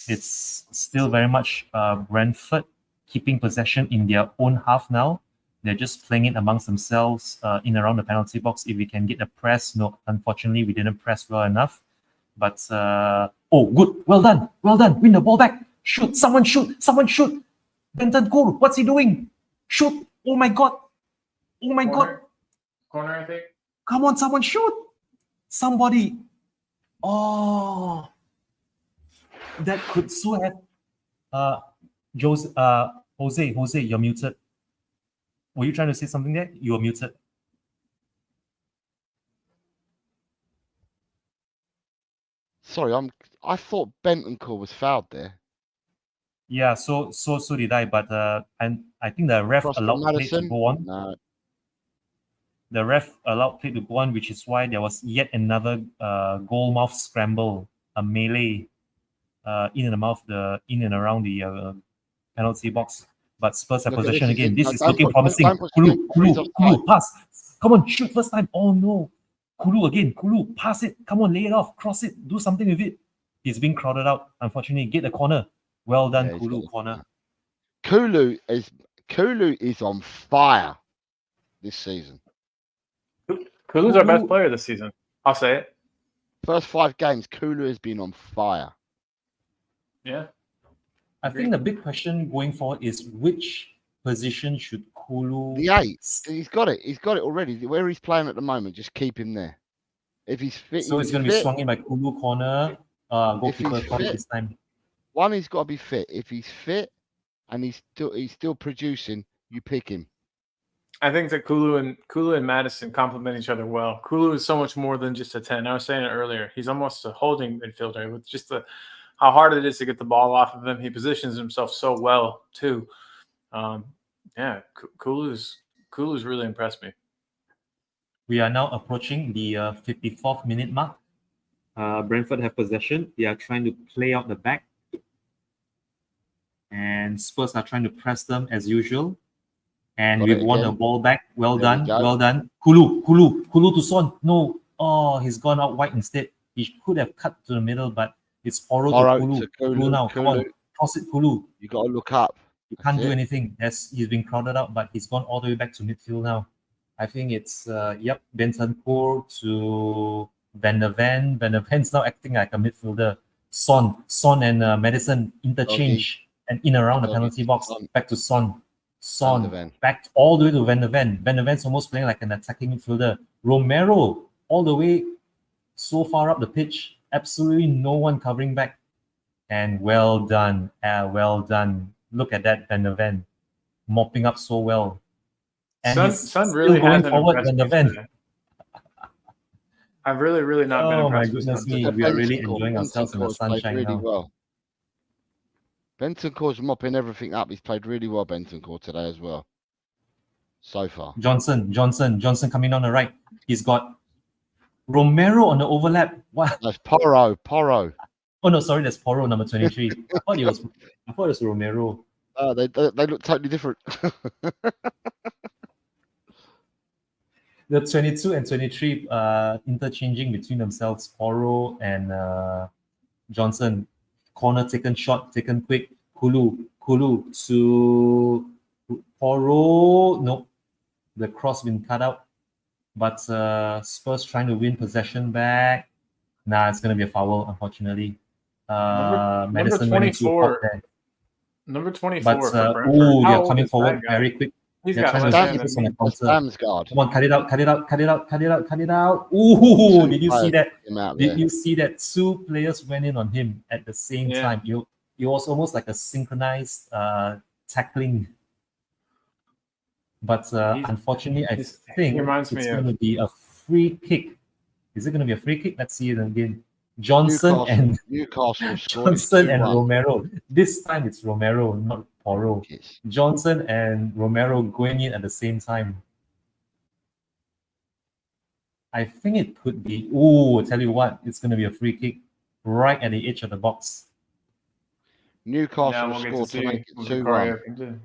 it's still very much Brentford keeping possession in their own half now. They're just playing it amongst themselves in around the penalty box. If we can get the press, no, unfortunately, we didn't press well enough. But, good. Well done. Win the ball back. Shoot. Someone shoot. Bentancur, what's he doing? Shoot. Oh my God. Corner, I think. Come on, someone shoot. Somebody, oh, that could so have. Jose, you're muted. Were you trying to say something there? You were muted. Sorry, I thought Bentancur was fouled there. Yeah, so did I, but and I think the ref Cross from allowed play to Madison. go on. No. The ref allowed play to go on, which is why there was yet another goal mouth scramble, a melee in and around the penalty box. But Spurs have Look at possession this, again. This is don't looking put- promising. don't put Smith, he's offside. Kulu, pass. Come on, shoot first time. Oh no. Kulu again. Kulu, pass it. Come on, lay it off. Cross it. Do something with it. He's being crowded out. Unfortunately, get the corner. Well done, Yeah, he's Kulu. got it. Corner. Kulu is on fire this season. Kulu's our best player this season. I'll say it. First 5 games, Kulu has been on fire. Yeah. I think the big question going forward is which position should Kulu... The 8. He's got it. He's got it already. Where he's playing at the moment, just keep him there. If he's fit, So it's going to be swung in by Kulu corner. Goalkeeper caught it this time. One, he's got to be fit. If he's fit and he's still producing, you pick him. I think that Kulu and Madison complement each other well. Kulu is so much more than just a 10. I was saying it earlier. He's almost a holding midfielder with just how hard it is to get the ball off of him. He positions himself so well too. Kulu's really impressed me. We are now approaching the 54th minute mark. Brentford have possession. They are trying to play out the back. And Spurs are trying to press them as usual. And we've won the ball back. Well done. Well done. Kulu to Son. No. Oh, he's gone out wide instead. He could have cut to the middle, but it's Poro to Kulu now. Come on. Cross it, Kulu. You got to look up. You can't do anything. He's been crowded out, but he's gone all the way back to midfield now. I think it's Bentancur to Van der Ven. Van der Ven's now acting like a midfielder. Son and Madison interchange and in around the penalty box. Back to Son back all the way to Van der Ven. Van der Ven's almost playing like an attacking midfielder. Romero all the way so far up the pitch. Absolutely no one covering back. And well done. Look at that, Van der Ven. Mopping up so well. And Son really going forward, Van der Ven. I've really not been impressed. Oh my goodness me, we are really enjoying ourselves in the sunshine really now. Well. Bentancur's mopping everything up. He's played really well, Bentancur, today as well. So far. Johnson coming on the right. He's got Romero on the overlap. What? That's Poro. Oh no, sorry, that's Poro, number 23. I thought it was Romero. Oh, they look totally different. The 22 and 23 interchanging between themselves. Poro and Johnson. Corner taken, shot taken quick. Kulu to Poro. No, the cross been cut out. But Spurs trying to win possession back. Nah, it's going to be a foul, unfortunately. Number 24. Number 24. But they're coming forward very quick. He's they're got trying to get this on the counter. Damsgaard. Come on, cut it out. Ooh, did you see that? Did you see that 2 players went in on him at the same time? It was almost like a synchronized tackling. But unfortunately, I think it's going to be a free kick. Is it going to be a free kick? Let's see it again. Johnson and Romero. This time it's Romero, not Poro. Yes. Johnson and Romero going in at the same time. I think it could be. Oh, tell you what, it's going to be a free kick right at the edge of the box. Newcastle scored to make it 2-1.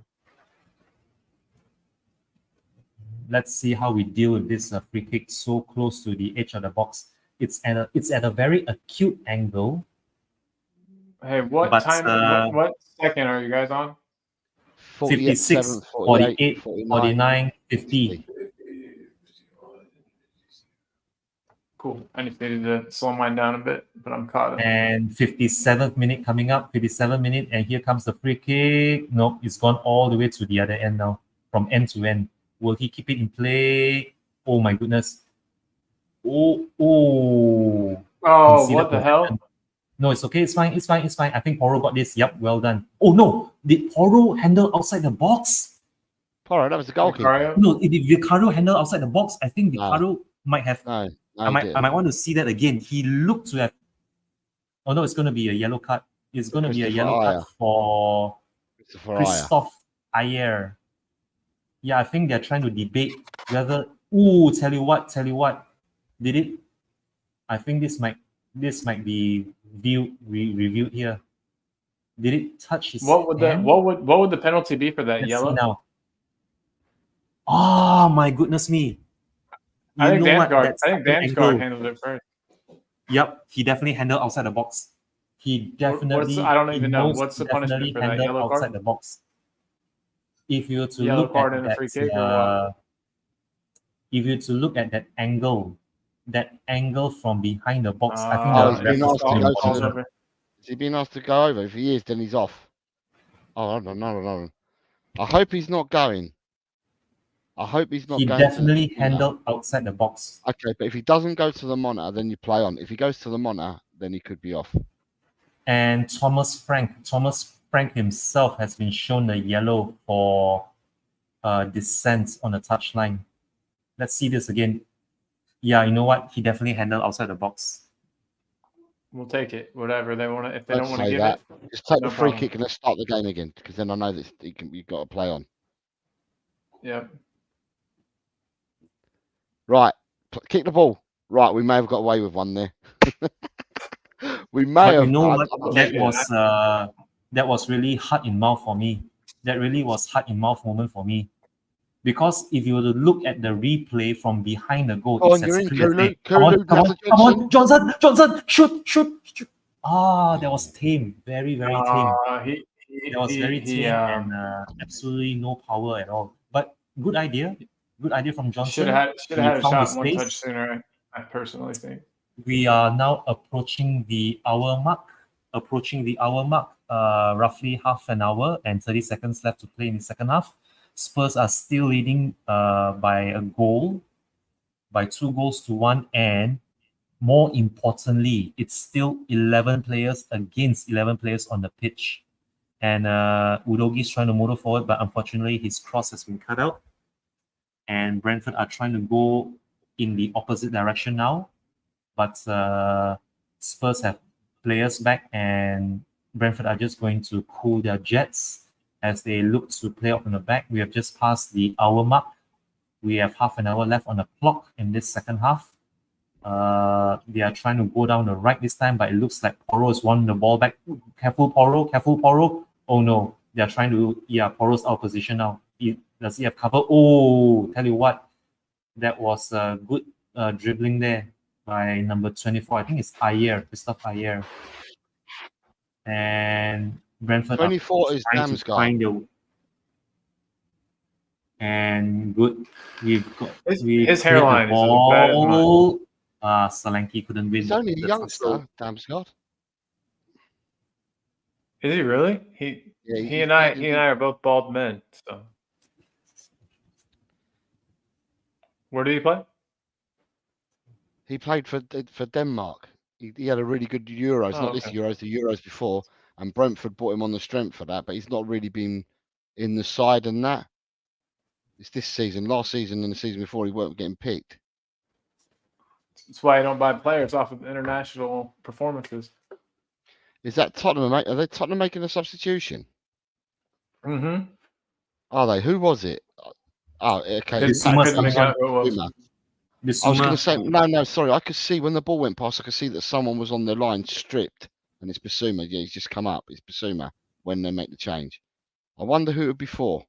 Let's see how we deal with this free kick so close to the edge of the box. It's at a very acute angle. Hey, what second are you guys on? 56, 48, 49, 50. Cool. I just needed to slow mine down a bit, but I'm caught up. And 57th minute coming up. 57th minute, and here comes the free kick. Nope, it's gone all the way to the other end now, from end to end. Will he keep it in play? Oh my goodness. Oh, Conceded what the hell? possession. No, it's okay. It's fine. It's fine. It's fine. I think Poro got this. Yep, well done. Oh no, did Poro handle outside the box? Poro, that was the goalkeeper. Vicario? No, did Vicario handle outside the box? I think No. Vicario might have. No, I might want to see that again. He looked to have. Oh no, it's going to be a yellow card. It's going to be a Christopher yellow card Ayer. for Christopher Ayer. Christoph Ayer. Yeah, I think they're trying to debate whether. Ooh, tell you what. Did it? I think this might be reviewed here. Did it touch his What would hand? what would the penalty be for that Let's yellow? see now. Oh my goodness me! I think That's Damsgaard handled it first. Yep, he definitely handled outside the box. He definitely. I don't even know. knows What's the he punishment definitely for that handled yellow outside card? the box. If you were to Yellow look card at and a that, free kick or what? if you were to look at that angle from behind the box, I think Oh, the he's been referee's asked to going go to to monitor. the. Has he been asked to go over? If he is, then he's off. Oh, I don't know. I hope he's not going. I hope he's not He going. definitely handled outside the box. Okay, but if he doesn't go to the monitor, then you play on. If he goes to the monitor, then he could be off. And Thomas Frank himself has been shown a yellow for dissent on the touchline. Let's see this again. Yeah, you know what? He definitely handled outside the box. We'll take it. Whatever they want to. If they Don't don't want to say give that. it, Just take no the free problem. kick and let's start the game again, because then I know that you've got to play on. Yep. Right, kick the ball. Right, we may have got away with one there. We may But have. you know what? I'm not That sure. was really heart in mouth for me. That really was heart in mouth moment for me. Because if you were to look at the replay from behind the goal, Go it's on, you're as in, clear as day. Kulu, Come on, Johnson, shoot. Ah, that was tame. Very, very tame. That was very tame and absolutely no power at all. But good idea. Good idea from Johnson. Should have He had a found shot his one space. touch sooner. I personally think. We are now approaching the hour mark. Roughly half an hour and 30 seconds left to play in the second half. Spurs are still leading by a goal, by 2-1, and more importantly, it's still 11 players against 11 players on the pitch. And Udogi is trying to motor forward, but unfortunately his cross has been cut out. And Brentford are trying to go in the opposite direction now. But Spurs have players back, and Brentford are just going to cool their jets as they look to play off in the back. We have just passed the hour mark. We have half an hour left on the clock in this second half. They are trying to go down the right this time, but it looks like Poro is wanting the ball back. Careful, Poro. Oh no, they are trying to. Yeah, Poro's out of position now. Does he have cover? Oh, tell you what, that was a good dribbling there by number 24. I think it's Christoph Ayer. And Brentford 24 is Damsgaard. And good. His hairline is as bad as mine. Solanke couldn't win. He's only a youngster, Damsgaard. Is he really? He and I are both bald men. So where did he play? He played for Denmark. He had a really good Euros, this Euros, the Euros before, and Brentford brought him on the strength for that, but he's not really been in the side and that. It's this season, last season and the season before he weren't getting picked. That's why I don't buy players off of international performances. Is that Tottenham? Are they Tottenham making a substitution? Mm-hmm. Are they? Who was it? Oh, okay. I was going to say, no, sorry. I could see when the ball went past, I could see that someone was on the line stripped, and it's Basuma. Yeah, he's just come up. It's Basuma when they make the change. I wonder who it would be for.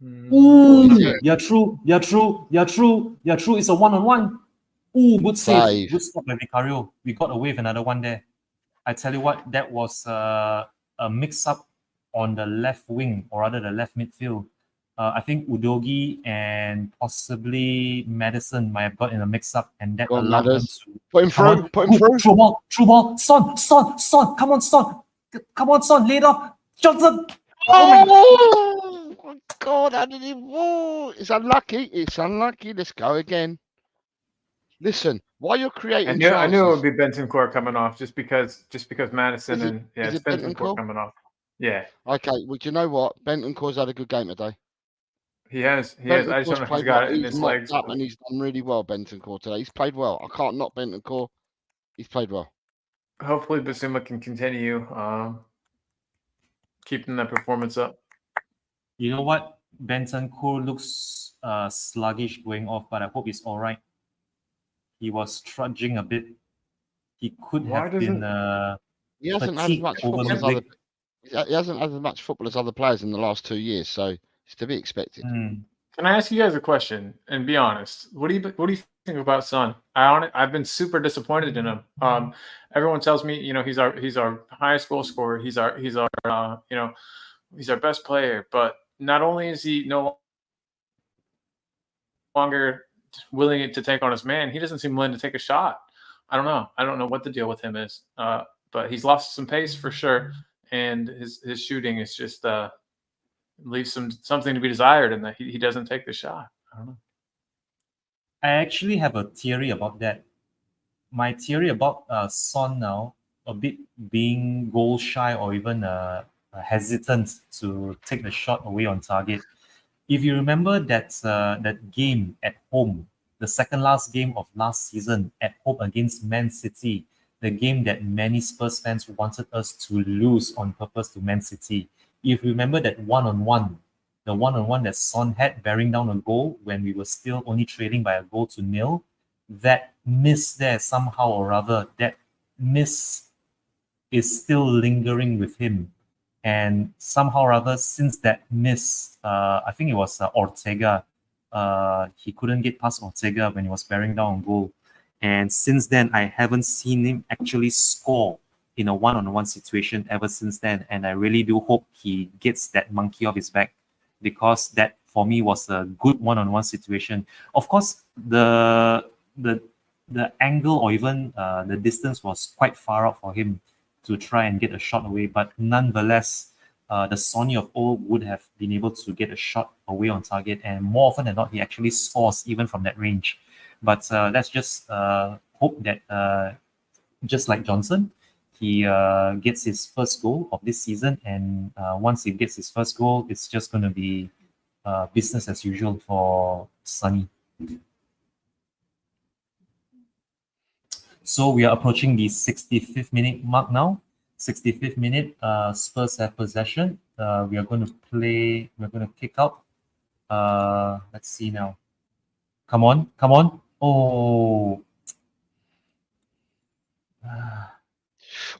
Ooh, you're true. It's a one-on-one. Ooh, good save. Good stop by Vicario. We got away with another one there. I tell you what, that was a mix-up on the left wing, or rather the left midfield. I think Udogi and possibly Madison might have got in a mix-up, and that allowed them to put him through. Through ball. Son. Come on, Son. Lay it off. Johnson. Oh my God! How did he? Whoa! It's unlucky. Let's go again. Listen, while you're I creating knew it would chances, be Bentancur coming off just because Madison is it and yeah, is it's it Bentancur Bentancur? coming off. Yeah, Okay, well, do you know what? Bentoncourt's had a good game today. he has. I just Bentoncourt's don't know if he's played well. got it in He's his mopped legs. up But and he's done really well, Bentoncourt today. He's played well. I can't knock Bentoncourt. He's played well. hopefully Basuma can continue keeping that performance up. You know what? Bentancur looks sluggish going off, but I hope he's all right. He was trudging a bit. He could Why have doesn't- been He hasn't had as fatigued much over football as the other. week. He hasn't had as much football as other players in the last 2 years, so it's to be expected. Hmm. Can I ask you guys a question and be honest? What do you think about Son? I've been super disappointed in him. Everyone tells me, he's our highest goal scorer. He's our he's our best player. But not only is he no longer willing to take on his man, he doesn't seem willing to take a shot. I don't know. I don't know what the deal with him is. But he's lost some pace for sure, and his shooting is just leaves something to be desired, and that he doesn't take the shot. I don't know. I actually have a theory about that. My theory about Son now, a bit being goal shy or even hesitant to take the shot away on target. If you remember that game at home, the second last game of last season at home against Man City, the game that many Spurs fans wanted us to lose on purpose to Man City. If you remember that one-on-one, the one-on-one that Son had bearing down a goal when we were still only trailing by a goal to nil, that miss there somehow or other, that miss is still lingering with him. And somehow or other, since that miss, I think it was Ortega, he couldn't get past Ortega when he was bearing down on goal. And since then, I haven't seen him actually score in a one-on-one situation ever since then. And I really do hope he gets that monkey off his back, because that for me was a good one-on-one situation. Of course, the angle or even the distance was quite far out for him to try and get a shot away, but nonetheless, the Sonny of old would have been able to get a shot away on target, and more often than not, he actually scores even from that range. But let's just hope that just like Johnson, he gets his first goal of this season, and once he gets his first goal, it's just going to be business as usual for Sonny. So we are approaching the 65th minute mark now. 65th minute, Spurs have possession. We are going to kick out. Let's see now. Come on. Oh.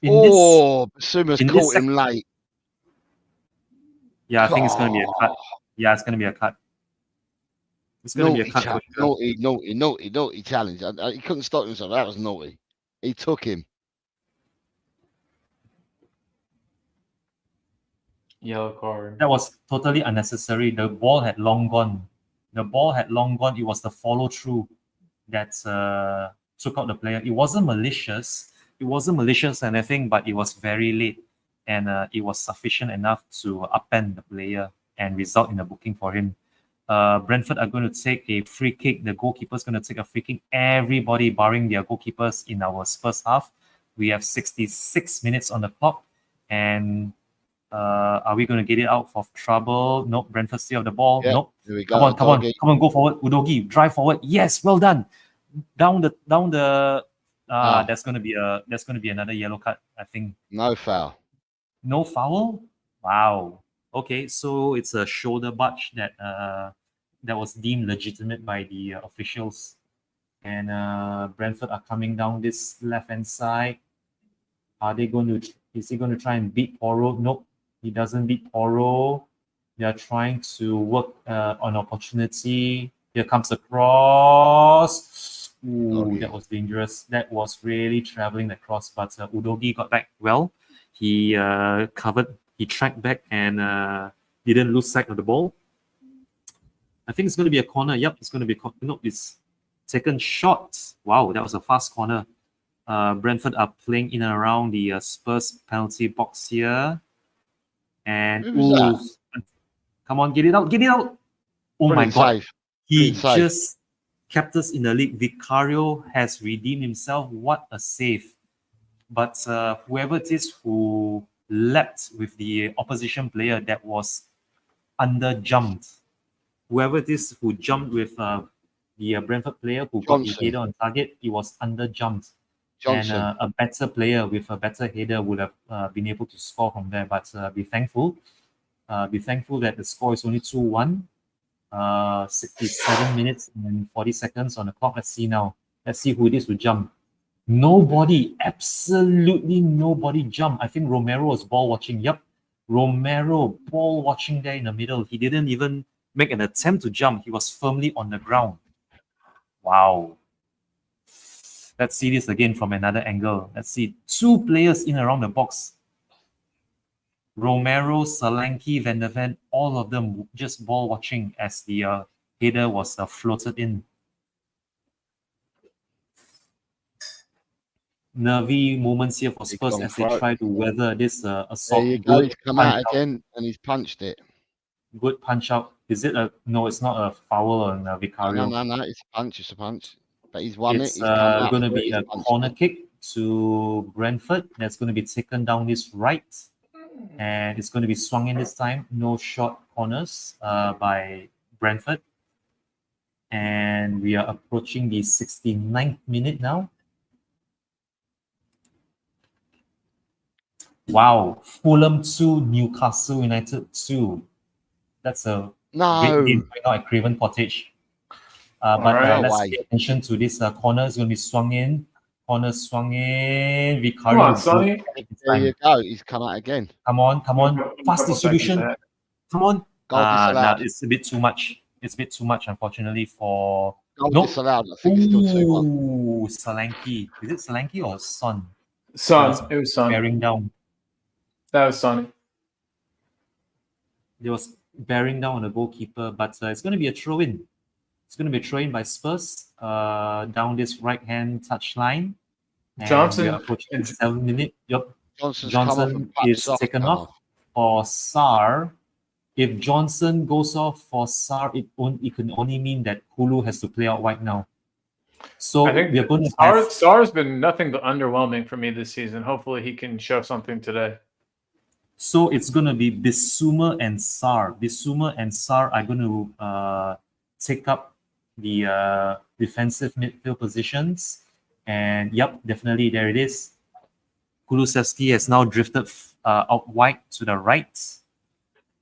Basuma's in caught this him late. Yeah, I think it's going to be a cut. Yeah, it's going to be a cut. It's going to be a cut for sure. Naughty challenge. He couldn't stop himself. That was naughty. He took him. Yellow card. That was totally unnecessary. The ball had long gone. It was the follow through that took out the player. It wasn't malicious. And anything, but it was very late, and it was sufficient enough to upend the player and result in a booking for him. Brentford are going to take a free kick. The goalkeeper's going to take a free kick. Everybody barring their goalkeepers in our Spurs half. We have 66 minutes on the clock, and are we going to get it out for trouble? Nope. Brentford still have the ball. Yeah, nope. here we go. Come on, go forward. Udogi, drive forward. Yes, well done. Down the. That's going to be another yellow card, I think. No foul. No foul? Wow. Okay, so it's a shoulder budge that was deemed legitimate by the officials. And Brentford are coming down this left-hand side. Is he going to try and beat Poro? Nope, he doesn't beat Poro. They are trying to work on opportunity. Here comes the cross. Ooh, that was dangerous. That was really traveling across, but Udogi got back well. He tracked back and didn't lose sight of the ball. I think it's going to be a corner. Yep, it's going to be a corner. No, it's taken shot. Wow, that was a fast corner. Brentford are playing in and around the Spurs penalty box here. And come on, get it out. Oh my God. He just captains in the league. Vicario has redeemed himself. What a save. But whoever it is who leapt with the opposition player that was under-jumped, whoever it is who jumped with the Brentford player who got the Johnson. header on target, he was under-jumped. Johnson. And a better player with a better header would have been able to score from there. But be thankful that the score is only 2-1. 67 minutes and 40 seconds on the clock. Let's see now. Let's see who it is who jumped. Nobody, absolutely nobody jumped. I think Romero was ball watching. Yep, Romero ball watching there in the middle. He didn't even make an attempt to jump. He was firmly on the ground. Wow. Let's see this again from another angle. Let's see 2 players in around the box. Romero, Solanke, Van der Ven, all of them just ball watching as the header was floated in. Nervy moments here for Spurs as they try to weather this assault. There you go. He's come out again and he's punched it. Good punch out. Is it a... No, it's not a foul on Vicario. No. It's a punch. It's a punch. But he's won it's it. It's going to be a corner kick to Brentford. That's going to be taken down this right. And it's going to be swung in this time. No short corners by Brentford. And we are approaching the 69th minute now. Wow. Fulham 2, Newcastle United 2. That's a great game right now at Craven Cottage. Let's pay attention to this corner. It's going to be swung in. Corner swung in. Vicario. Come on, Sonny. There you go. He's come out again. Come on. Fast distribution. Come on. No, it's a bit too much. It's a bit too much, unfortunately, for... Goal disallowed. I think it's still 2-1. Ooh, Solanke. Is it Solanke or Son? Son. It was Son. Bearing down. That was Sonny. There was bearing down on the goalkeeper, but it's going to be a throw-in. It's going to be a throw-in by Spurs down this right-hand touchline. Johnson. We are approaching the 7th minute. Yep. Johnson is taken off for Sarr. If Johnson goes off for Sarr, it can only mean that Kulu has to play out wide now. So I think we are going to Sarr's been nothing but underwhelming for me this season. Hopefully he can show something today. So it's going to be Bissouma and Sarr. Bissouma and Sarr are going to take up the defensive midfield positions. And yep, definitely there it is. Kulusevski has now drifted out wide to the right.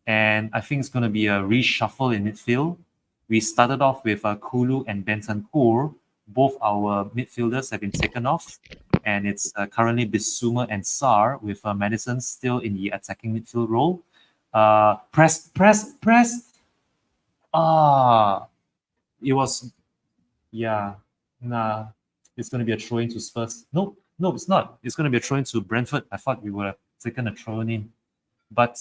And I think it's going to be a reshuffle in midfield. We started off with Kulu and Bentancur. Both our midfielders have been taken off. And it's currently Bissouma and Sarr with Maddison still in the attacking midfield role. Press. It was... Yeah. Nah. It's going to be a throw-in to Spurs. No, it's not. It's going to be a throw-in to Brentford. I thought we would have taken a throw-in. But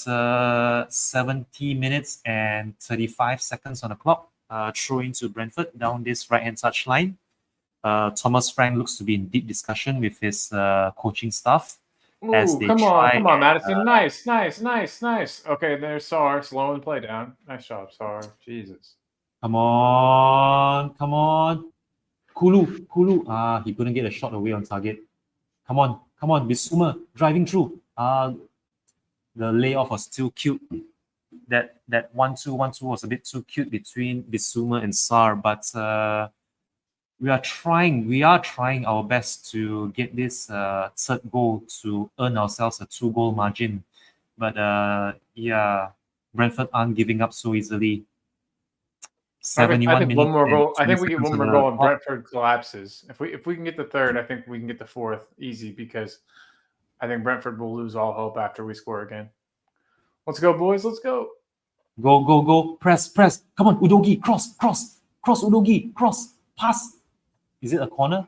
70 minutes and 35 seconds on the clock. Throw-in to Brentford down this right-hand touchline. Thomas Frank looks to be in deep discussion with his coaching staff. Ooh, as they come on, Madison. Nice. Okay, there's Sarr. Slowing the play down. Nice job, Sarr. Jesus. Come on. Kulu. He couldn't get a shot away on target. Come on. Bissouma driving through. The layoff was too cute. That 1-2 was a bit too cute between Bissouma and Sarr, but we are trying our best to get this third goal to earn ourselves a 2-goal margin. But Brentford aren't giving up so easily. 71 I think minutes. One more goal. I think we get one more goal and clock. Brentford collapses. If we can get the third, I think we can get the fourth easy because I think Brentford will lose all hope after we score again. Let's go, boys. Let's go. Go. Press. Come on, Udogi. Cross, Udogi. Cross. Pass. Is it a corner?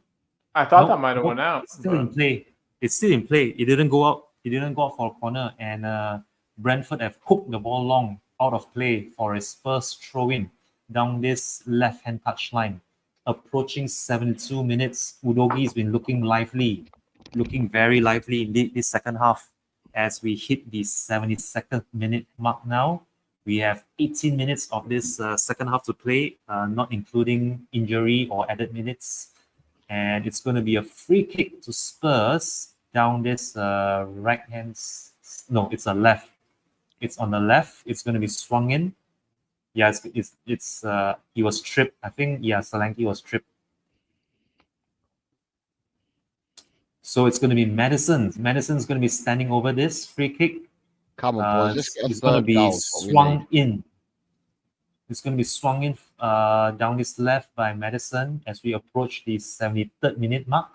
I thought that might have went out. It's still in play. It didn't go out. It didn't go out for a corner. And Brentford have hooked the ball long out of play for a Spurs throw-in down this left-hand touchline. Approaching 72 minutes, Udogi has been looking very lively in this second half as we hit the 72nd minute mark now. We have 18 minutes of this second half to play, not including injury or added minutes. And it's going to be a free kick to Spurs down this right hand. No, it's a left. It's on the left. It's going to be swung in. Yeah, it's he was tripped. I think, yeah, Solanke was tripped. So it's going to be Madison. Madison's going to be standing over this free kick. Come on, boys. Let's get a It's going to third be goal. That's what we swung need. in. It's going to be swung in down this left by Madison as we approach the 73rd minute mark.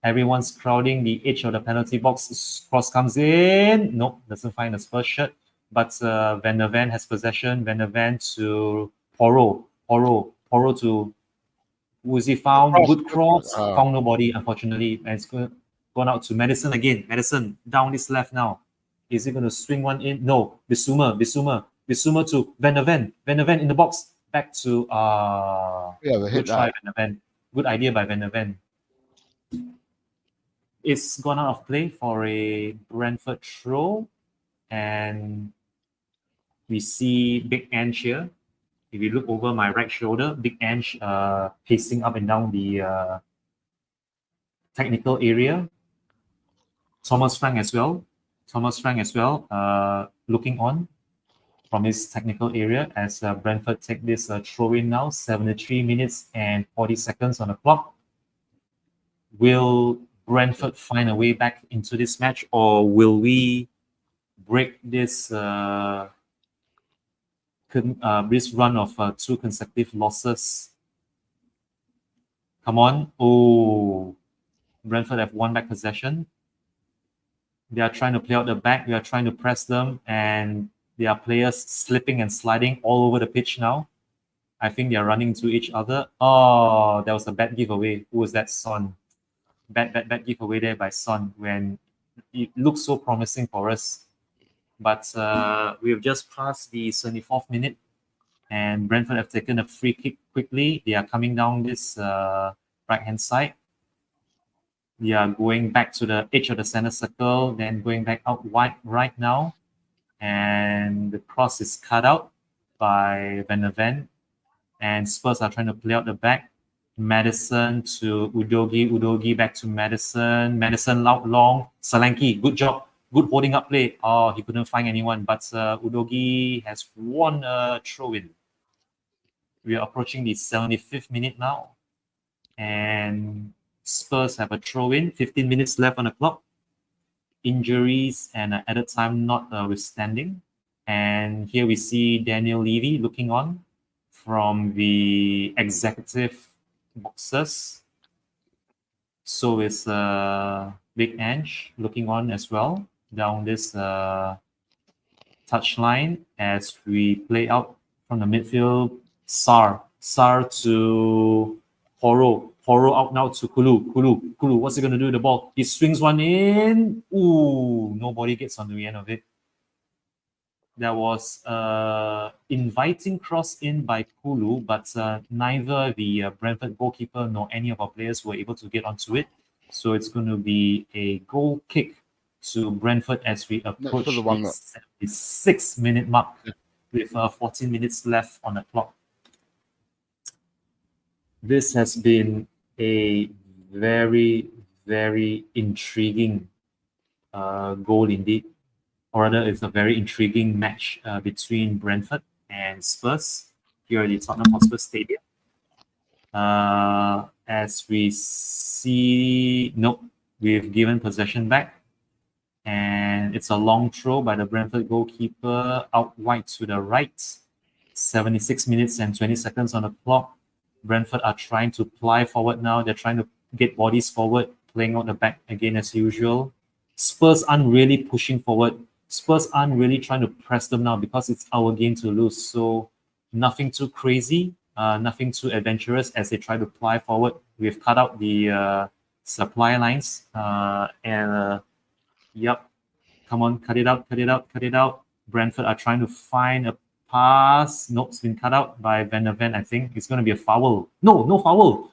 Everyone's crowding the edge of the penalty box. Cross comes in. Nope, doesn't find the Spurs shirt. But Van der Ven has possession. Van der Ven to Porro. Porro to who is he found? Good cross. Found nobody, unfortunately. And it's gone out to Madison again. Madison down this left now. Is he going to swing one in? No. Bissouma to Van der Ven. Van der Ven in the box. Back to good try, Van der Ven. Good idea by Van der Ven. It's gone out of play for a Brentford throw. And we see Big Ange here. If you look over my right shoulder, Big Ange pacing up and down the technical area. Thomas Frank as well. Looking on from his technical area as Brentford take this throw in now. 73 minutes and 40 seconds on the clock. Will Brentford find a way back into this match, or will we break this this run of 2 consecutive losses? Come on. Oh, Brentford have won back possession. They are trying to play out the back. We are trying to press them, and there are players slipping and sliding all over the pitch now. I think they are running into each other. Oh, that was a bad giveaway. Who was that? Son. Bad giveaway there by Son when it looks so promising for us. But we've just passed the 74th minute, and Brentford have taken a free kick quickly. They are coming down this right-hand side. They are going back to the edge of the center circle, then going back out wide right now. And the cross is cut out by Van der Ven. And Spurs are trying to play out the back. Madison to Udogi back to Madison. Madison long. Solanke, good job. Good holding up play. Oh, he couldn't find anyone, but Udogi has won a throw-in. We are approaching the 75th minute now. And Spurs have a throw-in. 15 minutes left on the clock. Injuries and added time notwithstanding. And here we see Daniel Levy looking on from the executive boxes. So is Big Ange looking on as well down this touchline as we play out from the midfield. Sar to Porro out now to Kulu. What's he going to do with the ball? He swings one in. Ooh, nobody gets on the end of it. There was inviting cross in by Kulu, but neither the Brentford goalkeeper nor any of our players were able to get onto it. So it's going to be a goal kick to Brentford as we approach the 76th minute mark with 14 minutes left on the clock. This has been a very, very intriguing goal indeed. Or rather, it's a very intriguing match between Brentford and Spurs here at the Tottenham Hotspur Stadium. As we see, we've given possession back. And it's a long throw by the Brentford goalkeeper out wide to the right. 76 minutes and 20 seconds on the clock. Brentford are trying to ply forward now. They're trying to get bodies forward, playing out the back again as usual. Spurs aren't really pushing forward. Spurs aren't really trying to press them now because it's our game to lose. So nothing too crazy, nothing too adventurous as they try to ply forward. We've cut out the supply lines. Yep. Come on, cut it out. Brentford are trying to find a pass. Nope, it's been cut out by Van der Ven, I think. It's going to be a foul. No foul.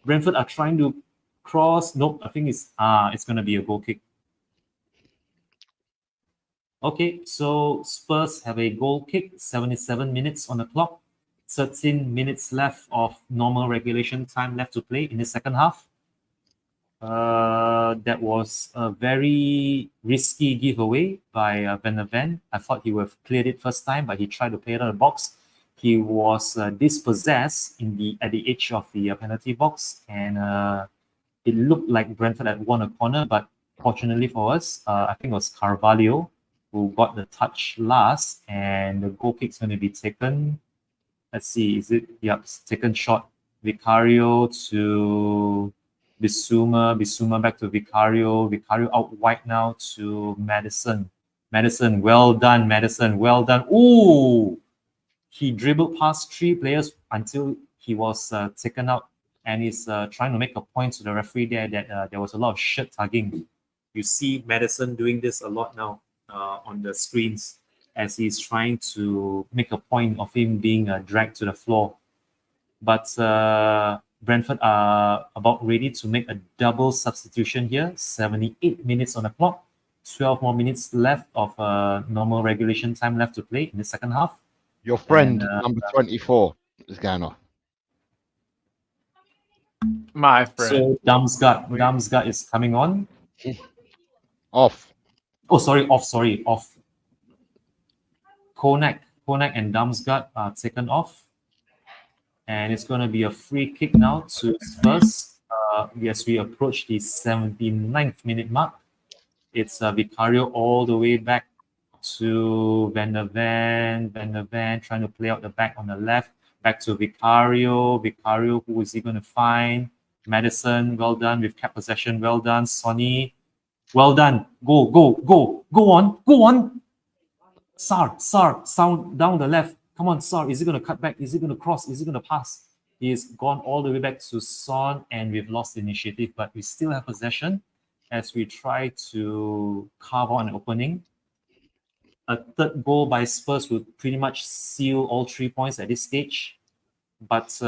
Brentford are trying to cross. Nope, I think it's going to be a goal kick. Okay, so Spurs have a goal kick, 77 minutes on the clock, 13 minutes left of normal regulation time left to play in the second half. That was a very risky giveaway by Van der Ven. I thought he would have cleared it first time, but he tried to play it on the box. He was dispossessed at the edge of the penalty box, and it looked like Brentford had won a corner, but fortunately for us, I think it was Carvalho who got the touch last, and the goal kick's going to be taken. Let's see, is it? Yep, it's taken shot. Vicario to Bissouma, Bissouma back to Vicario, Vicario out wide now to Madison. Madison, well done, Madison, well done. Ooh, he dribbled past 3 players until he was taken out, and he's trying to make a point to the referee there that there was a lot of shirt tugging. You see Madison doing this a lot now on the screens as he's trying to make a point of him being dragged to the floor. But Brentford are about ready to make a double substitution here. 78 minutes on the clock, 12 more minutes left of normal regulation time left to play in the second half. Your friend, number 24, is going off. My friend. So Damsgaard is coming on. Off. Oh, sorry, off. Konak and Damsgaard are taken off. And it's going to be a free kick now to Spurs. Yes, we approach the 79th minute mark. It's Vicario all the way back to Van der Ven. Van der Ven trying to play out the back on the left. Back to Vicario. Vicario, who is he going to find? Madison, well done. We've kept possession. Well done. Sonny, well done. Go on. Sound down the left. Come on, Sar. Is he going to cut back? Is he going to cross? Is he going to pass? He's gone all the way back to Son, and we've lost the initiative, but we still have possession as we try to carve out an opening. A third goal by Spurs would pretty much seal all 3 points at this stage, but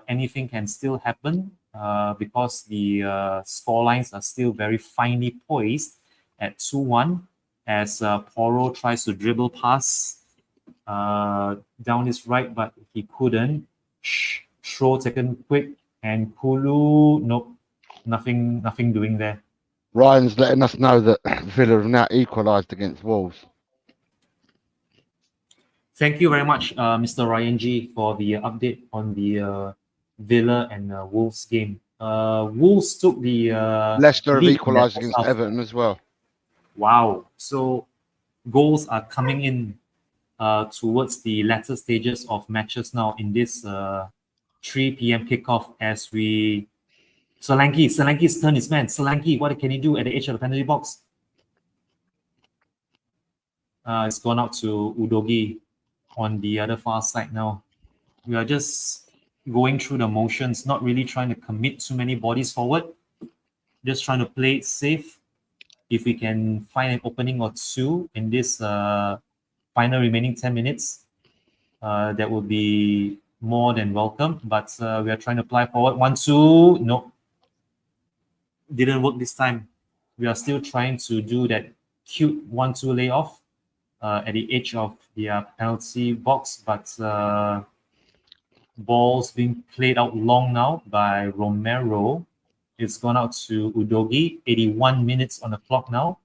anything can still happen because the score lines are still very finely poised at 2-1 as Porro tries to dribble past down his right, but he couldn't. Throw taken quick, and Kulu, nope, nothing doing there. Ryan's letting us know that Villa have now equalised against Wolves. Thank you very much, Mr. Ryan G, for the update on the Villa and Wolves game. Wolves took the Leicester have equalised against Everton as well. Wow! So goals are coming in towards the latter stages of matches now in this 3 p.m. kickoff as we... Solanke's turn his man. Solanke, what can he do at the edge of the penalty box? It's gone out to Udogi on the other far side now. We are just going through the motions, not really trying to commit too many bodies forward. Just trying to play it safe. If we can find an opening or two in this final remaining 10 minutes, that would be more than welcome. But we are trying to apply forward. 1-2. Nope. Didn't work this time. We are still trying to do that cute 1-2 layoff at the edge of the penalty box, but ball's being played out long now by Romero. It's gone out to Udogi. 81 minutes on the clock now.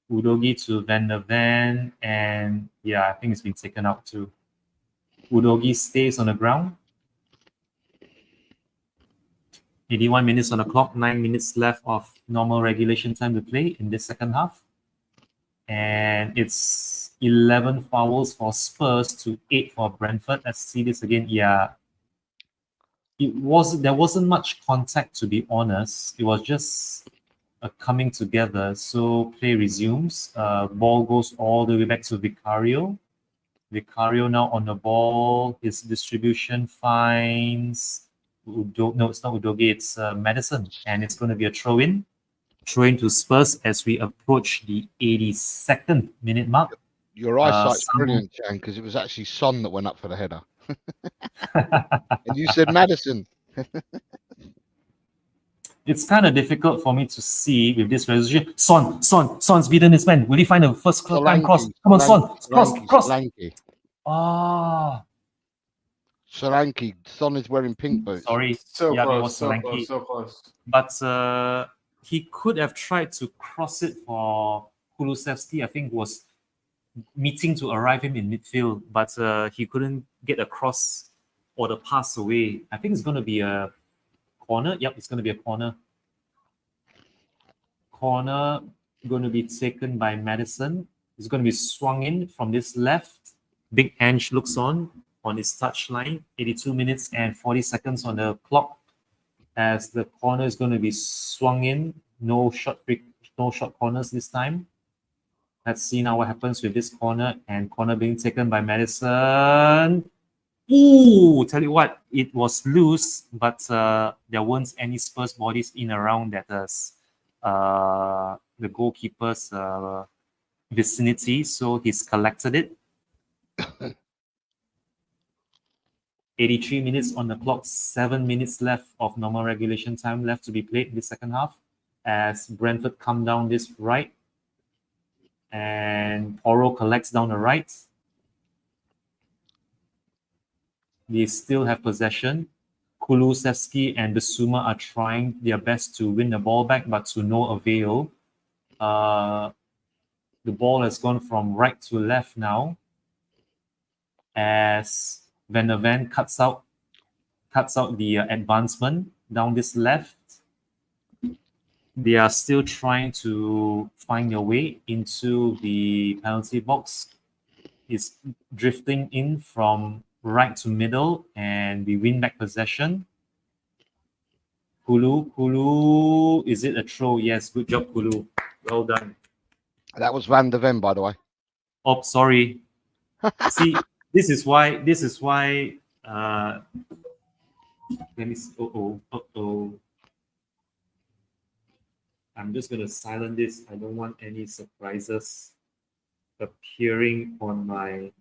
Udogi to Van der Ven, and yeah, I think it's been taken out too. Udogi stays on the ground. 81 minutes on the clock, 9 minutes left of normal regulation time to play in this second half. And it's 11 fouls for Spurs to 8 for Brentford. Let's see this again. Yeah. There wasn't much contact, to be honest. It was just a coming together. So play resumes. Ball goes all the way back to Vicario. Vicario now on the ball. His distribution finds... No, it's not Udogi, it's Madison. And it's going to be a throw-in. Throw-in to Spurs as we approach the 82nd minute mark. Your eyesight's brilliant, Jan, because it was actually Son that went up for the header. And you said Madison. It's kind of difficult for me to see with this resolution. Son's beaten his man. Will he find the first time cross? Come on, Son. Cross. Solanke. Ah, Solanke. Son is wearing pink boots. sorry. So Yeah, it close, was so Solanke. close, so close. But he could have tried to cross it for Kulusevski. I think was meeting to arrive him in midfield, but he couldn't get across or the pass away. I think it's going to be a corner. Yep, it's going to be a corner. Corner going to be taken by Madison. It's going to be swung in from this left. Big Ange looks on his touchline. 82 minutes and 40 seconds on the clock as the corner is going to be swung in. No shot corners this time. Let's see now what happens with this corner, and corner being taken by Madison. Ooh, tell you what, it was loose, but there weren't any Spurs bodies in around that the goalkeeper's vicinity, so he's collected it. 83 minutes on the clock, 7 minutes left of normal regulation time left to be played in the second half as Brentford come down this right and Porro collects down the right. They still have possession. Kulusevski and Bissouma are trying their best to win the ball back, but to no avail. The ball has gone from right to left now as Van der Ven cuts out the advancement down this left. They are still trying to find their way into the penalty box. It's drifting in from right to middle, and we win back possession. Kulu, is it a throw? Yes, good job, Kulu. Well done. That was Van der Ven, by the way. Oh, sorry. See, this is why. Let me see. Uh-oh. I'm just gonna silence this. I don't want any surprises appearing on my.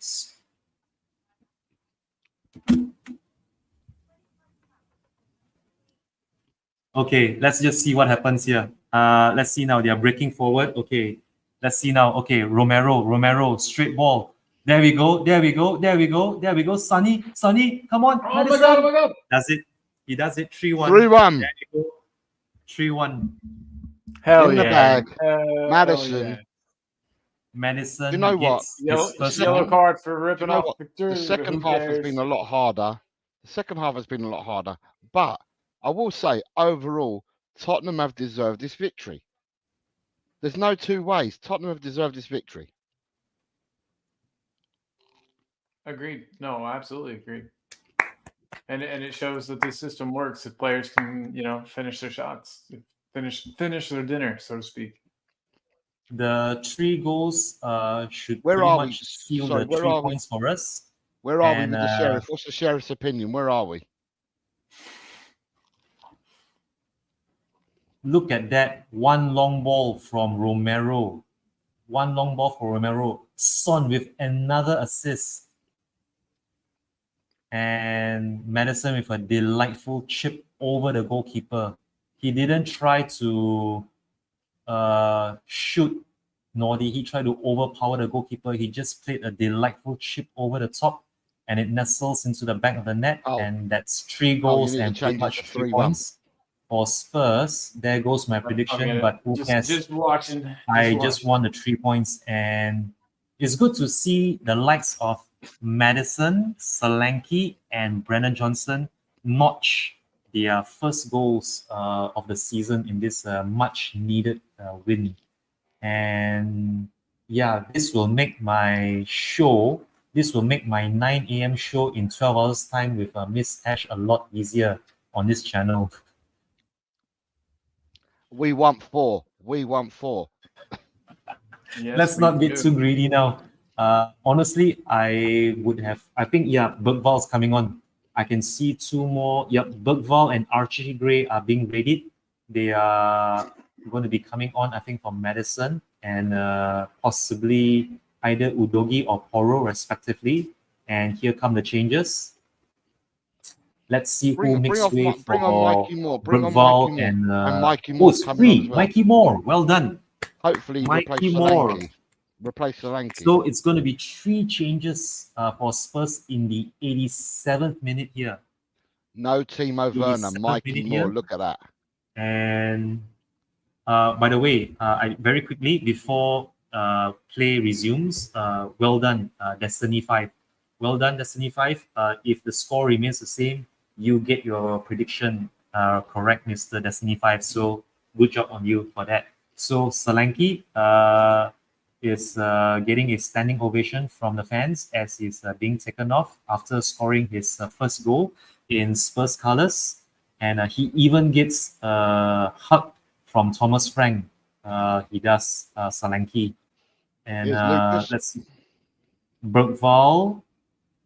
Okay, let's just see what happens here. Let's see now. They are breaking forward. Okay, let's see now. Okay, Romero, straight ball. There we go. Sonny, come on. Oh my God. Does it? He does it. 3-1. 3-1. There you go. 3-1. Hell In yeah. the bag. Hell Madison. yeah. Madison. You know what? Yellow card for ripping off the second half has been a lot harder. But I will say, overall, Tottenham have deserved this victory. There's no two ways. Tottenham have deserved this victory. Agreed. No, absolutely agreed. And it shows that this system works if players can, finish their shots, finish their dinner, so to speak. The 3 goals should pretty much seal the 3 points for us. Where are we with the Sheriff? What's the Sheriff's opinion? Where are we? Look at that. One long ball from Romero. Son with another assist. And Madison with a delightful chip over the goalkeeper. He didn't try to shoot, nor did he try to overpower the goalkeeper. He just played a delightful chip over the top, and it nestles into the back of the net. And that's 3 goals and pretty much 3 points for Spurs. There goes my prediction, but who cares? Just watching. I just won the 3 points, and it's good to see the likes of Madison, Solanke, and Brennan Johnson notch their first goals of the season in this much needed win. And yeah, this will make my 9 a.m. show in 12 hours time with Miss Ash a lot easier on this channel. Yes, Let's not get too greedy now. Honestly, I think, Bergval's coming on. I can see 2 more. Yep, Bergval and Archie Gray are being raided. They are going to be coming on, I think, from Madison and possibly either Udogi or Porro, respectively. And here come the changes. Let's see who Bring makes off way bring on for Mikey Moore. Bring on Brookval Mikey Moore. and Mikey oh, Moore's it's coming on as free. well. Mikey Moore, well done. Hopefully he replace Mikey Moore. Solanke. Replace Solanke. So it's going to be 3 changes for Spurs in the 87th minute here. No Timo Werner, 87th Mikey minute Moore. here. Look at that. And by the way, I very quickly before play resumes, well done, Destiny 5. Well done, Destiny 5. If the score remains the same, you get your prediction correct, Mr. Destiny 5. So good job on you for that. So Solanke is getting a standing ovation from the fans as he's being taken off after scoring his first goal in Spurs colours. And he even gets a hug from Thomas Frank. He does, Solanke. And Here's Lucas. let's see. Brookval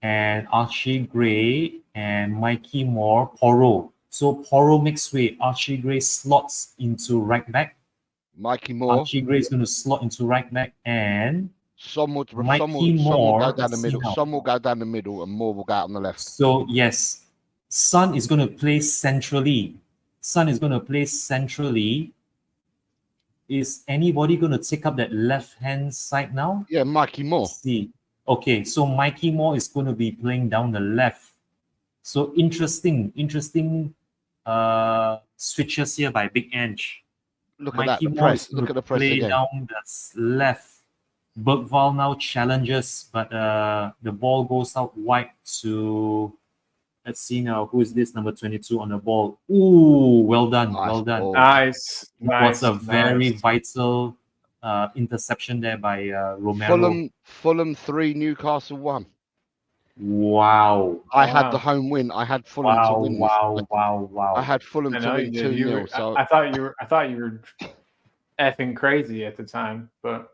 and Archie Gray and Mikey Moore, Porro. So Porro makes way. Archie Gray slots into right back. Mikey Moore. Archie Gray is going to slot into right back, and Some will go Moore, down the let's see middle. now. Some will go down the middle, and Moore will go out on the left. So yes, Son is going to play centrally. Son is going to play centrally. Is anybody going to take up that left-hand side now? Yeah, Mikey Moore. Let's see. Okay, so Mikey Moore is going to be playing down the left. So interesting switches here by Big Ange. Look Mikey at that, the Moore press. is going Look at to the press play again. down the left. Brookval now challenges, but the ball goes out wide to, let's see now, who is this number 22 on the ball? Ooh, well done, Nice well done. ball. Nice. It was a very vital interception there by Romero. Fulham 3, Newcastle 1. Wow. I had the home win. I had Fulham to win this. Wow. I had Fulham I to know win you did. 2-0. So I thought you were effing crazy at the time, but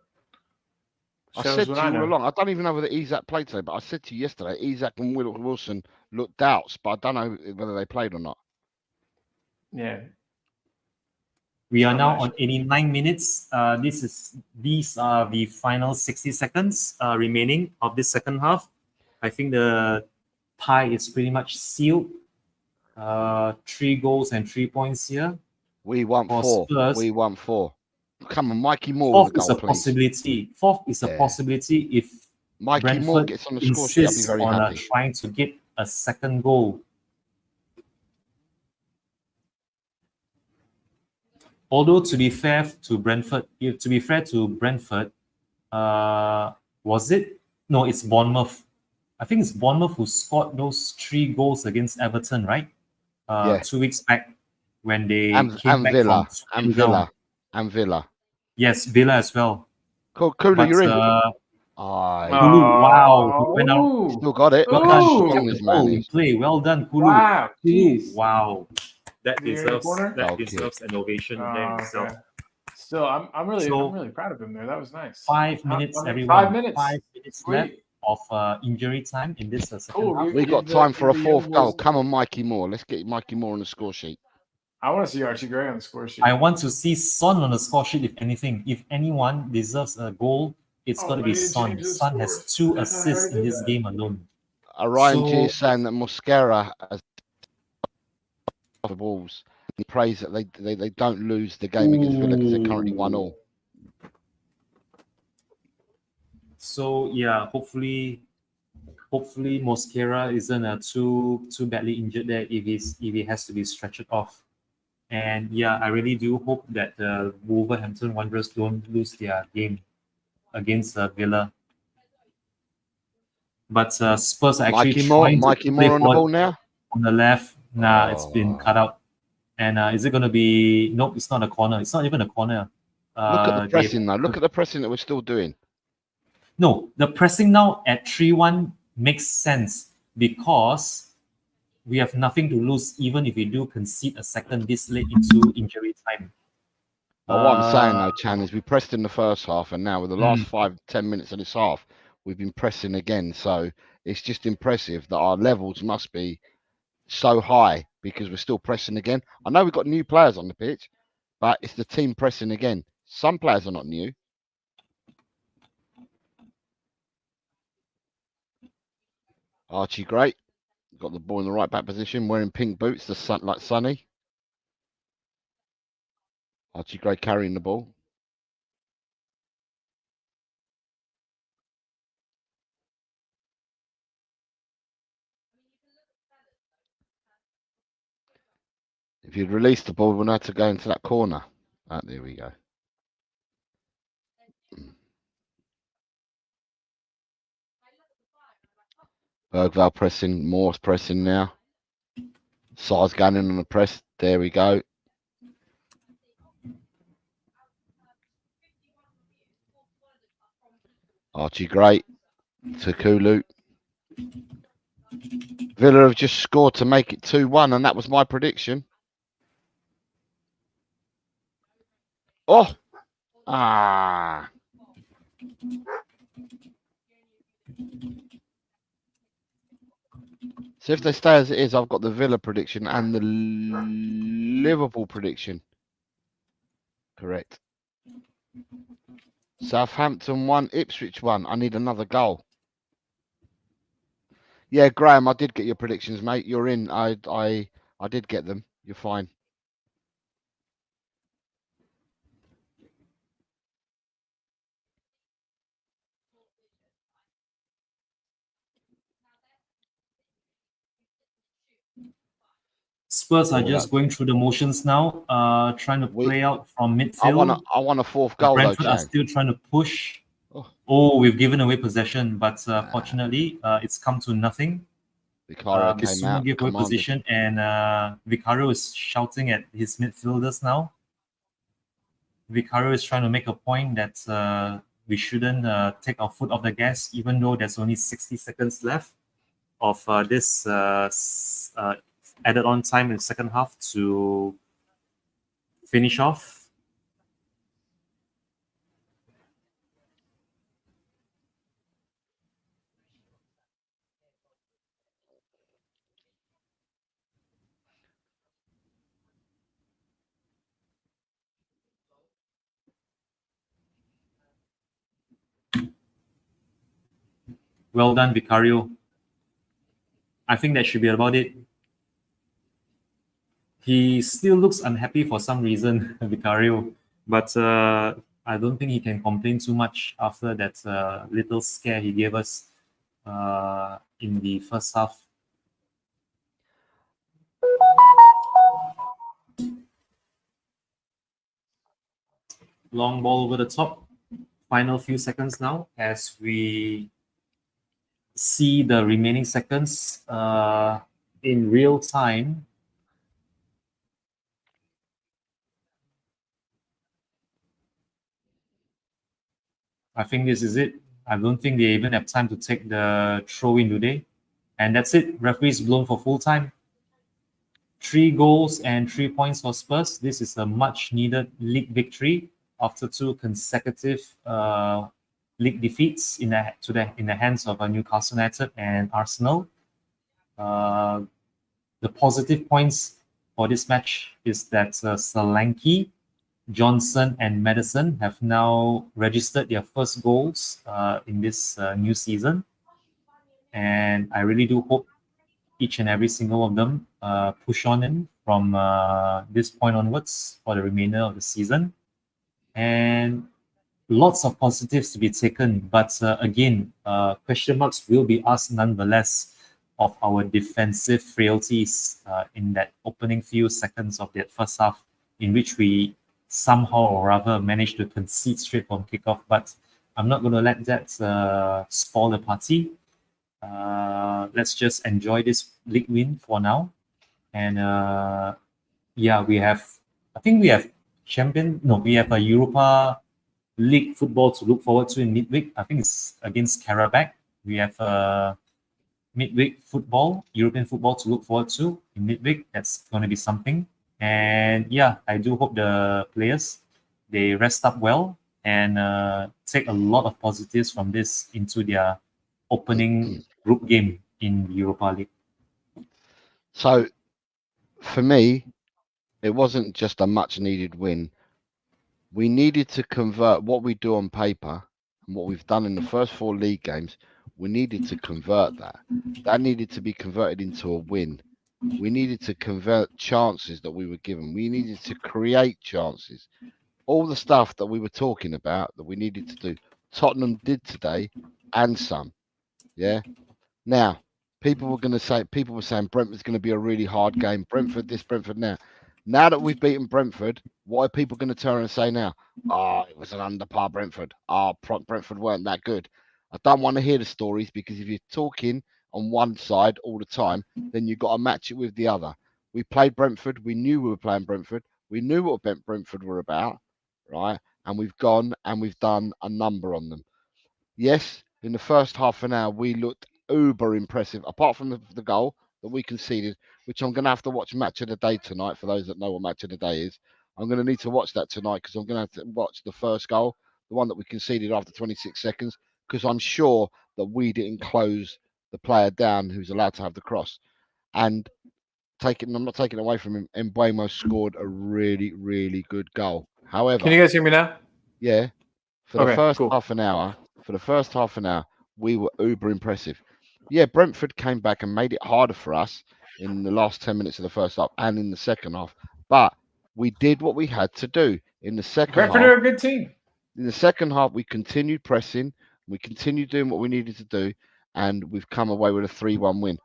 I said to you all along, I don't even know whether Isak played today, but I said to you yesterday, Isak and Wilson looked doubts, but I don't know whether they played or not. Yeah. We are now on 89 minutes. These are the final 60 seconds remaining of this second half. I think the tie is pretty much sealed. 3 goals and 3 points here. We want 4. Spurs. We want 4. Come on, Mikey Moore. Fourth with is the a goal, possibility. Fourth is a possibility if Mikey Brentford Moore gets on the score sheet. I'll be insists very on happy. trying to get a second goal. Although to be fair to Brentford, was it? No, it's Bournemouth. I think it's Bournemouth who scored those 3 goals against Everton, right? 2 weeks back when they came back Villa, from Villa. And Villa. Yes, Villa as well. Kulu, you're in. Kulu, wow, he went out. Still got it. Well Look how done. strong this man is. Play. Well done, Kulu. Wow, Kulu. Wow. That deserves an ovation there himself. Okay. Still, I'm really proud of him there. That was nice. 5 minutes, everyone. 5 minutes. 5 minutes left of injury time in this second half. We got time for a 4th goal. Come on, Mikey Moore. Let's get Mikey Moore on the score sheet. I want to see Archie Gray on the score sheet. I want to see Son on the score sheet, if anything. If anyone deserves a goal, it's got to be Son. Son has 2 assists in this game alone. Ryan G is saying that Mosquera has the balls. He prays that they don't lose the game against Villa because they're currently 1-1. So yeah, hopefully Mosquera isn't too badly injured there if he has to be stretched off. And yeah, I really do hope that Wolverhampton Wanderers don't lose their game against Villa. But Spurs are actually trying to Mikey play Moore on the ball now. On the left, it's been cut out. And is it going to be? Nope, it's not a corner. It's not even a corner. Look at the pressing now. Look at the pressing that we're still doing. No, the pressing now at 3-1 makes sense because we have nothing to lose, even if we do concede a second this late into injury time. But what I'm saying though, Chan, is we pressed in the first half, and now with the last 5-10 minutes of this half, we've been pressing again. So it's just impressive that our levels must be so high because we're still pressing again. I know we've got new players on the pitch, but it's the team pressing again. Some players are not new. Archie, great. Got the ball in the right back position, wearing pink boots, the sun like Sonny. Archie Gray carrying the ball. If you'd released the ball, we wouldn't have to go into that corner. Ah, there we go. Bergvall pressing, Morse pressing now. Sars going in on the press. There we go. Archie Gray to Kulu. Villa have just scored to make it 2-1, and that was my prediction. Oh! Ah! So if they stay as it is, I've got the Villa prediction and the Liverpool prediction. Correct. Southampton 1, Ipswich 1. I need another goal. Yeah, Graham, I did get your predictions, mate. You're in. I did get them. You're fine. Spurs are just going through the motions now, trying to play out from midfield. I want a fourth goal, Brentford though, are Chang. still trying to push. Oh, we've given away possession, but fortunately, it's come to nothing. Vicario came out. Give away position, and Vicario is shouting at his midfielders now. Vicario is trying to make a point that we shouldn't take our foot off the gas, even though there's only 60 seconds left of this added on time in the second half to finish off. Well done, Vicario. I think that should be about it. He still looks unhappy for some reason, Vicario, but I don't think he can complain too much after that little scare he gave us in the first half. Long ball over the top. Final few seconds now as we see the remaining seconds in real time. I think this is it. I don't think they even have time to take the throw-in today. And that's it. Referee's blown for full time. 3 goals and 3 points for Spurs. This is a much-needed league victory after 2 consecutive league defeats in the hands of Newcastle United and Arsenal. The positive points for this match is that Solanke, Johnson, and Maddison have now registered their first goals in this new season. And I really do hope each and every single of them push on in from this point onwards for the remainder of the season. And lots of positives to be taken, but again, question marks will be asked nonetheless of our defensive frailties in that opening few seconds of that first half, in which we somehow or rather managed to concede straight from kickoff. But I'm not going to let that spoil the party. Let's just enjoy this league win for now. And yeah, we have a Europa League football to look forward to in midweek. I think it's against Karabakh. We have midweek football, European football to look forward to in midweek. That's going to be something. And yeah, I do hope the players, they rest up well and take a lot of positives from this into their opening group game in Europa League. So, for me, it wasn't just a much-needed win. We needed to convert what we do on paper and what we've done in the first 4 league games. We needed to convert that. That needed to be converted into a win. We needed to convert chances that we were given. We needed to create chances. All the stuff that we were talking about that we needed to do, Tottenham did today, and some. Yeah. Now, people were saying Brentford's going to be a really hard game. Brentford this, Brentford now. Now that we've beaten Brentford, what are people going to turn and say now? Oh, it was an under par Brentford. Oh, Brentford weren't that good. I don't want to hear the stories, because if you're talking on one side all the time, then you've got to match it with the other. We played Brentford. We knew we were playing Brentford. We knew what Brentford were about, right? And we've gone and we've done a number on them. Yes, in the first half an hour, we looked uber impressive, apart from the goal that we conceded, which I'm going to have to watch Match of the Day tonight. For those that know what Match of the Day is, I'm going to need to watch that tonight, because I'm going to have to watch the first goal, the one that we conceded after 26 seconds, because I'm sure that we didn't close the player down who's allowed to have the cross. And I'm not taking it away from him, Mbeumo scored a really, really good goal. However, Can you guys hear me now? Yeah, for Okay, the first cool. half an hour, we were uber impressive. Yeah, Brentford came back and made it harder for us in the last 10 minutes of the first half and in the second half. But we did what we had to do in the second Brentford half. are a good team. In the second half, we continued pressing, we continued doing what we needed to do, and we've come away with a 3-1 win.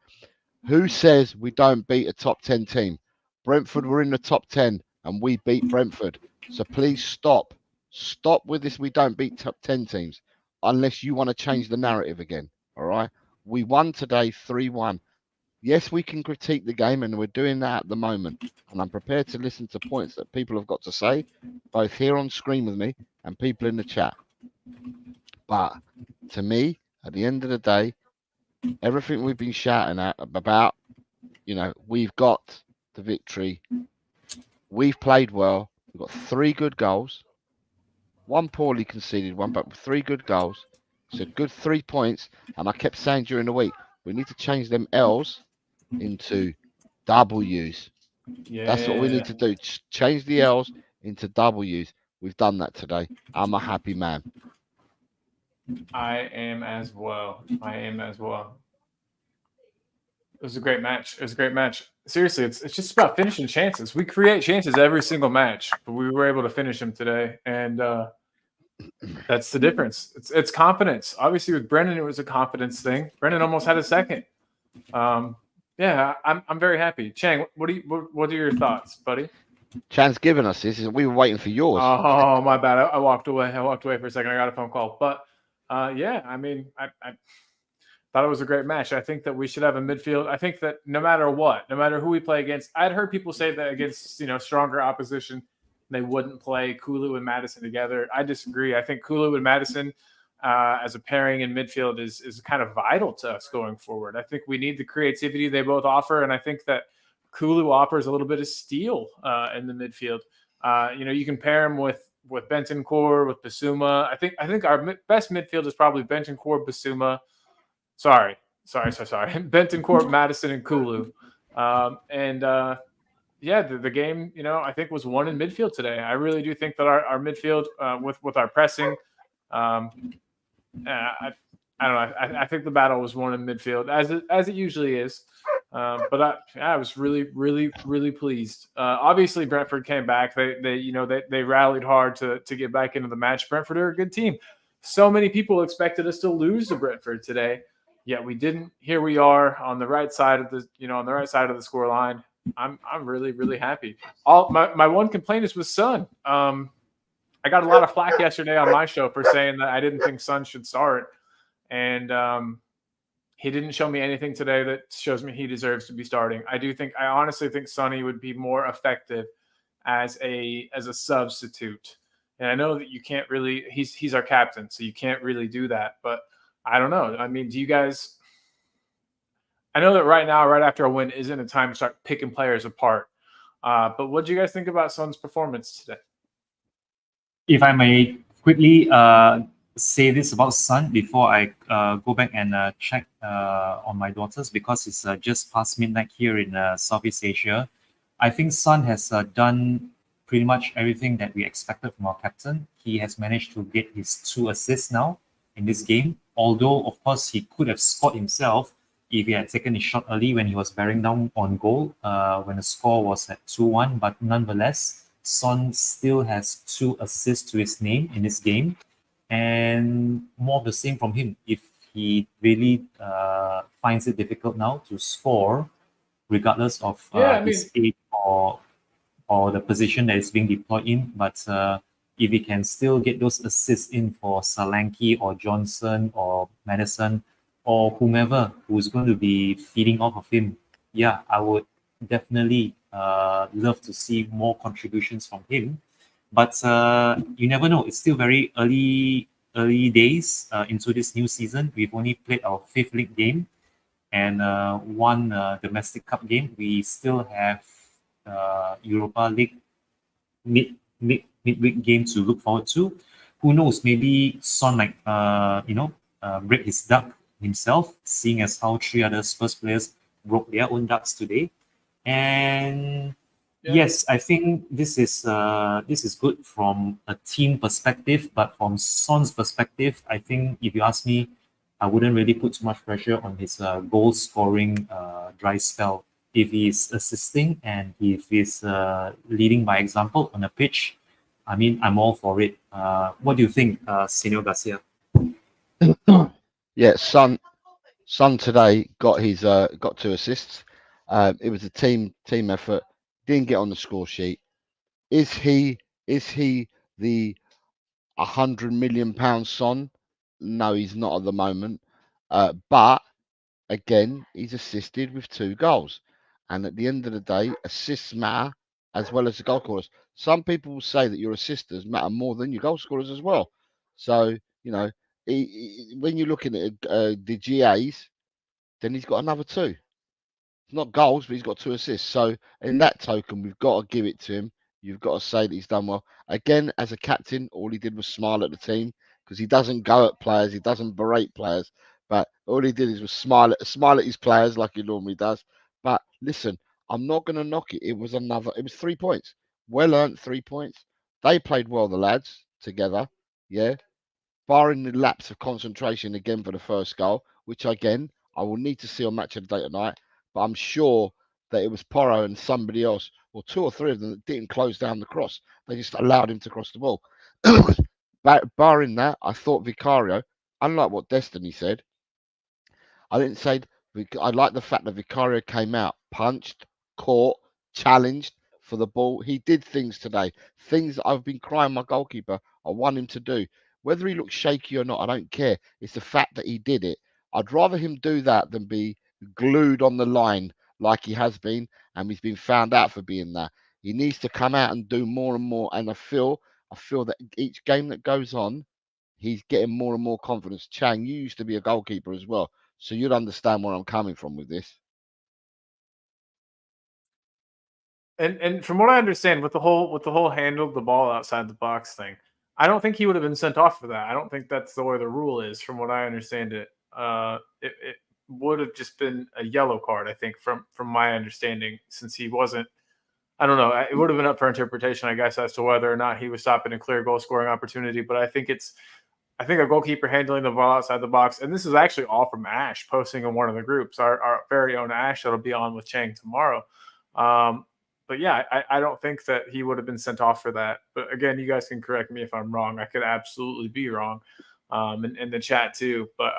Who says we don't beat a top 10 team? Brentford were in the top 10 and we beat Brentford. So please stop. Stop with this. We don't beat top 10 teams unless you want to change the narrative again. All right. We won today 3-1. Yes, we can critique the game, and we're doing that at the moment. And I'm prepared to listen to points that people have got to say, both here on screen with me and people in the chat. But to me, at the end of the day, everything we've been shouting about, we've got the victory. We've played well. We've got 3 good goals, 1 poorly conceded one, but 3 good goals. So good 3 points. And I kept saying during the week, we need to change them L's into W's. Yeah. That's what we need to do. Change the L's into W's. We've done that today. I'm a happy man. I am as well. It was a great match. Seriously, it's just about finishing chances. We create chances every single match, but we were able to finish them today, and that's the difference. It's confidence. Obviously, with Brendan, it was a confidence thing. Brendan almost had a second. Yeah, I'm very happy. Chang, what are your thoughts, buddy? Chan's given us this. We were waiting for yours. Oh, my bad. I walked away. For a second. I got a phone call, but yeah, I mean, I thought it was a great match. I think that we should have a midfield. I think that no matter who we play against, I'd heard people say that against stronger opposition, they wouldn't play Kulu and Madison together. I disagree. I think Kulu and Madison as a pairing in midfield is kind of vital to us going forward. I think we need the creativity they both offer, and I think that Kulu offers a little bit of steel in the midfield. You can pair him with Bentancur, with Bissouma. I think our best midfield is probably Bentancur, Bissouma. Sorry. Bentancur, Madison, and Kulu. Yeah, the game, I think was won in midfield today. I really do think that our midfield with our pressing, I don't know. I think the battle was won in midfield as it usually is. But I was really, really, really pleased. Obviously, Brentford came back. They rallied hard to get back into the match. Brentford are a good team. So many people expected us to lose to Brentford today, yet we didn't. Here we are on the right side of the score line. I'm really, really happy. My one complaint is with Son. I got a lot of flack yesterday on my show for saying that I didn't think Son should start, and he didn't show me anything today that shows me he deserves to be starting. I honestly think Sonny would be more effective as a substitute. And I know that you can't really, he's our captain, so you can't really do that. But I don't know. I mean, do you guys, I know that right now, right after a win, isn't a time to start picking players apart. But what do you guys think about Son's performance today? If I may quickly say this about Son before I go back and check on my daughters, because it's just past midnight here in Southeast Asia. I think Son has done pretty much everything that we expected from our captain. He has managed to get his 2 assists now in this game, although of course he could have scored himself if he had taken his shot early when he was bearing down on goal, when the score was at 2-1. But nonetheless, Son still has 2 assists to his name in this game, and more of the same from him. If he really finds it difficult now to score, regardless of his age or the position that is being deployed in, but if he can still get those assists in for Solanke or Johnson or Madison or whomever who's going to be feeding off of him, yeah, I would definitely love to see more contributions from him. But you never know. It's still very early days into this new season. We've only played our 5th league game and one domestic cup game. We still have Europa League midweek game to look forward to. Who knows? Maybe Son might break his duck himself, seeing as how 3 other Spurs players broke their own ducks today. And yes, I think this is good from a team perspective, but from Son's perspective, I think if you ask me, I wouldn't really put too much pressure on his goal scoring dry spell. If he's assisting and if he's leading by example on a pitch, I mean, I'm all for it. What do you think, Senor Garcia? Yeah, Son today got 2 assists. It was a team effort. Didn't get on the score sheet. Is he the £100 million Son? No, he's not at the moment. But again, he's assisted with 2 goals. And at the end of the day, assists matter as well as the goal scorers. Some people will say that your assisters matter more than your goal scorers as well. So, when you're looking at the GAs, then he's got another 2. Not goals, but he's got 2 assists. So in that token, we've got to give it to him. You've got to say that he's done well. Again, as a captain, all he did was smile at the team because he doesn't go at players, he doesn't berate players, but all he did was smile at his players like he normally does. But listen, I'm not going to knock it. It was 3 points. Well earned 3 points. They played well, the lads, together. Yeah. Barring the lapse of concentration again for the first goal, which again, I will need to see on Match of the Day tonight. But I'm sure that it was Porro and somebody else, or 2 or 3 of them, that didn't close down the cross. They just allowed him to cross the ball. Barring that, I thought Vicario, unlike what Destiny said, I didn't say. I like the fact that Vicario came out, punched, caught, challenged for the ball. He did things today. Things I've been crying my goalkeeper. I want him to do. Whether he looks shaky or not, I don't care. It's the fact that he did it. I'd rather him do that than be glued on the line like he has been, and he's been found out for being that. He needs to come out and do more and more. And I feel that each game that goes on, he's getting more and more confidence. Chang, you used to be a goalkeeper as well, so you'd understand where I'm coming from with this. And from what I understand, with the whole handle the ball outside the box thing, I don't think he would have been sent off for that. I don't think that's the way the rule is. From what I understand, it would have just been a yellow card. I think from my understanding, since he wasn't. I don't know. It would have been up for interpretation, I guess, as to whether or not he was stopping a clear goal scoring opportunity. But I think a goalkeeper handling the ball outside the box, and this is actually all from Ash posting in one of the groups, our very own Ash that'll be on with Chang tomorrow. But yeah, I don't think that he would have been sent off for that. But again, you guys can correct me if I'm wrong. I could absolutely be wrong, in the chat too. But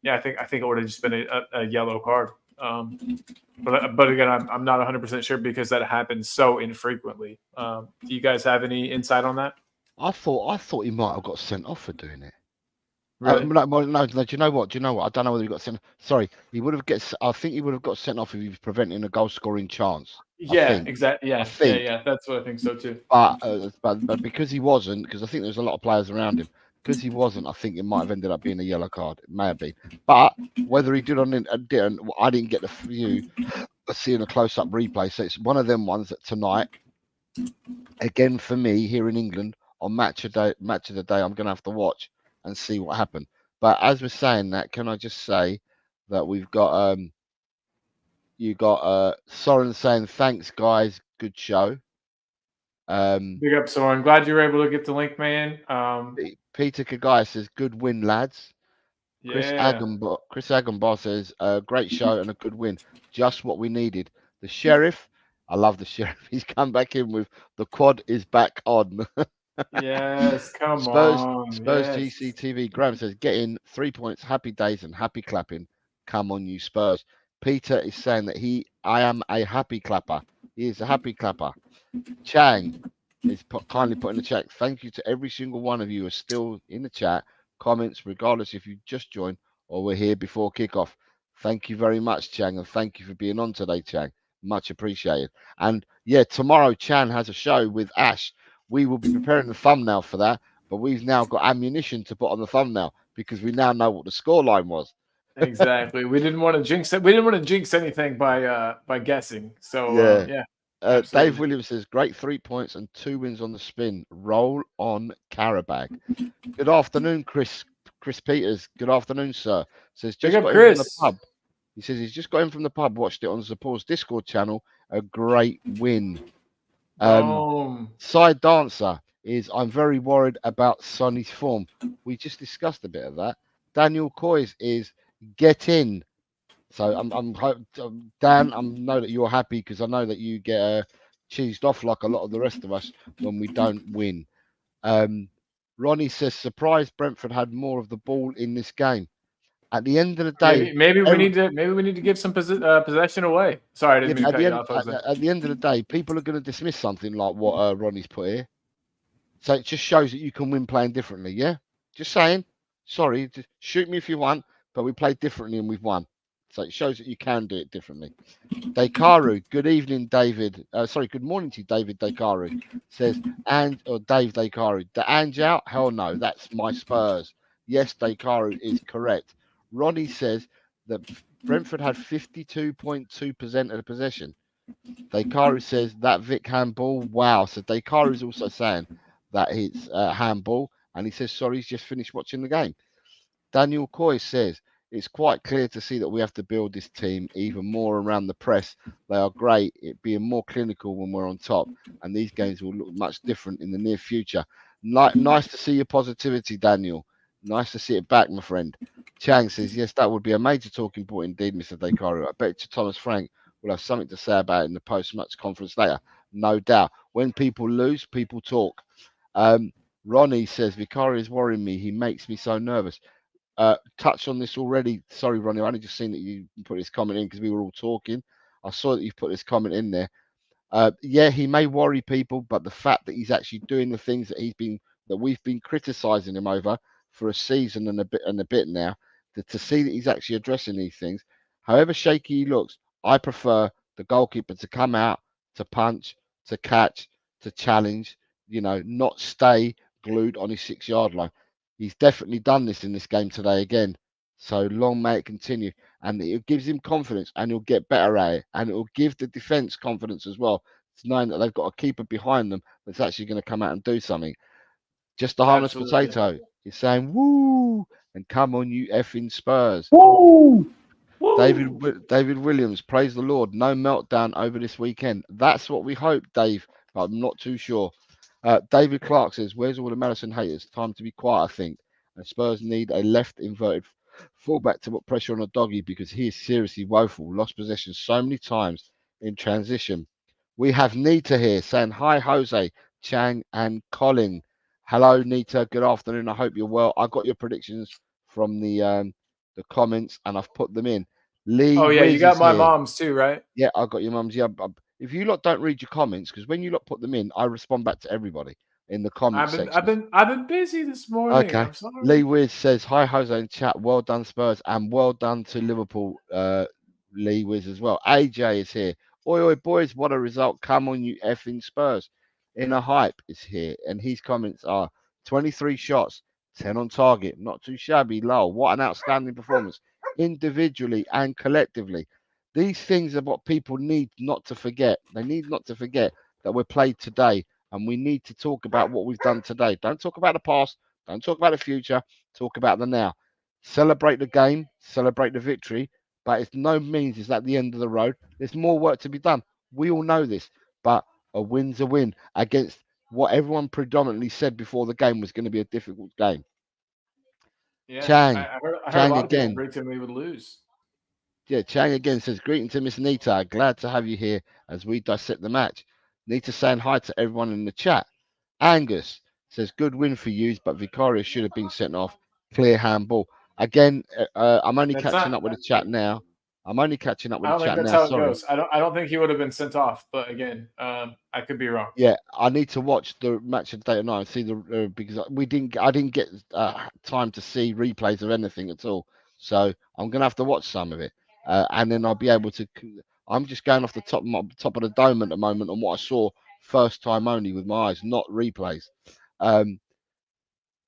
yeah, I think it would have just been a yellow card. But again, I'm not 100% sure because that happens so infrequently. Do you guys have any insight on that? I thought he might have got sent off for doing it. Really? No. Do you know what? I don't know whether he got sent. Sorry, he would have I think he would have got sent off if he was preventing a goal scoring chance. Yeah, exactly. Yeah, yeah. That's what I think so too. But because he wasn't, because I think there's a lot of players around him. Because he wasn't, I think it might have ended up being a yellow card. It may have been. But whether he did or didn't, I didn't get the view of seeing a close-up replay. So it's one of them ones that tonight, again for me here in England on Match of the Day, I'm going to have to watch and see what happened. But as we're saying that, can I just say that we've got you got Soren saying thanks guys, good show. Big up Soren. Glad you were able to get the link, man. Peter Kagai says good win, lads. Chris Yeah. Agenbar says, great show and a good win. Just what we needed. The sheriff, I love the sheriff. He's come back in with the quad is back on. Yes. Come Spurs on. Spurs Yes. GCTV. Graham says, get in 3 points, happy days and happy clapping. Come on, you Spurs. Peter is saying that I am a happy clapper. He is a happy clapper. Chang is kindly put in the chat. Thank you to every single one of you who are still in the chat. Comments, regardless if you just joined or were here before kickoff. Thank you very much, Chang, and thank you for being on today, Chang. Much appreciated. And yeah, tomorrow Chan has a show with Ash. We will be preparing the thumbnail for that, but we've now got ammunition to put on the thumbnail because we now know what the scoreline was. Exactly. We didn't want to jinx it. We didn't want to jinx anything by guessing. So Yeah. yeah. Dave Absolutely. Williams says, great 3 points and 2 wins on the spin. Roll on Carabag. Good afternoon, Chris Peters. Good afternoon, sir. Says, Big just up got in from the Chris. pub. He says he's just got in from the pub, watched it on Zappor's Discord channel. A great win. Boom. Side dancer is, I'm very worried about Sonny's form. We just discussed a bit of that. Daniel Coys is, get in. So Dan, I know that you're happy because I know that you get cheesed off like a lot of the rest of us when we don't win. Ronnie says, surprised Brentford had more of the ball in this game. At the end of the day, Maybe we need to give some possession away. Sorry, I didn't mean to cut you off. at the end of the day, people are going to dismiss something like what Ronnie's put here. So it just shows that you can win playing differently. Yeah, just saying. Sorry, just shoot me if you want, but we played differently and we've won. So it shows that you can do it differently. Dekaru, good evening, David. Good morning to you, David Dekaru. Says, Dave Dekaru. The Ange out? Hell no, that's my Spurs. Yes, Dekaru is correct. Ronnie says that Brentford had 52.2% of the possession. Dekaru says that Vic handball. Wow. So Dekaru is also saying that it's handball, and he says, sorry, he's just finished watching the game. Daniel Coy says, it's quite clear to see that we have to build this team even more around the press. They are great at being more clinical when we're on top, and these games will look much different in the near future. Nice to see your positivity, Daniel. Nice to see it back, my friend. Chang says, yes, that would be a major talking point indeed, Mr. Dekaru. I bet you Thomas Frank will have something to say about it in the post-match conference later. No doubt. When people lose, people talk. Ronnie says, Vicario is worrying me. He makes me so nervous. Touched on this already. Sorry, Ronnie. I only just seen that you put this comment in because we were all talking. I saw that you put this comment in there. Yeah, he may worry people, but the fact that he's actually doing the things that we've been criticizing him over for a season and a bit now, to see that he's actually addressing these things, however shaky he looks, I prefer the goalkeeper to come out, to punch, to catch, to challenge. Not stay glued on his 6-yard line. He's definitely done this in this game today again. So long may it continue. And it gives him confidence and he'll get better at it. And it will give the defence confidence as well. It's knowing that they've got a keeper behind them that's actually going to come out and do something. Just a harmless potato. He's saying, woo, and come on, you effing Spurs. Woo! David Williams, praise the Lord. No meltdown over this weekend. That's what we hope, Dave, but I'm not too sure. David Clark says, where's all the Madison haters? Time to be quiet, I think. And Spurs need a left inverted fullback to put pressure on a doggy because he is seriously woeful. Lost possession so many times in transition. We have Nita here saying, hi, Jose, Chang, and Colin. Hello, Nita. Good afternoon. I hope you're well. I got your predictions from the comments and I've put them in. Lee you got my here. mom's too, right? Yeah, I got your mum's. Yeah, if you lot don't read your comments, because when you lot put them in, I respond back to everybody in the comments section. I've been busy this morning. Okay. I'm sorry. Lee Wiz says, hi, Jose and chat. Well done, Spurs, and well done to Liverpool, Lee Wiz as well. AJ is here. Oi, oi, boys, what a result. Come on, you effing Spurs. Inner Hype is here, and his comments are 23 shots, 10 on target. Not too shabby, lol. What an outstanding performance, individually and collectively. These things are what people need not to forget. They need not to forget that we're played today, and we need to talk about what we've done today. Don't talk about the past. Don't talk about the future. Talk about the now. Celebrate the game. Celebrate the victory. But it's no means is that the end of the road. There's more work to be done. We all know this. But a win's a win against what everyone predominantly said before the game was going to be a difficult game. Yeah, Chang, I heard a Chang lot of people again. predicted we would lose. Yeah, Chang again says, greeting to Miss Nita. Glad to have you here as we dissect the match. Nita saying hi to everyone in the chat. Angus says, good win for you, but Vicario should have been sent off. Clear handball. Again, I'm only That's catching not. up with the chat now. I'm only catching up I with the don't think chat that's now. how it Sorry. goes. I don't think he would have been sent off. But again, I could be wrong. Yeah, I need to watch the match of the day tonight and see the because I didn't get time to see replays of anything at all. So I'm gonna have to watch some of it, and then I'll be able to. I'm just going off the top of the dome at the moment on what I saw first time only with my eyes, not replays. Um,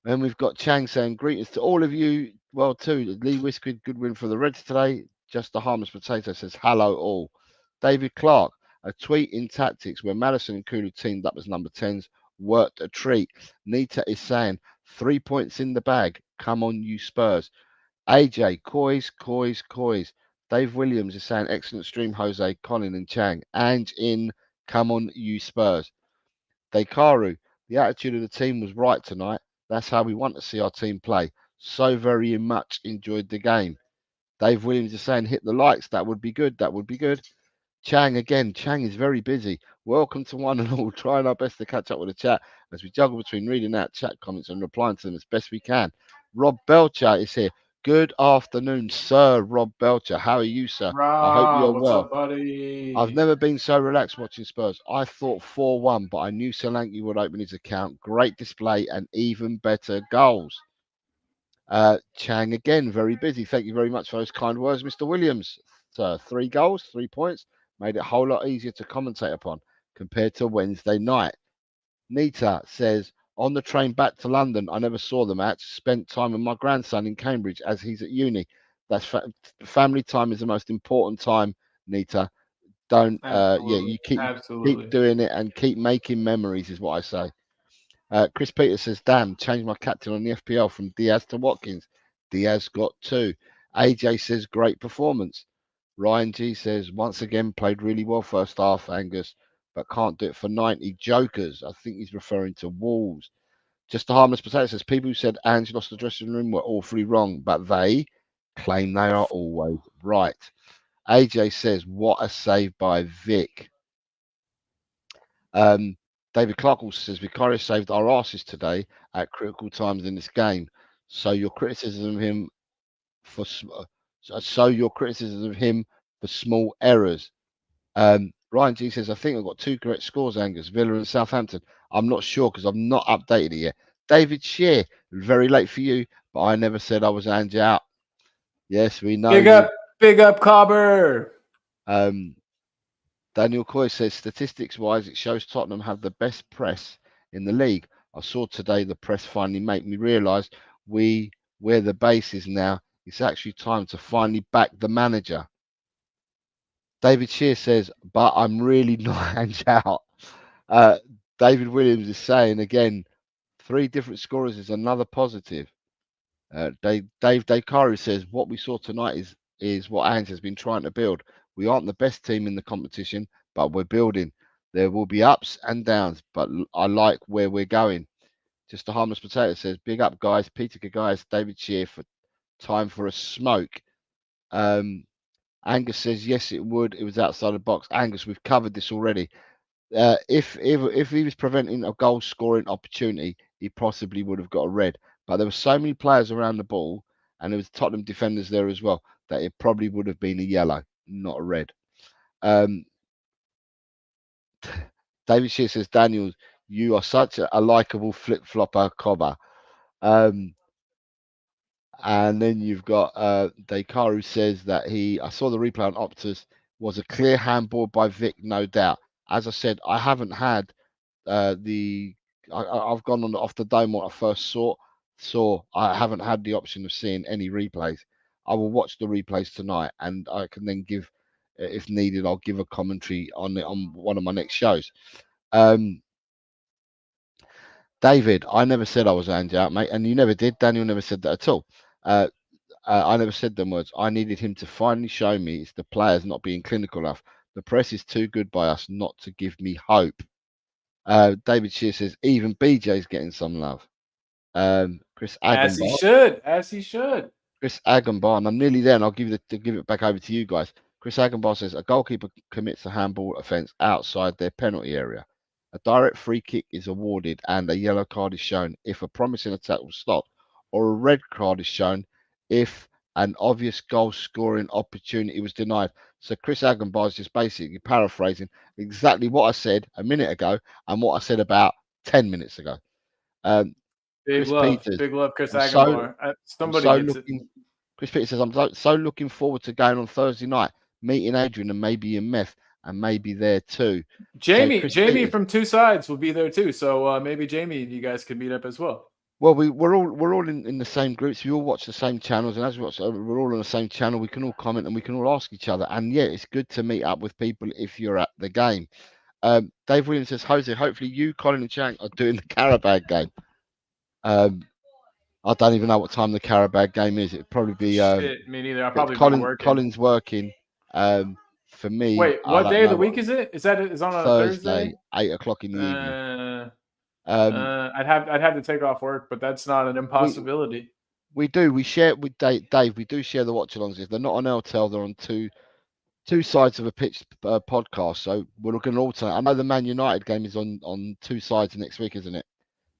and we've got Chang saying greetings to all of you. Well, too, Lee Whiskered, good win for the Reds today. Just a harmless potato says hello all. David Clark, a tweet in tactics where Madison and Kulu teamed up as number 10s worked a treat. Nita is saying 3 points in the bag. Come on, you Spurs. AJ, coys. Dave Williams is saying excellent stream, Jose, Colin and Chang. And in come on, you Spurs. Dekaru, the attitude of the team was right tonight. That's how we want to see our team play. So very much enjoyed the game. Dave Williams is saying hit the likes. That would be good. That would be good. Chang again. Chang is very busy. Welcome to one and all. Trying our best to catch up with the chat as we juggle between reading out chat comments and replying to them as best we can. Rob Belcher is here. Good afternoon, Sir Rob Belcher. How are you, sir? I hope you're Rob, what's well. up, buddy? I've never been so relaxed watching Spurs. I thought 4-1, but I knew Solanke would open his account. Great display and even better goals. Chang again, very busy. Thank you very much for those kind words, Mr. Williams. 3 goals, 3 points. Made it a whole lot easier to commentate upon compared to Wednesday night. Nita says, on the train back to London, I never saw the match. Spent time with my grandson in Cambridge as he's at uni. Family time is the most important time, Nita. Don't you keep Absolutely. doing it and keep making memories is what I say. Chris Peters says, damn, changed my captain on the FPL from Diaz to Watkins. Diaz got 2. AJ says, great performance. Ryan G says, once again played really well first half, Angus, but can't do it for 90 jokers. I think he's referring to Wolves. Just a harmless potato says, people who said Ange lost the dressing room were awfully wrong, but they claim they are always right. AJ says, what a save by Vic. David Clark also says, Vicario saved our asses today at critical times in this game. So your criticism of him for small errors. Ryan G says, I think I've got 2 correct scores, Angus, Villa and Southampton. I'm not sure because I've not updated it yet. David Shear, very late for you, but I never said I was Ange out. Yes, we know. Big up, Cobber. Daniel Coy says, statistics-wise, it shows Tottenham have the best press in the league. I saw today the press finally make me realise where the base is now. It's actually time to finally back the manager. David Shear says, but I'm really not Ange out. David Williams is saying, again, 3 different scorers is another positive. Dave Dekaru says, what we saw tonight is what Ange has been trying to build. We aren't the best team in the competition, but we're building. There will be ups and downs, but I like where we're going. Just a harmless potato says, big up, guys. Peter Kagayas, David Shear for time for a smoke. Angus says, yes, it would. It was outside the box. Angus, we've covered this already. If he was preventing a goal scoring opportunity, he possibly would have got a red. But there were so many players around the ball, and there was Tottenham defenders there as well, that it probably would have been a yellow, not a red. David Shear says, Daniel, you are such a likable flip-flopper, Cobber. And then you've got Dekaru says that I saw the replay on Optus, was a clear handball by Vic, no doubt. As I said, I haven't had I've gone on off the dome what I first saw. I haven't had the option of seeing any replays. I will watch the replays tonight, and I can then give, if needed, I'll give a commentary on it on one of my next shows. David, I never said I was Ange out, mate, and you never did. Daniel never said that at all. I never said them words. I needed him to finally show me it's the players not being clinical enough. The press is too good by us not to give me hope. David Shear says, even BJ's getting some love. Chris As he Agenbar. should. As he should. Chris Agenbar, and I'm nearly there, and I'll give it back over to you guys. Chris Agenbar says a goalkeeper commits a handball offence outside their penalty area. A direct free kick is awarded and a yellow card is shown if a promising attack was stopped, or a red card is shown if an obvious goal scoring opportunity was denied. So Chris Agenbar is just basically paraphrasing exactly what I said a minute ago and what I said about 10 minutes ago. Big Chris love. Peters, Big love, Chris I'm so Agenbar. Somebody so gets it. looking. Chris Peters says, I'm so looking forward to going on Thursday night, meeting Adrian and maybe in Meth, and maybe there too. Jamie Peters, from Two Sides will be there too. So maybe Jamie and you guys could meet up as well. well, we're all in the same groups. We all watch the same channels, and as we watch, we're all on the same channel. We can all comment and we can all ask each other. And yeah, it's good to meet up with people if you're at the game. Dave Williams says, Jose, hopefully you, Colin, and Chang are doing the Carabao game. I don't even know what time the Carabao game is. It'd probably be Shit, me neither. I'll probably be working. Colin's working. For me, wait, what day of the week is it? Is on a Thursday? 8:00 in the evening. I'd have to take off work, but that's not an impossibility. We share it with Dave. We do share the watch-alongs. They're not on LTEL. They're on two sides of a pitch podcast. So we're looking at alternate. I know the Man United game is on two sides next week, isn't it?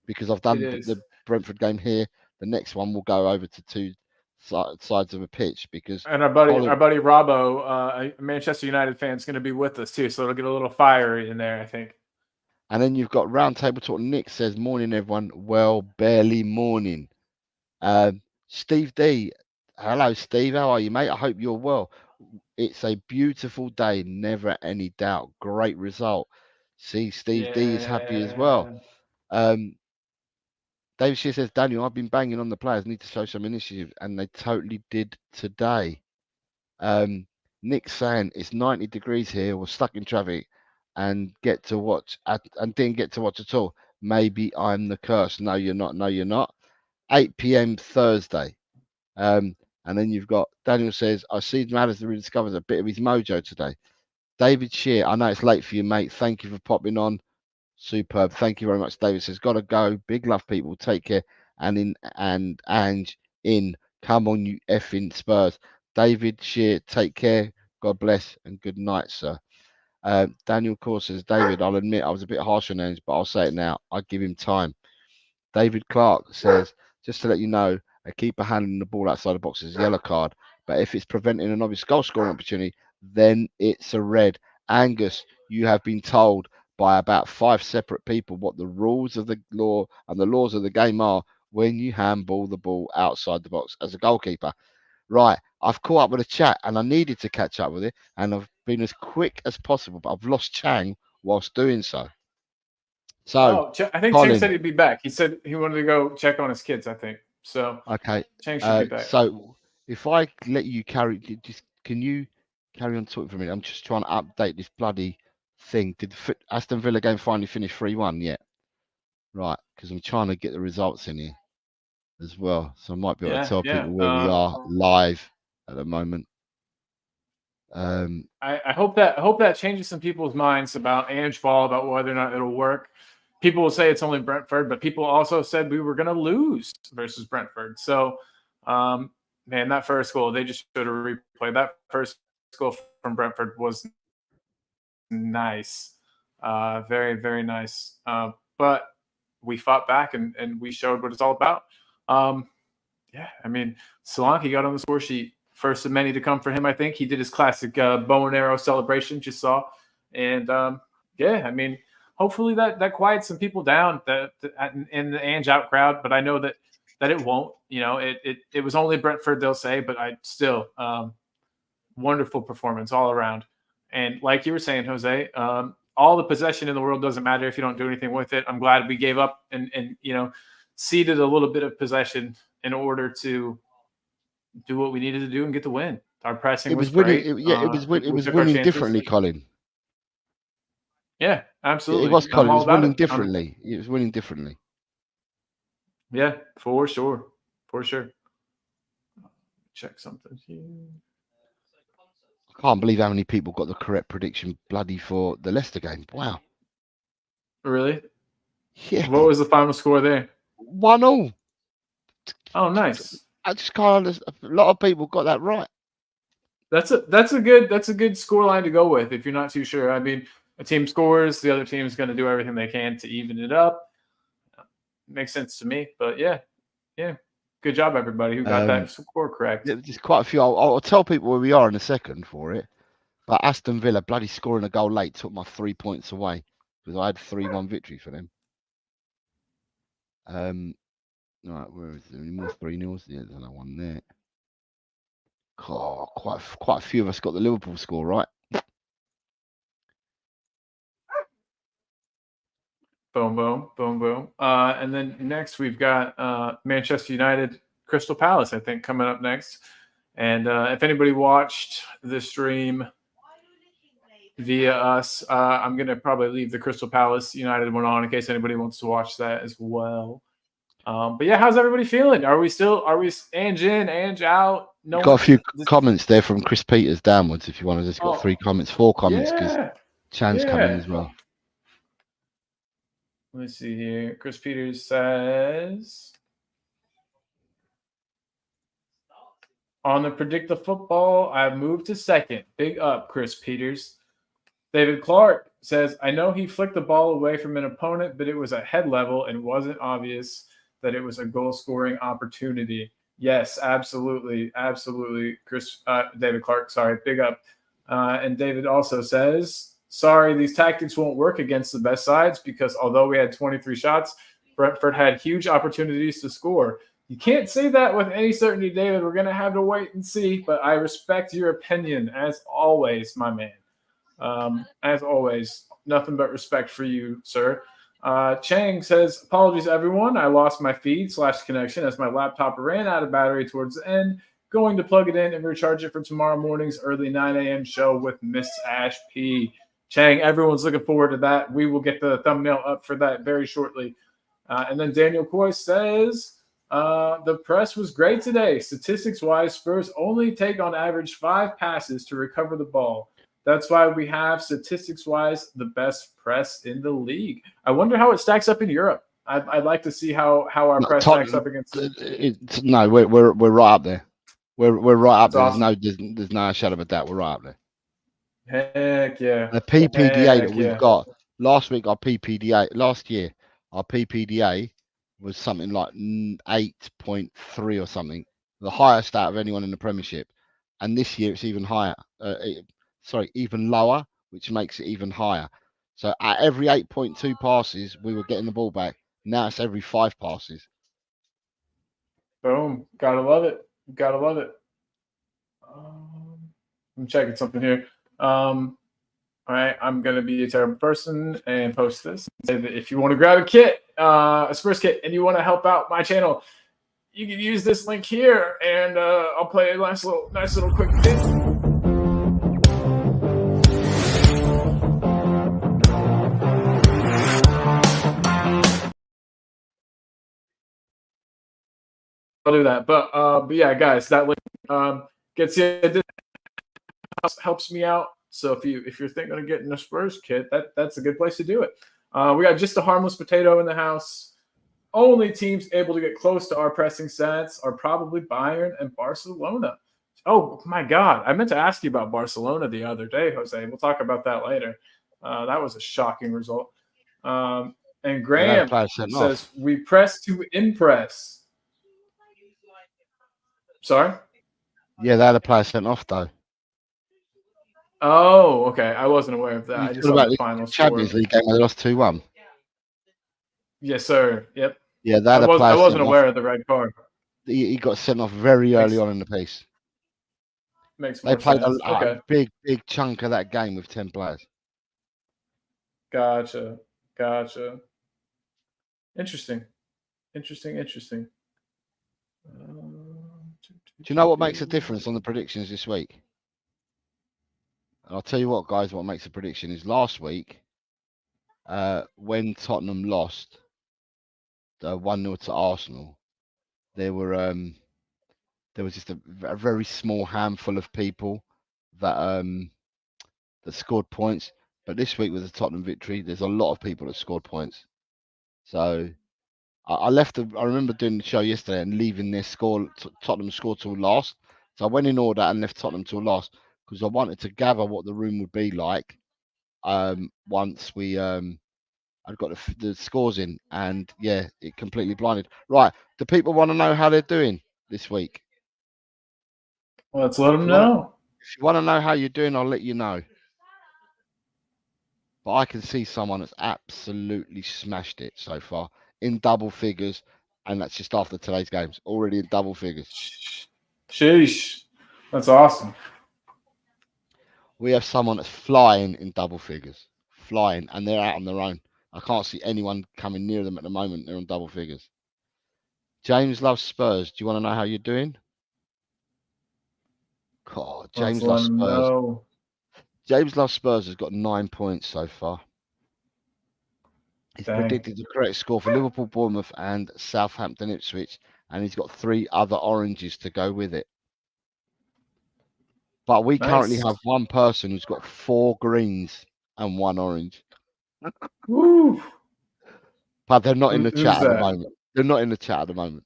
Because I've done the Brentford game here. The next one will go over to two sides of a pitch because our buddy Robbo, a Manchester United fan, is going to be with us too, so it'll get a little fiery in there, I think. And then you've got Roundtable Talk. Nick says, "Morning, everyone." Well, barely morning. Steve D, hello, Steve. How are you, mate? I hope you're well. It's a beautiful day, never any doubt. Great result. See, Steve D is happy as well. David Shear says, Daniel, I've been banging on the players, need to show some initiative, and they totally did today. Nick's saying it's 90 degrees here, we're stuck in traffic and didn't get to watch at all. Maybe I'm the curse. No, you're not. No, you're not. 8 p.m. Thursday. And then you've got Daniel says, I see Madison rediscovers a bit of his mojo today. David Shear, I know it's late for you, mate. Thank you for popping on. Superb. Thank you very much. David says, gotta go. Big love, people. Take care. And Ange in. Come on, you effing Spurs. David Shear, take care. God bless and good night, sir. Daniel Core says, David, I'll admit I was a bit harsh on Ange, but I'll say it now. I give him time. David Clark says, just to let you know, a keeper handling the ball outside the box is a yellow card, but if it's preventing an obvious goal scoring opportunity, then it's a red. Angus, you have been told by about 5 separate people what the rules of the law and the laws of the game are when you handball the ball outside the box as a goalkeeper. Right, I've caught up with the chat and I needed to catch up with it, and I've been as quick as possible, but I've lost Chang whilst doing so. So, I think Colin, Chang said he'd be back. He said he wanted to go check on his kids, I think. So, okay. Chang should be back. So, if I let you can you carry on talking for a minute? I'm just trying to update this bloody thing. Did the Aston Villa game finally finish 3-1 yet? Right, because I'm trying to get the results in here as well. So I might be able to tell people where we are live at the moment. I hope that changes some people's minds about Ange Ball, about whether or not it'll work. People will say it's only Brentford, but people also said we were going to lose versus Brentford. So, man, that first goal, they just showed a replay. That first goal from Brentford was nice. Very, very nice. But we fought back and we showed what it's all about. Yeah, I mean, Solanke got on the score sheet. First of many to come for him, I think. He did his classic bow and arrow celebration, just saw. And, yeah, I mean, hopefully that quiets some people down in the Ange out crowd. But I know that it won't. You know, it was only Brentford, they'll say. But I still, wonderful performance all around. And like you were saying, Jose, all the possession in the world doesn't matter if you don't do anything with it. I'm glad we gave up and ceded a little bit of possession in order to do what we needed to do and get the win. Our pressing was great. It was winning differently, Colin. Yeah, absolutely. It was Colin. It was winning differently. It was winning differently. Yeah, for sure. For sure. Check something here. I can't believe how many people got the correct prediction bloody for the Leicester game. Wow. Really? Yeah. What was the final score there? 1-1. Oh, nice. I just can't understand. A lot of people got that right. That's a good scoreline to go with if you're not too sure. I mean, a team scores, the other team's going to do everything they can to even it up. Makes sense to me. But yeah. Good job, everybody who got that score correct. There's quite a few. I'll tell people where we are in a second for it. But Aston Villa bloody scoring a goal late took my 3 points away because I had 3-1 victory for them. Right, where is there any more 3-0s? Yeah, there's another one there. Oh, quite a few of us got the Liverpool score right. Boom, boom, boom, boom. And then next we've got Manchester United, Crystal Palace, I think, coming up next. And if anybody watched the stream via us, I'm going to probably leave the Crystal Palace United one on in case anybody wants to watch that as well. But yeah, how's everybody feeling? Are we Ange in, Ange out? No, got a few comments there from Chris Peters downwards. If you want to just got 4 comments because Chan's come in as well. Let me see here. Chris Peters says, on the Predict the Football, I've moved to second. Big up, Chris Peters. David Clark says, I know he flicked the ball away from an opponent, but it was at head level and wasn't obvious that it was a goal-scoring opportunity. Yes, absolutely. Absolutely, David Clark. Sorry, big up. And David also says, sorry, these tactics won't work against the best sides because although we had 23 shots, Brentford had huge opportunities to score. You can't say that with any certainty, David. We're going to have to wait and see, but I respect your opinion as always, my man. As always, nothing but respect for you, sir. Chang says, apologies, everyone. I lost my feed/connection as my laptop ran out of battery towards the end. Going to plug it in and recharge it for tomorrow morning's early 9 a.m. show with Miss Ash P. Chang, everyone's looking forward to that. We will get the thumbnail up for that very shortly. And then Daniel Coy says, the press was great today. Statistics-wise, Spurs only take on average 5 passes to recover the ball. That's why we have, statistics-wise, the best press in the league. I wonder how it stacks up in Europe. I'd like to see how our press stacks up against. No, we're right up there. We're right up there. Awesome. There's no shadow of a doubt. We're right up there. Heck yeah. The PPDA that we've got last week, last year, our PPDA was something like 8.3 or something, the highest out of anyone in the Premiership, and this year it's even higher. Even lower, which makes it even higher. So at every 8.2 passes, we were getting the ball back. Now it's every 5 passes. Boom. Gotta love it. Gotta love it. I'm checking something here. All right, I'm going to be a terrible person and post this. Say that if you want to grab a kit, a Spurs kit, and you want to help out my channel, you can use this link here, and I'll play a nice little quick thing. I'll do that. But yeah, guys, that link gets you, helps me out. So if you're thinking of getting a Spurs kit, that's a good place to do it. We got just a harmless potato in the house. Only teams able to get close to our pressing stats are probably Bayern and Barcelona. Oh my God, I meant to ask you about Barcelona the other day, Jose. We'll talk about that later. That was a shocking result. And Graham says we press to impress. Sorry? Yeah, they had a player sent off though. Oh, okay. I wasn't aware of that. I just saw the final Champions League game they lost 2-1. Yes, sir. Yep. Yeah, that I wasn't aware of the red card. He got sent off very early on in the piece. Makes more sense. They played a big chunk of that game with 10 players. Gotcha. Interesting. Do you know what makes a difference on the predictions this week? And I'll tell you what, guys, what makes a prediction is last week, when Tottenham lost 1-0 to Arsenal, there was just a very small handful of people that scored points. But this week with the Tottenham victory, there's a lot of people that scored points. So I left. I remember doing the show yesterday and leaving their score, Tottenham score till last. So I went in order and left Tottenham till last because I wanted to gather what the room would be like once we I'd got the scores in, and yeah, it completely blinded. Right, do people want to know how they're doing this week? Let's let them If you wanna- know. If you want to know how you're doing, I'll let you know. But I can see someone that's absolutely smashed it so far in double figures, and that's just after today's games, already in double figures. Sheesh. That's awesome. We have someone that's flying in double figures, flying, and they're out on their own. I can't see anyone coming near them at the moment. They're on double figures. James loves Spurs. Do you want to know how you're doing? God, Let's James let loves them Spurs. know. James loves Spurs has got 9 points so far. He's Dang. predicted the correct score for Liverpool, Bournemouth, and Southampton, Ipswich, and he's got 3 other oranges to go with it. But we currently Nice. have one person who's got 4 greens and 1 orange. Woo. But they're not in the Who's chat at the that? moment. They're not in the chat at the moment.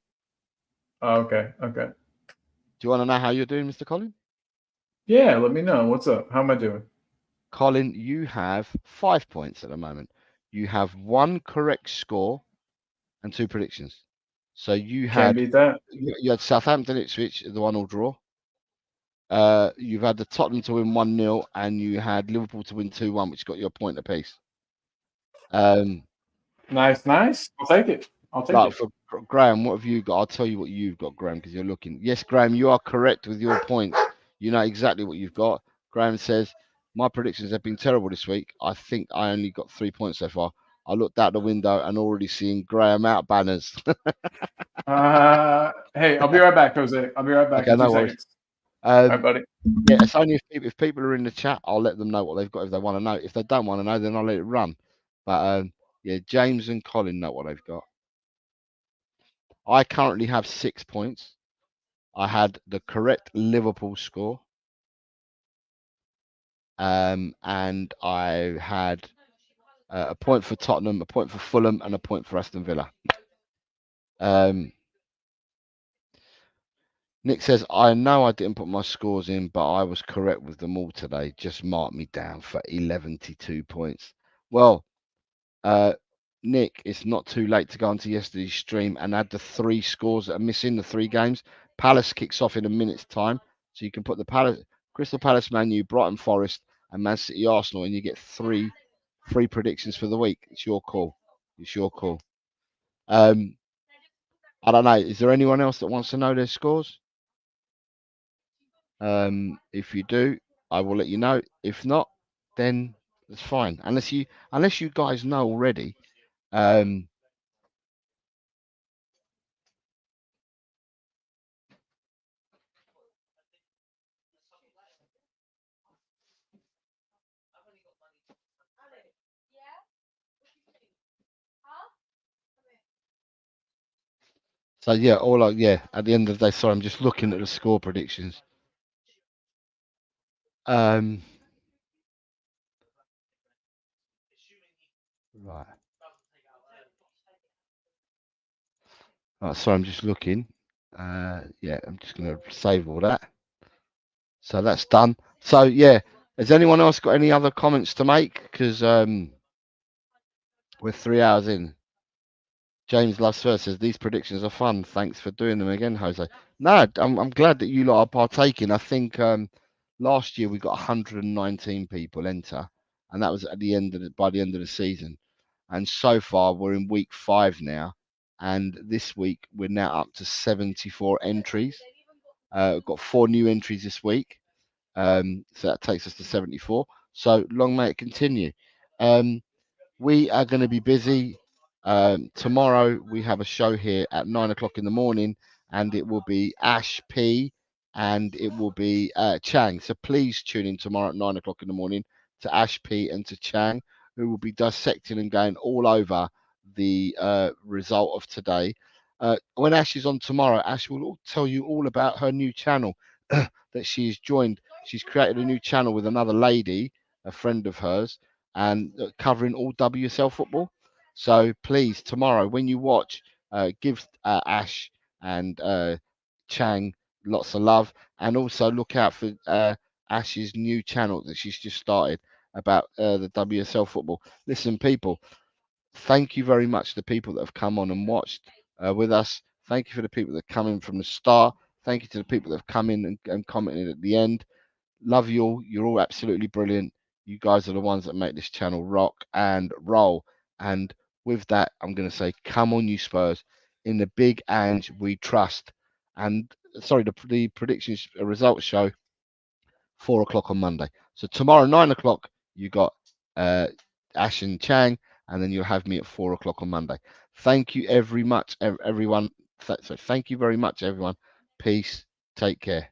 Oh, okay. Okay. Do you want to know how you're doing, Mr. Colin? Yeah, let me know. What's up? How am I doing? Colin, you have 5 points at the moment. You have 1 correct score and 2 predictions. So you Can't had beat that. you had Southampton, Ipswich, the 1-1 draw. You've had the Tottenham to win 1-0, and you had Liverpool to win 2-1, which got you a point apiece. Nice, nice. I'll take it. I'll take Right, it. for Graham, what have you got? I'll tell you what you've got, Graham, because you're looking. Yes, Graham, you are correct with your points. You know exactly what you've got. Graham says, my predictions have been terrible this week. I think I only got 3 points so far. I looked out the window and already seeing Graham out banners. Hey, I'll be right back, Jose. I'll be right back Okay, in 2 no worries. seconds. All right, Um, buddy. yeah, it's only if people are in the chat, I'll let them know what they've got if they want to know. If they don't want to know, then I'll let it run. But yeah, James and Colin know what they've got. I currently have 6 points. I had the correct Liverpool score. And I had a point for Tottenham, a point for Fulham, and a point for Aston Villa. Nick says, I know I didn't put my scores in, but I was correct with them all today. Just mark me down for 11-2 points. Well, Nick, it's not too late to go onto yesterday's stream and add the 3 scores that are missing, the 3 games. Palace kicks off in a minute's time. So you can put the Crystal Palace, Man U, Brighton Forest, and Man City Arsenal, and you get 3 free predictions for the week. It's your call. It's your call. I don't know. Is there anyone else that wants to know their scores? If you do, I will let you know. If not, then it's fine. Unless you guys know already. So yeah, at the end of the day, sorry, I'm just looking at the score predictions. Right. Right, sorry, I'm just looking. Yeah, I'm just gonna save all that. So that's done. So yeah, has anyone else got any other comments to make? Because we're 3 hours in. James Loves First says these predictions are fun. Thanks for doing them again, Jose. No, I'm glad that you lot are partaking. I think last year we got 119 people enter, and that was at the end of by the end of the season. And so far we're in week 5 now, and this week we're now up to 74 entries. We've got 4 new entries this week, so that takes us to 74. So long may it continue. We are going to be busy. Tomorrow we have a show here at 9 o'clock in the morning, and it will be Ash P and it will be Chang. So please tune in tomorrow at 9 o'clock in the morning to Ash P and to Chang, who will be dissecting and going all over the result of today. When Ash is on tomorrow, Ash will tell you all about her new channel that she has joined. She's created a new channel with another lady, a friend of hers, and covering all WSL football. So please, tomorrow when you watch, give Ash and Chang lots of love, and also look out for Ash's new channel that she's just started about the WSL football. Listen, people, thank you very much to the people that have come on and watched with us. Thank you for the people that come in from the start. Thank you to the people that have come in and commented at the end. Love you all. You're all absolutely brilliant. You guys are the ones that make this channel rock and roll. And with that, I'm going to say, come on, you Spurs. In the big Ange, we trust. And sorry, the predictions results show 4 o'clock on Monday. So tomorrow, 9 o'clock, you got Ash and Chang, and then you'll have me at 4 o'clock on Monday. Thank you everyone. So thank you very much, everyone. Peace. Take care.